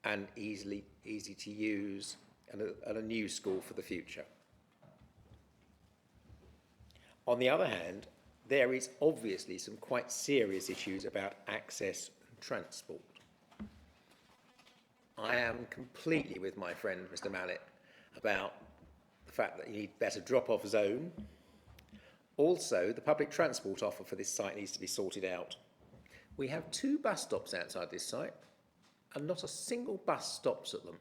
and easy to use, and a new school for the future. On the other hand, there is obviously some quite serious issues about access and transport. I am completely with my friend Mr. Mallet about the fact that you need better drop-off zone. Also, the public transport offer for this site needs to be sorted out. We have 2 bus stops outside this site, and not a single bus stops at them.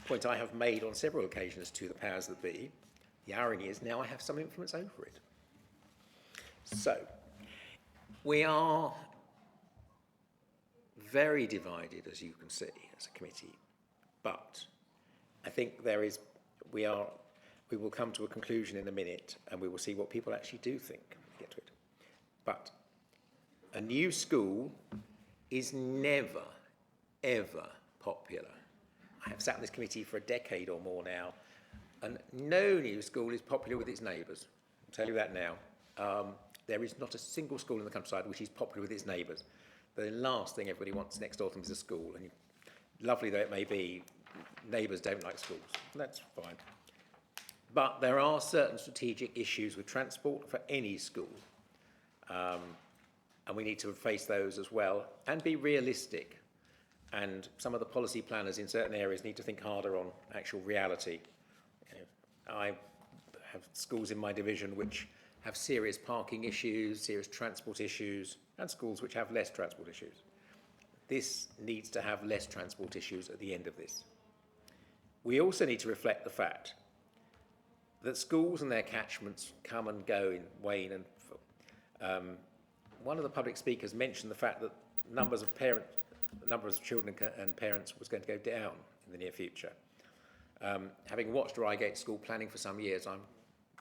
Point I have made on several occasions to the powers that be. The irony is now I have some influence over it. So, we are very divided, as you can see, as a committee, but I think we will come to a conclusion in a minute, and we will see what people actually do think when we get to it. But a new school is never, ever popular. I have sat in this committee for a decade or more now, and no new school is popular with its neighbours. I'll tell you that now. There is not a single school in the countryside which is popular with its neighbours. The last thing everybody wants next door to them is a school, and lovely though it may be, neighbours don't like schools. That's fine. But there are certain strategic issues with transport for any school, and we need to face those as well and be realistic. And some of the policy planners in certain areas need to think harder on actual reality. I have schools in my division which have serious parking issues, serious transport issues, and schools which have less transport issues. This needs to have less transport issues at the end of this. We also need to reflect the fact that schools and their catchments come and go in wane and one of the public speakers mentioned the fact that numbers of children and parents was going to go down in the near future. Having watched Reigate School planning for some years, I'd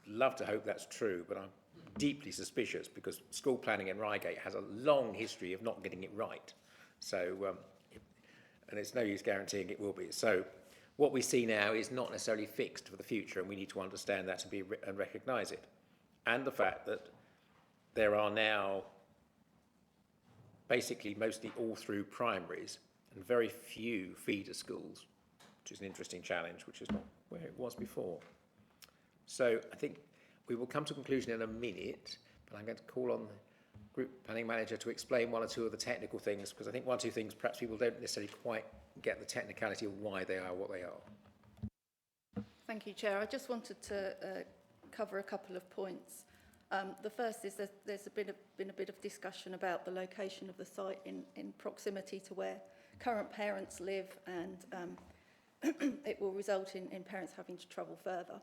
love to hope that's true, but I'm deeply suspicious because school planning in Reigate has a long history of not getting it right. So, and it's no use guaranteeing it will be. So, what we see now is not necessarily fixed for the future, and we need to understand that and recognise it. And the fact that there are now basically mostly all through primaries and very few feeder schools, which is an interesting challenge, which is not where it was before. So I think we will come to a conclusion in a minute, but I'm going to call on the group planning manager to explain 1 or 2 of the technical things, because I think 1 or 2 things perhaps people don't necessarily quite get the technicality of why they are what they are. Thank you, Chair. I just wanted to cover a couple of points. The first is that there's been a bit of discussion about the location of the site in proximity to where current parents live, and it will result in parents having to travel further.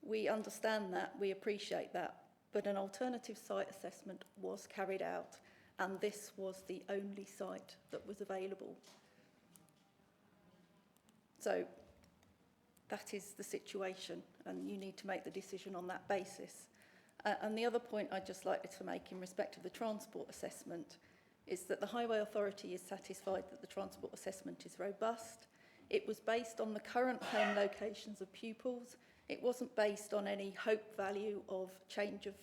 We understand that, we appreciate that, but an alternative site assessment was carried out, and this was the only site that was available. So that is the situation, and you need to make the decision on that basis. And the other point I'd just like to make in respect of the transport assessment is that the Highway Authority is satisfied that the transport assessment is robust. It was based on the current home locations of pupils. It wasn't based on any hope value of change of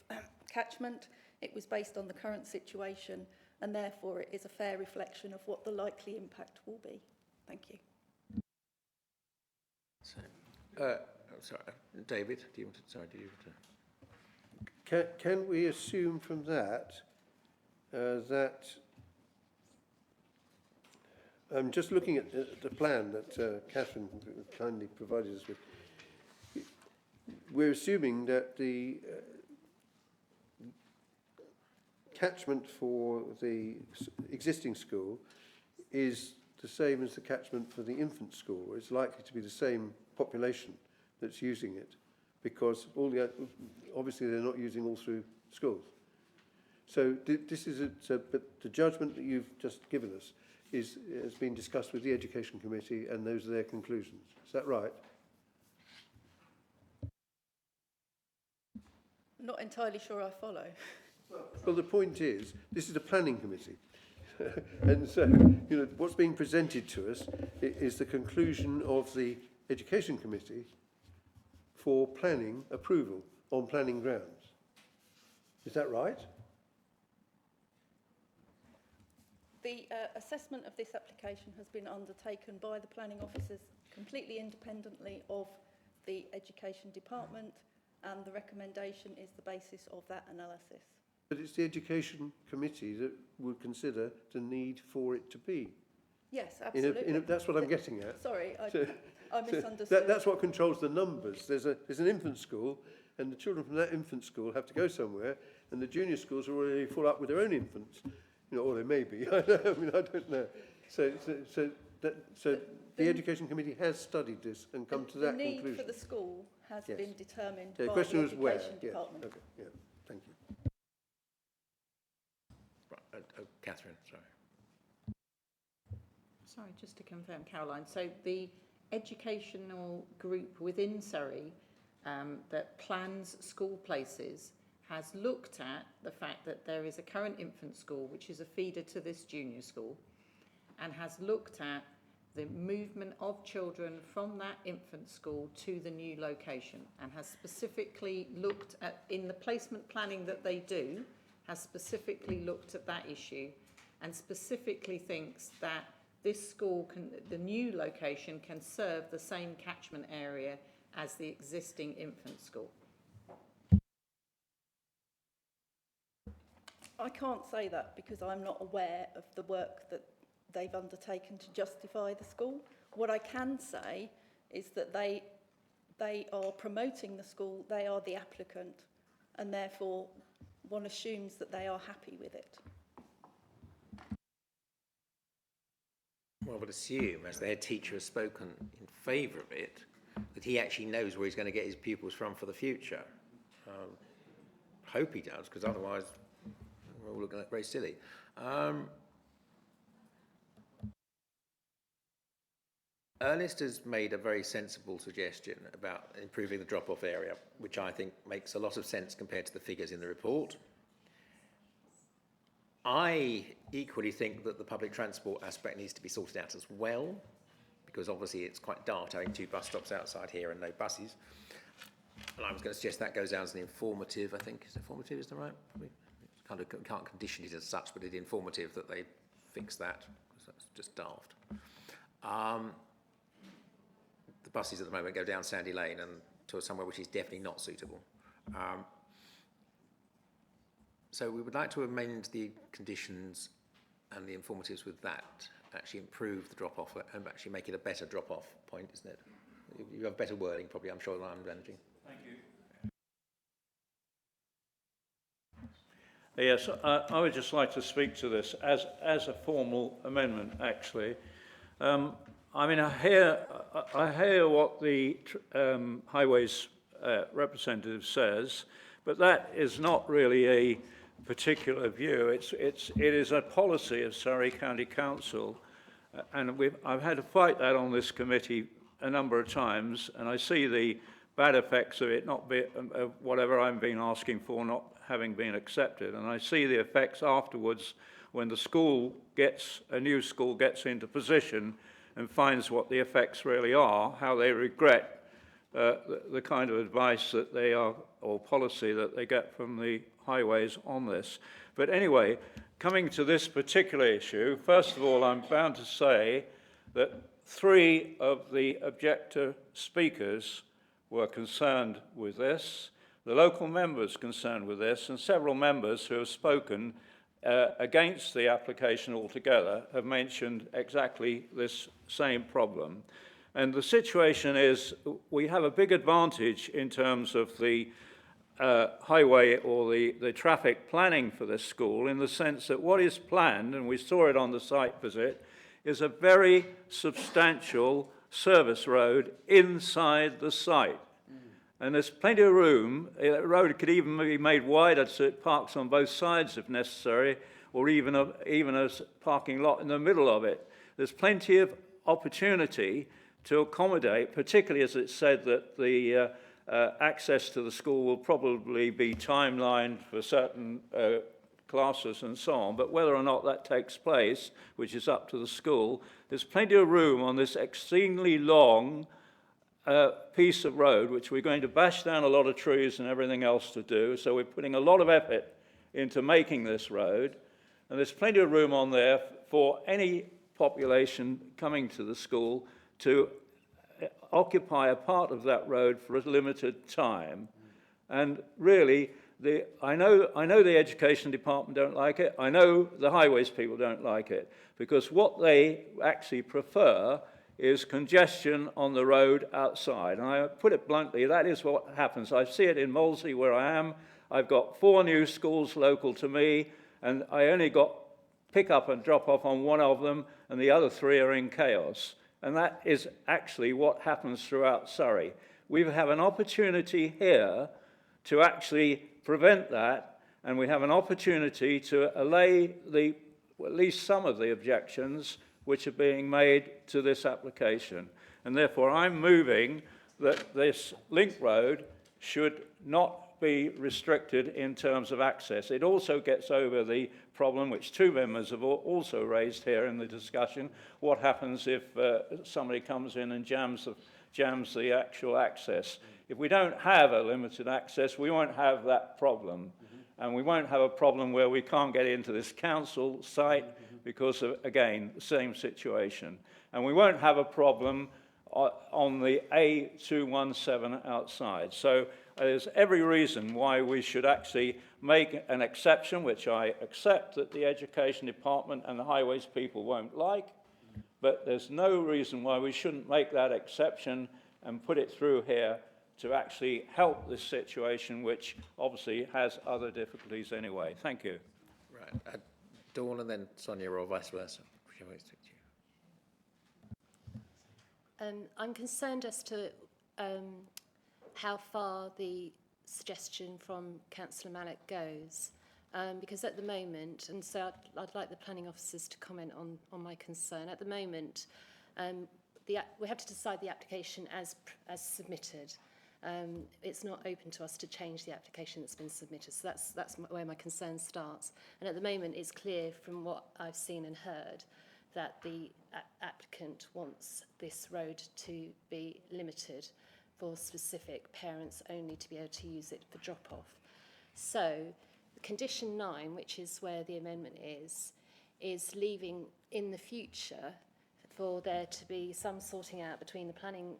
catchment. It was based on the current situation, and therefore it is a fair reflection of what the likely impact will be. Thank you. So, sorry, David, do you want to? Can we assume from that that I'm just looking at the plan that Catherine kindly provided us with. we're assuming that the catchment for the existing school is the same as the catchment for the infant school. It's likely to be the same population that's using it, because obviously they're not using all through schools. So this is but the judgment that you've just given us has been discussed with the Education Committee, and those are their conclusions. Is that right? Not entirely sure I follow. Well, the point is, this is a planning committee. And so, what's being presented to us is the conclusion of the Education Committee for planning approval on planning grounds. Is that right? The assessment of this application has been undertaken by the planning officers completely independently of the Education Department, and the recommendation is the basis of that analysis. But it's the Education Committee that would consider the need for it to be. Yes, absolutely. That's what I'm getting at. Sorry, I misunderstood. That's what controls the numbers. There's an infant school, and the children from that infant school have to go somewhere, and the junior schools are already full up with their own infants. Or they may be. I don't know. So the Education Committee has studied this and come to that conclusion. The need for the school has been determined by the Education Department. Department. Okay. Yeah. Thank you. Right. Catherine, sorry. Sorry, just to confirm, Caroline. So the educational group within Surrey that plans school places has looked at the fact that there is a current infant school which is a feeder to this junior school, and has looked at the movement of children from that infant school to the new location, and has specifically looked at, in the placement planning that they do, has specifically looked at that issue, and specifically thinks that this school the new location can serve the same catchment area as the existing infant school. I can't say that because I'm not aware of the work that they've undertaken to justify the school. What I can say is that they are promoting the school, they are the applicant, and therefore one assumes that they are happy with it. Well, I would assume, as the head teacher has spoken in favour of it, that he actually knows where he's going to get his pupils from for the future. Hope he does, because otherwise we're all looking like very silly. Ernest has made a very sensible suggestion about improving the drop-off area, which I think makes a lot of sense compared to the figures in the report. I equally think that the public transport aspect needs to be sorted out as well, because obviously it's quite dark having 2 bus stops outside here and no buses. And I was going to suggest that goes down as an informative, I think. Is informative, is that right? Probably. Can't condition it as such, but it's informative that they fix that, because that's just daft. The buses at the moment go down Sandy Lane and to somewhere which is definitely not suitable. So we would like to amend the conditions and the informatives with that, actually improve the drop-off and actually make it a better drop-off point, isn't it? You have better wording probably, I'm sure, than I'm managing. Thank you. Yes, I would just like to speak to this as a formal amendment, actually. I mean, I hear what the Highways representative says, but that is not really a particular view. It is a policy of Surrey County Council, and I've had to fight that on this committee a number of times, and I see the bad effects of it not be whatever I've been asking for not having been accepted, and I see the effects afterwards when a new school gets into position and finds what the effects really are, how they regret the kind of advice that they are, or policy that they get from the Highways on this. But anyway, coming to this particular issue, first of all, I'm bound to say that 3 of the objector speakers were concerned with this, the local members concerned with this, and several members who have spoken against the application altogether have mentioned exactly this same problem. And the situation is we have a big advantage in terms of the highway or the traffic planning for this school, in the sense that what is planned, and we saw it on the site visit, is a very substantial service road inside the site. And there's plenty of room. The road could even be made wider so it parks on both sides if necessary, or even a parking lot in the middle of it. There's plenty of opportunity to accommodate, particularly as it's said that the access to the school will probably be timelined for certain classes and so on, but whether or not that takes place, which is up to the school, there's plenty of room on this exceedingly long piece of road, which we're going to bash down a lot of trees and everything else to do, so we're putting a lot of effort into making this road, and there's plenty of room on there for any population coming to the school to occupy a part of that road for a limited time. And really, I know the education department don't like it. I know the highways people don't like it, because what they actually prefer is congestion on the road outside. And I put it bluntly, that is what happens. I see it in Molesey where I am. I've got 4 new schools local to me, and I only got pick up and drop off on one of them, and the other 3 are in chaos. And that is actually what happens throughout Surrey. We have an opportunity here to actually prevent that, and we have an opportunity to allay at least some of the objections which are being made to this application. And therefore, I'm moving that this link road should not be restricted in terms of access. It also gets over the problem which 2 members have also raised here in the discussion. What happens if somebody comes in and jams the actual access? If we don't have a limited access, we won't have that problem. And we won't have a problem where we can't get into this council site because of, again, the same situation. And we won't have a problem on the A217 outside. So there's every reason why we should actually make an exception, which I accept that the education department and the highways people won't like, but there's no reason why we shouldn't make that exception and put it through here to actually help this situation, which obviously has other difficulties anyway. Thank you. Right. Dawn and then Sonia, or vice versa. I'm concerned as to how far the suggestion from Councillor Mallet goes, because at the moment, and so I'd like the planning officers to comment on my concern. At the moment, we have to decide the application as submitted. It's not open to us to change the application that's been submitted, so that's where my concern starts. And at the moment, it's clear from what I've seen and heard that the applicant wants this road to be limited for specific parents only to be able to use it for drop-off. So condition 9, which is where the amendment is leaving in the future for there to be some sorting out between the planning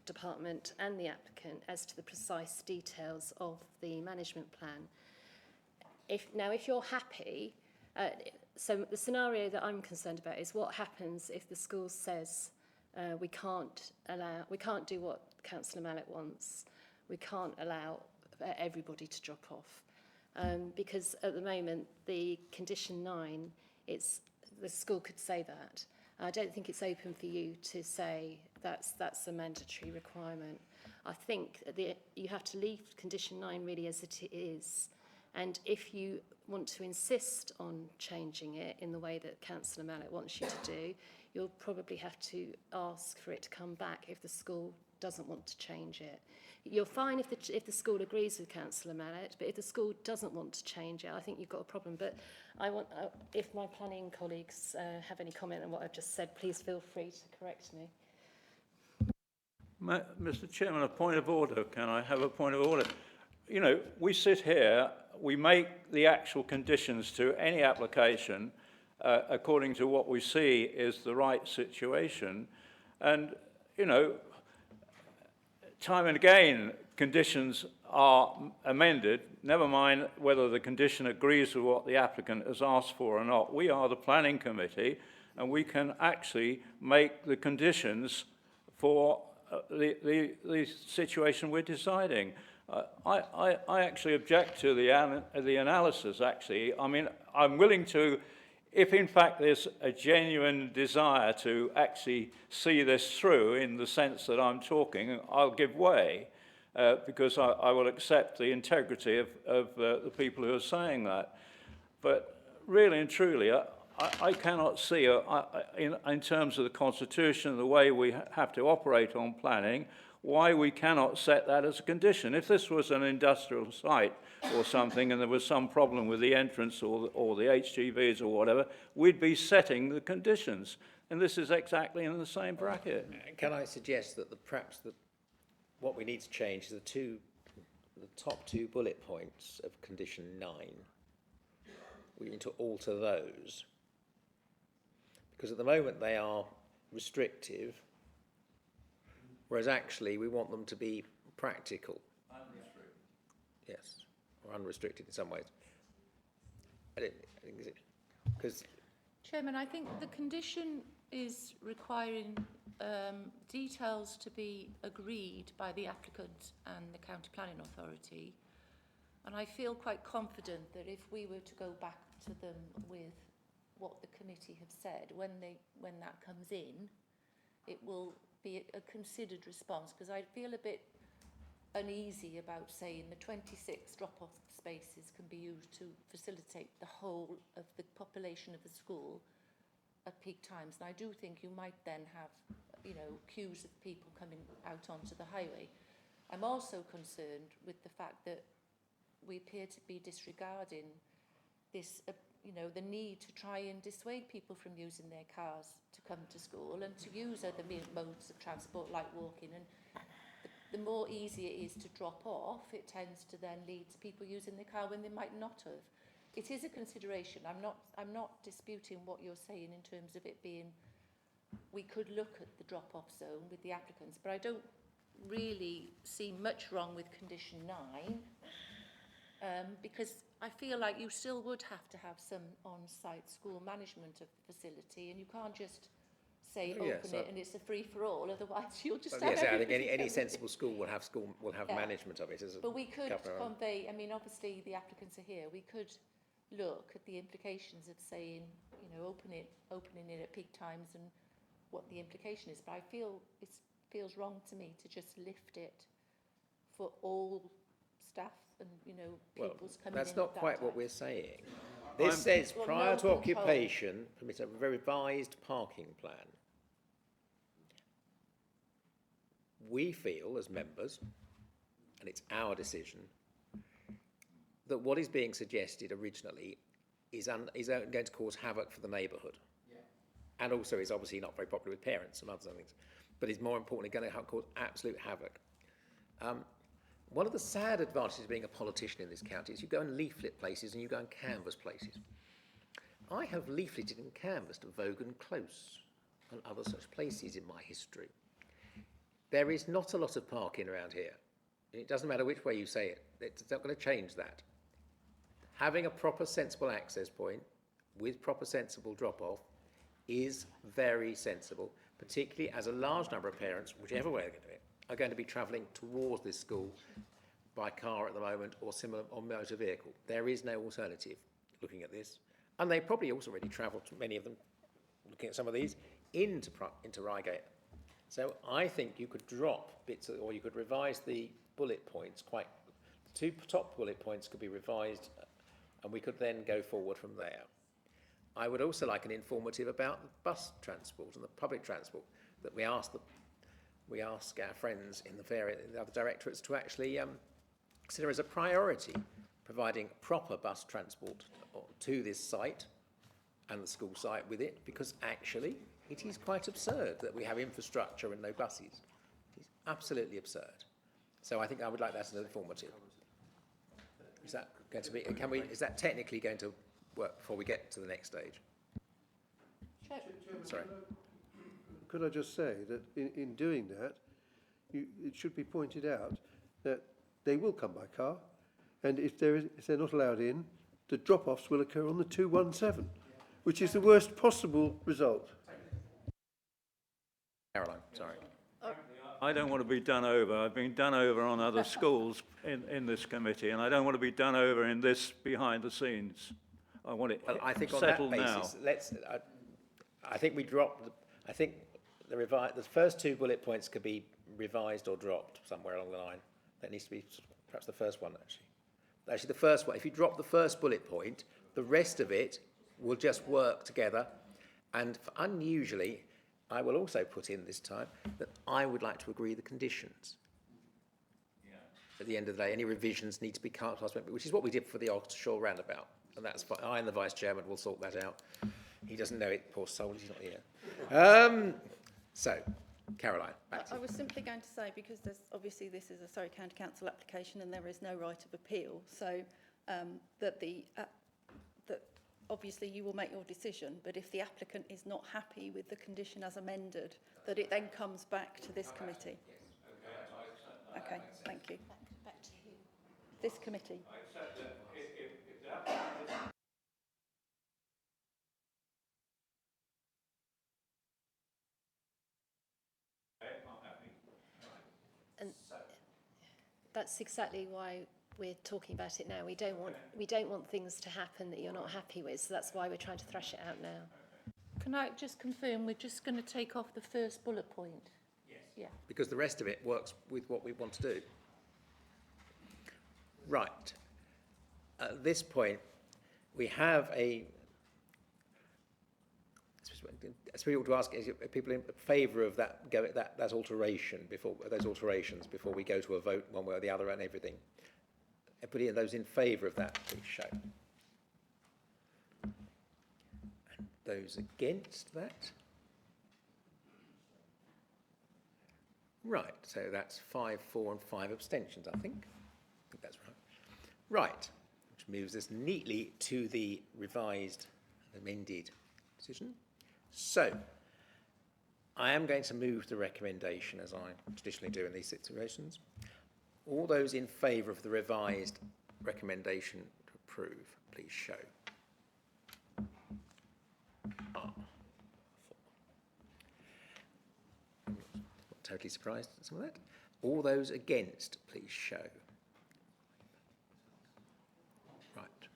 department and the applicant as to the precise details of the management plan. If you're happy, so the scenario that I'm concerned about is what happens if the school says we can't do what Councillor Mallet wants. We can't allow everybody to drop off. Because at the moment, the condition 9, the school could say that. I don't think it's open for you to say that's a mandatory requirement. I think you have to leave condition 9 really as it is. And if you want to insist on changing it in the way that Councillor Mallet wants you to do, you'll probably have to ask for it to come back if the school doesn't want to change it. You're fine if the school agrees with Councillor Mallet, but if the school doesn't want to change it, I think you've got a problem. But I want, if my planning colleagues have any comment on what I've just said, please feel free to correct me. Mr. Chairman, a point of order. Can I have a point of order? You know, we sit here, we make the actual conditions to any application according to what we see is the right situation. And, you know, time and again, conditions are amended, never mind whether the condition agrees with what the applicant has asked for or not. We are the planning committee, and we can actually make the conditions for the situation we're deciding. I actually object to the analysis, actually. I mean, I'm willing to, if in fact there's a genuine desire to actually see this through in the sense that I'm talking, I'll give way because I will accept the integrity of the people who are saying that. But really and truly, I cannot see, in terms of the Constitution, the way we have to operate on planning, why we cannot set that as a condition. If this was an industrial site or something and there was some problem with the entrance or the HGVs or whatever, we'd be setting the conditions. And this is exactly in the same bracket. Can I suggest that perhaps what we need to change is the top two bullet points of condition 9. We need to alter those. Because at the moment they are restrictive, whereas actually we want them to be practical. Unrestricted. Yes, or unrestricted in some ways. I think because Chairman, I think the condition is requiring details to be agreed by the applicant and the County Planning Authority. And I feel quite confident that if we were to go back to them with what the committee have said, when that comes in, it will be a considered response, because I feel a bit uneasy about saying the 26 drop-off spaces can be used to facilitate the whole of the population of the school at peak times. And I do think you might then have, queues of people coming out onto the highway. I'm also concerned with the fact that we appear to be disregarding this, the need to try and dissuade people from using their cars to come to school and to use other modes of transport like walking. And the more easy it is to drop off, it tends to then lead to people using their car when they might not have. It is a consideration. I'm not disputing what you're saying in terms of it being, we could look at the drop-off zone with the applicants, but I don't really see much wrong with condition 9. Because I feel like you still would have to have some on-site school management of the facility, and you can't just say open it and it's a free-for-all. Otherwise, you'll just have. Yes, I think any sensible school will have management of it. But we could convey. I mean, obviously the applicants are here. We could look at the implications of saying, opening it at peak times and what the implication is. But I feel it feels wrong to me to just lift it for all staff and people's coming in. That's not quite what we're saying. This says prior to occupation, permit a revised parking plan. We feel as members, and it's our decision, that what is being suggested originally is going to cause havoc for the neighbourhood, and also is obviously not very popular with parents and other things, but is more importantly going to cause absolute havoc. One of the sad advantages of being a politician in this county is you go and leaflet places and you go and canvass places. I have leafleted and canvassed Vogan Close and other such places in my history. There is not a lot of parking around here. It doesn't matter which way you say it. It's not going to change that. Having a proper sensible access point with proper sensible drop-off is very sensible, particularly as a large number of parents, whichever way they're going to do it, are going to be travelling towards this school by car at the moment or similar on motor vehicle. There is no alternative looking at this. And they probably also already travelled, many of them, looking at some of these, into Reigate. So I think you could drop bits, or you could revise the bullet points the 2 top bullet points could be revised, and we could then go forward from there. I would also like an informative about the bus transport and the public transport, that we ask our friends in the other directorates to actually consider as a priority providing proper bus transport to this site and the school site with it, because actually it is quite absurd that we have infrastructure and no buses. It's absolutely absurd. So I think I would like that as an informative. Is that going to be? Is that technically going to work before we get to the next stage? Sorry. Could I just say that in doing that, it should be pointed out that they will come by car, and if they're not allowed in, the drop-offs will occur on the 217, which is the worst possible result. Caroline, sorry. I don't want to be done over. I've been done over on other schools in this committee, and I don't want to be done over in this behind the scenes. I want it Well, I think on settled that now. basis, I think we dropped, I think the first 2 bullet points could be revised or dropped somewhere along the line. That needs to be perhaps the first one, actually. Actually, the first one, if you drop the first bullet point, the rest of it will just work together. And unusually, I will also put in this time that I would like to agree the conditions. At the end of the day, any revisions need to be cast, which is what we did for the Oxshore roundabout. And that's fine. I and the Vice Chairman will sort that out. He doesn't know it, poor soul, he's not here. So, Caroline, back to I you. was simply going to say, because there's obviously this is a Surrey County Council application and there is no right of appeal, so that obviously you will make your decision, but if the applicant is not happy with the condition as amended, that it then comes back to this committee. Okay, thank you. Back to who? This committee. I accept that if the applicant is And that's exactly why we're talking about it now. We don't want things to happen that you're not happy with, so that's why we're trying to thrash it out now. Can I just confirm we're just going to take off the first bullet point? Yes. Yeah. Because the rest of it works with what we want to do. Right. At this point, we have I suppose we ought to ask, is people in favour of that alteration those alterations before we go to a vote one way or the other and everything? Everybody, those in favour of that, please show. And those against that? Right, so that's 5, 4 and 5 abstentions, I think. I think that's right. Right, which moves us neatly to the revised and amended decision. So, I am going to move the recommendation as I traditionally do in these situations. All those in favour of the revised recommendation to approve, please show. Not totally surprised at some of that. All those against, please show. Right.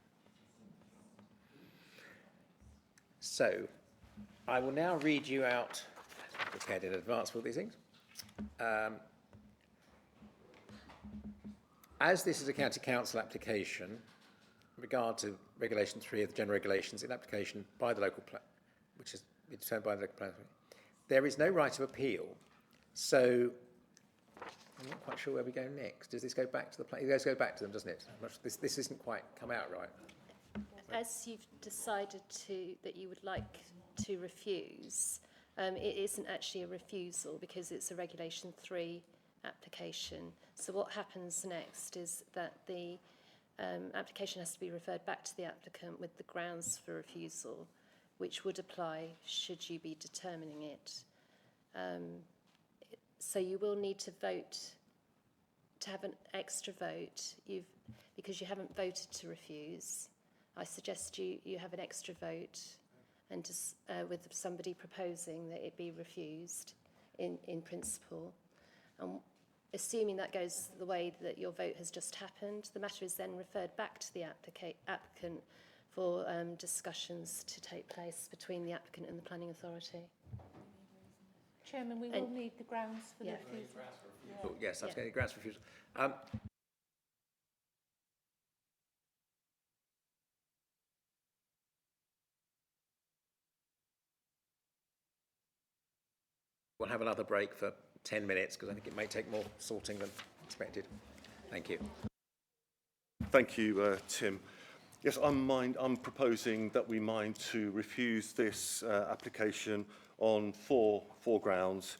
So, I will now read you out, prepared in advance for all these things. As this is a county council application, in regard to Regulation 3 of the General Regulations in application by the local plan, which is determined by the local plan, there is no right of appeal. So I'm not quite sure where we go next. Does this go back to the plan? It does go back to them, doesn't it? This isn't quite come out right. As you've decided that you would like to refuse, it isn't actually a refusal because it's a Regulation 3 application. So what happens next is that the application has to be referred back to the applicant with the grounds for refusal, which would apply should you be determining it. So you will need to vote, to have an extra vote, because you haven't voted to refuse. I suggest you have an extra vote and just, with somebody proposing that it be refused in principle. Assuming that goes the way that your vote has just happened, the matter is then referred back to the applicant for discussions to take place between the applicant and the planning authority. Chairman, we will need the grounds for the refusal. Oh, yes, that's going to be grounds for refusal. We'll have another break for 10 minutes because I think it may take more sorting than expected. Thank you. Thank you, Tim. Yes, I'm proposing that we mind to refuse this application on four grounds.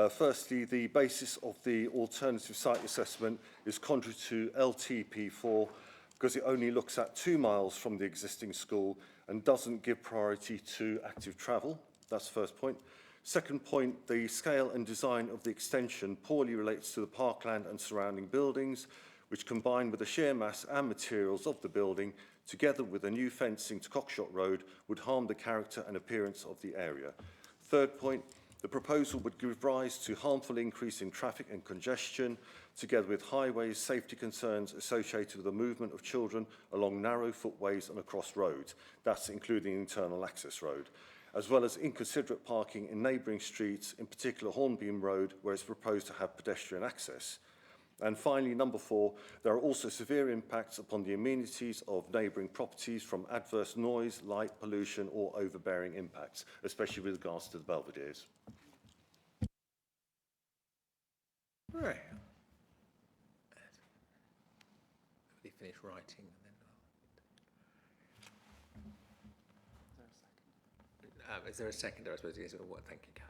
Firstly, the basis of the alternative site assessment is contrary to LTP4 because it only looks at 2 miles from the existing school and doesn't give priority to active travel. That's the first point. Second point, the scale and design of the extension poorly relates to the parkland and surrounding buildings, which combined with the sheer mass and materials of the building, together with the new fencing to Cockshott Road, would harm the character and appearance of the area. Third point, The proposal would give rise to harmful increase in traffic and congestion, together with highways safety concerns associated with the movement of children along narrow footways and across roads, that's including internal access road, as well as inconsiderate parking in neighbouring streets, in particular Hornbeam Road, where it's proposed to have pedestrian access. And finally, number 4, there are also severe impacts upon the amenities of neighbouring properties from adverse noise, light, pollution or overbearing impacts, especially with regards to the Belvederes. Right. Everybody finish writing and then is there a second? I suppose. Yes. Well, thank you, Kat.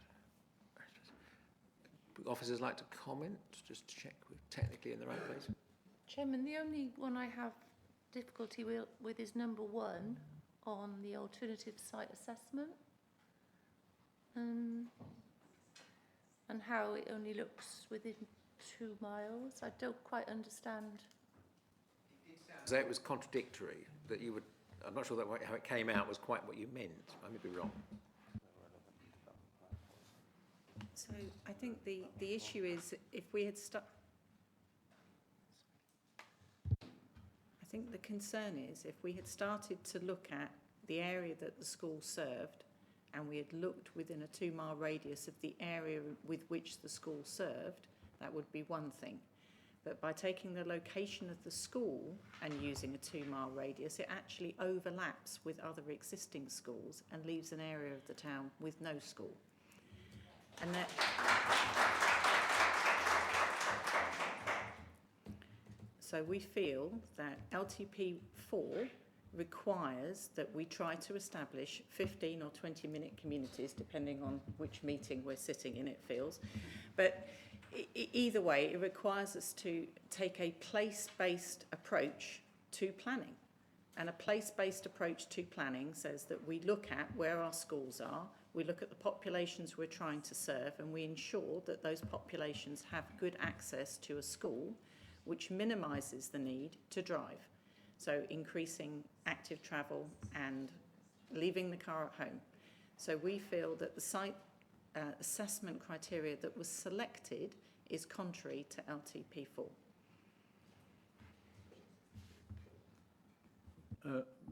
Officers like to comment, just to check we're technically in the right place. Chairman, the only one I have difficulty with is number 1 on the alternative site assessment. And how it only looks within 2 miles. I don't quite understand. So it was contradictory, that you would, I'm not sure that how it came out was quite what you meant. I may be wrong. So I think the issue is if we had I think the concern is if we had started to look at the area that the school served and we had looked within a 2-mile radius of the area with which the school served, that would be one thing. But by taking the location of the school and using a 2-mile radius, it actually overlaps with other existing schools and leaves an area of the town with no school. And that so we feel that LTP 4 requires that we try to establish 15 or 20-minute communities, depending on which meeting we're sitting in, it feels. But either way, it requires us to take a place-based approach to planning. And a place-based approach to planning says that we look at where our schools are, we look at the populations we're trying to serve, and we ensure that those populations have good access to a school, which minimises the need to drive. So increasing active travel and leaving the car at home. So we feel that the site assessment criteria that was selected is contrary to LTP4.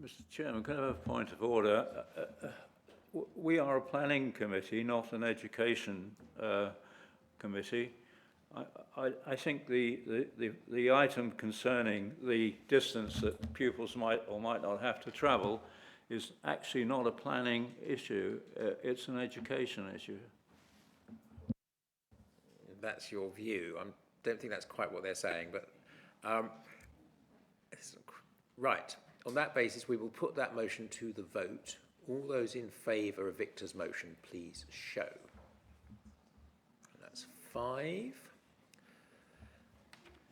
Mr. Chairman, can I have a point of order? We are a planning committee, not an education committee. I think the item concerning the distance that pupils might or might not have to travel is actually not a planning issue, it's an education issue. That's your view. I don't think that's quite what they're saying, but right. On that basis, we will put that motion to the vote. All those in favour of Victor's motion, please show. That's 5.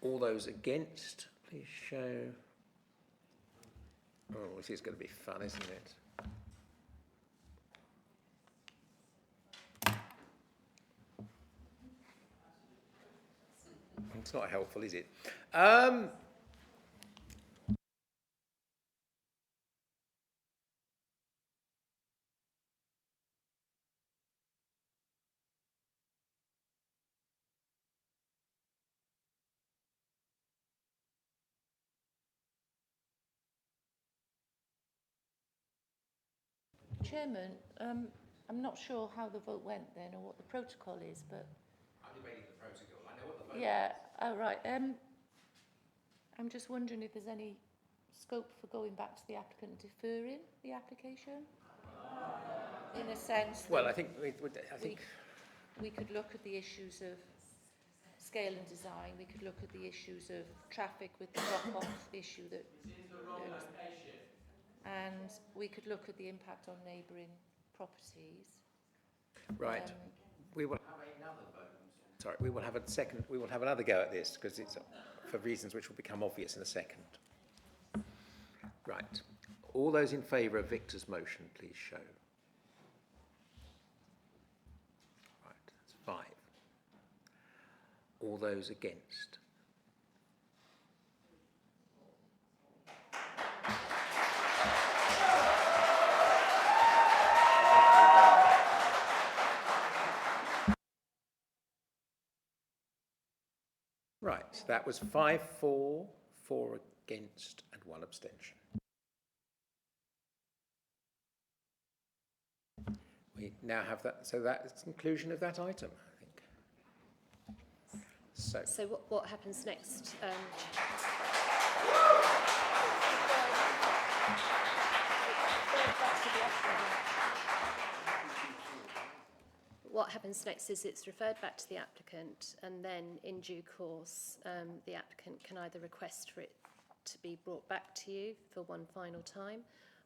All those against, please show. Oh, this is going to be fun, isn't it? It's not helpful, is it? Chairman, I'm not sure how the vote went then or what the protocol is, but... I'm debating the protocol. I know what the vote Yeah, oh, right. I'm just wondering if there's any scope for going back to the applicant deferring the application? In a sense... Well, I think we could look at the issues of scale and design, we could look at the issues of traffic with the drop-off issue that... And we could look at the impact on neighbouring properties. Right. We will have another vote. Sorry, we will have a second. We will have another go at this because it's for reasons which will become obvious in a second. Right. All those in favour of Victor's motion, please show. Right. That's 5. All those against. So that was 5-4, 4 against and 1 abstention. We now have that, so that's the conclusion of that item, I think. So what happens next? What happens next is it's referred back to the applicant, and then in due course the applicant can either request for it to be brought back to you for one final time,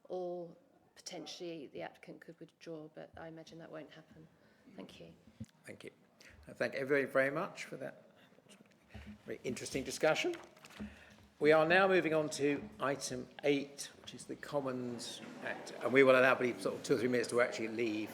or potentially the applicant could withdraw, but I imagine that won't happen. Thank you. Thank you. Thank everybody very much for that very interesting discussion. We are now moving on to item 8, which is the Commons Act, and we will allow everybody sort of 2 or 3 minutes to actually leave.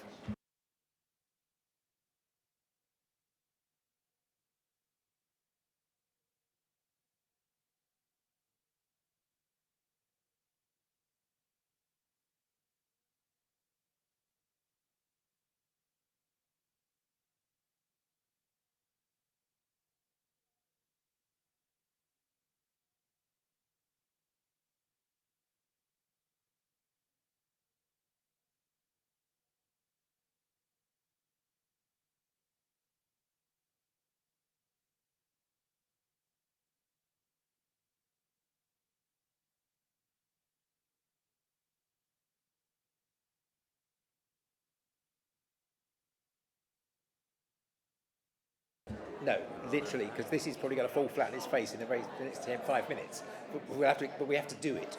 No, literally, because this is probably going to fall flat in its face in the next 5 minutes. But we have to do it.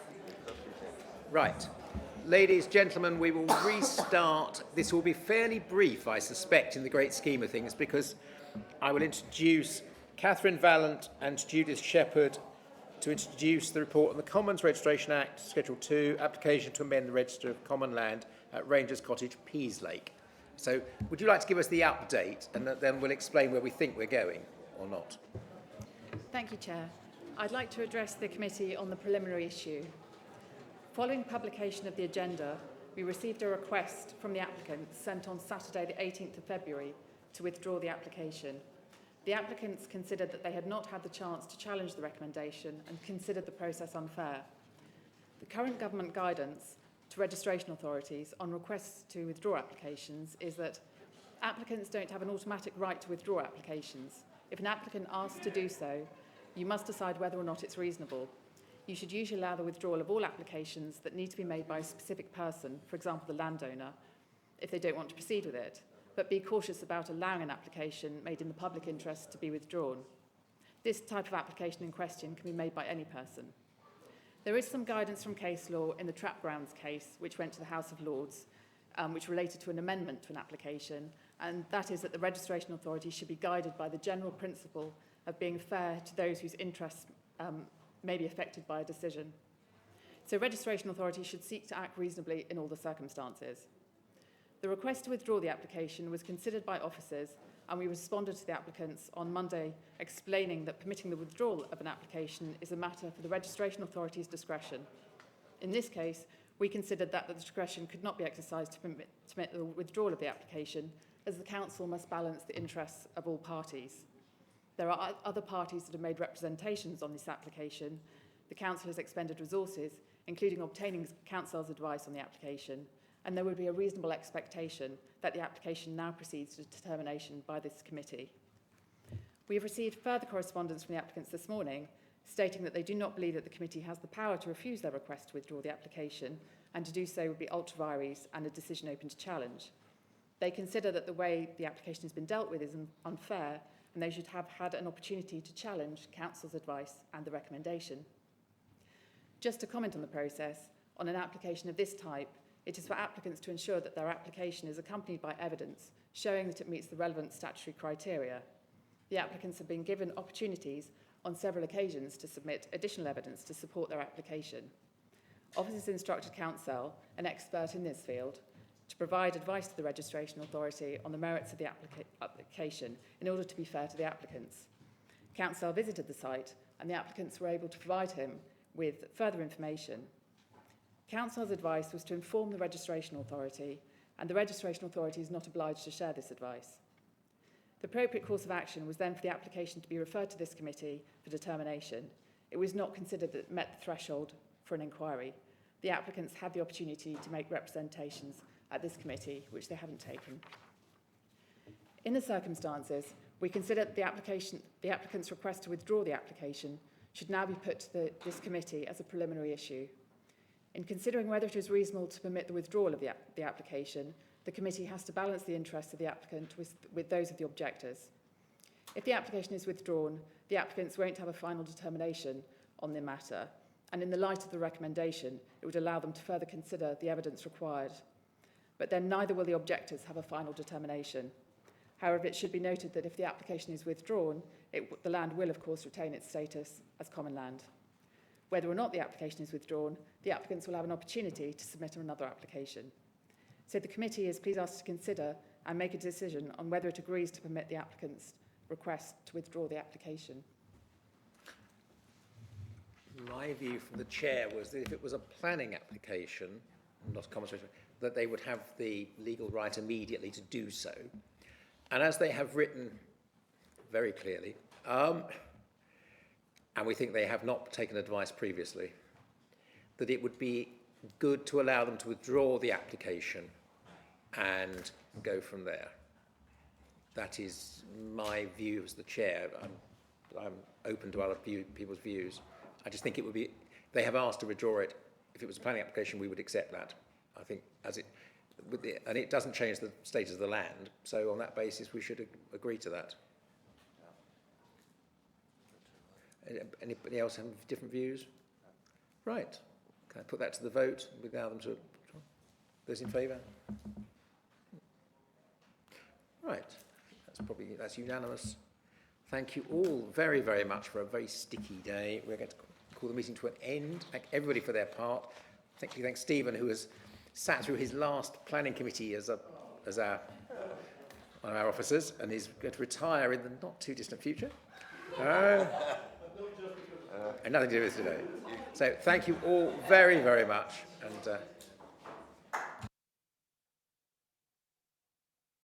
Right. Ladies, gentlemen, we will restart. This will be fairly brief, I suspect, in the great scheme of things, because I will introduce Catherine Vallant and Judith Shepherd to introduce the report on the Commons Registration Act, Schedule 2, application to amend the Register of Common Land at Rangers Cottage, Peaslake. So would you like to give us the update, and then we'll explain where we think we're going, or not? Thank you, Chair. I'd like to address the committee on the preliminary issue. Following publication of the agenda, we received a request from the applicant sent on Saturday the 18th of February to withdraw the application. The applicants considered that they had not had the chance to challenge the recommendation and considered the process unfair. The current government guidance to registration authorities on requests to withdraw applications is that applicants don't have an automatic right to withdraw applications. If an applicant asks to do so, you must decide whether or not it's reasonable. You should usually allow the withdrawal of all applications that need to be made by a specific person, for example, the landowner, if they don't want to proceed with it, but be cautious about allowing an application made in the public interest to be withdrawn. This type of application in question can be made by any person. There is some guidance from case law in the Trap Grounds case, which went to the House of Lords, which related to an amendment to an application, and that is that the registration authority should be guided by the general principle of being fair to those whose interests may be affected by a decision. So registration authorities should seek to act reasonably in all the circumstances. The request to withdraw the application was considered by officers, and we responded to the applicants on Monday explaining that permitting the withdrawal of an application is a matter for the registration authority's discretion. In this case, we considered that the discretion could not be exercised to permit the withdrawal of the application, as the council must balance the interests of all parties. There are other parties that have made representations on this application. The council has expended resources, including obtaining council's advice on the application, and there would be a reasonable expectation that the application now proceeds to determination by this committee. We have received further correspondence from the applicants this morning, stating that they do not believe that the committee has the power to refuse their request to withdraw the application, and to do so would be ultra vires and a decision open to challenge. They consider that the way the application has been dealt with is unfair, and they should have had an opportunity to challenge council's advice and the recommendation. Just to comment on the process, on an application of this type, it is for applicants to ensure that their application is accompanied by evidence showing that it meets the relevant statutory criteria. The applicants have been given opportunities on several occasions to submit additional evidence to support their application. Officers instructed council, an expert in this field, to provide advice to the registration authority on the merits of the application in order to be fair to the applicants. Council visited the site, and the applicants were able to provide him with further information. Council's advice was to inform the registration authority, and the registration authority is not obliged to share this advice. The appropriate course of action was then for the application to be referred to this committee for determination. It was not considered that it met the threshold for an inquiry. The applicants had the opportunity to make representations at this committee, which they haven't taken. In the circumstances, we consider that the applicant's request to withdraw the application should now be put to this committee as a preliminary issue. In considering whether it is reasonable to permit the withdrawal of the application, the committee has to balance the interests of the applicant with those of the objectors. If the application is withdrawn, the applicants won't have a final determination on the matter, and in the light of the recommendation, it would allow them to further consider the evidence required. But then neither will the objectors have a final determination. However, it should be noted that if the application is withdrawn, the land will, of course, retain its status as common land. Whether or not the application is withdrawn, the applicants will have an opportunity to submit another application. So the committee is please asked to consider and make a decision on whether it agrees to permit the applicant's request to withdraw the application. My view from the chair was that if it was a planning application, not a common space, that they would have the legal right immediately to do so. And as they have written very clearly, and we think they have not taken advice previously, that it would be good to allow them to withdraw the application and go from there. That is my view as the chair. I'm open to other people's views. I just think it would be, they have asked to withdraw it. If it was a planning application, we would accept that. I think and it doesn't change the status of the land. So on that basis, we should agree to that. Anybody else have different views? Right. Can I put that to the vote? Allow them to. Those in favour? Right. That's unanimous. Thank you all very, very much for a very sticky day. We're going to call the meeting to an end. Thank everybody for their part. Thank Stephen, who has sat through his last planning committee as one of our officers, and he's going to retire in the not too distant future. And nothing to do with today. So thank you all very, very much, and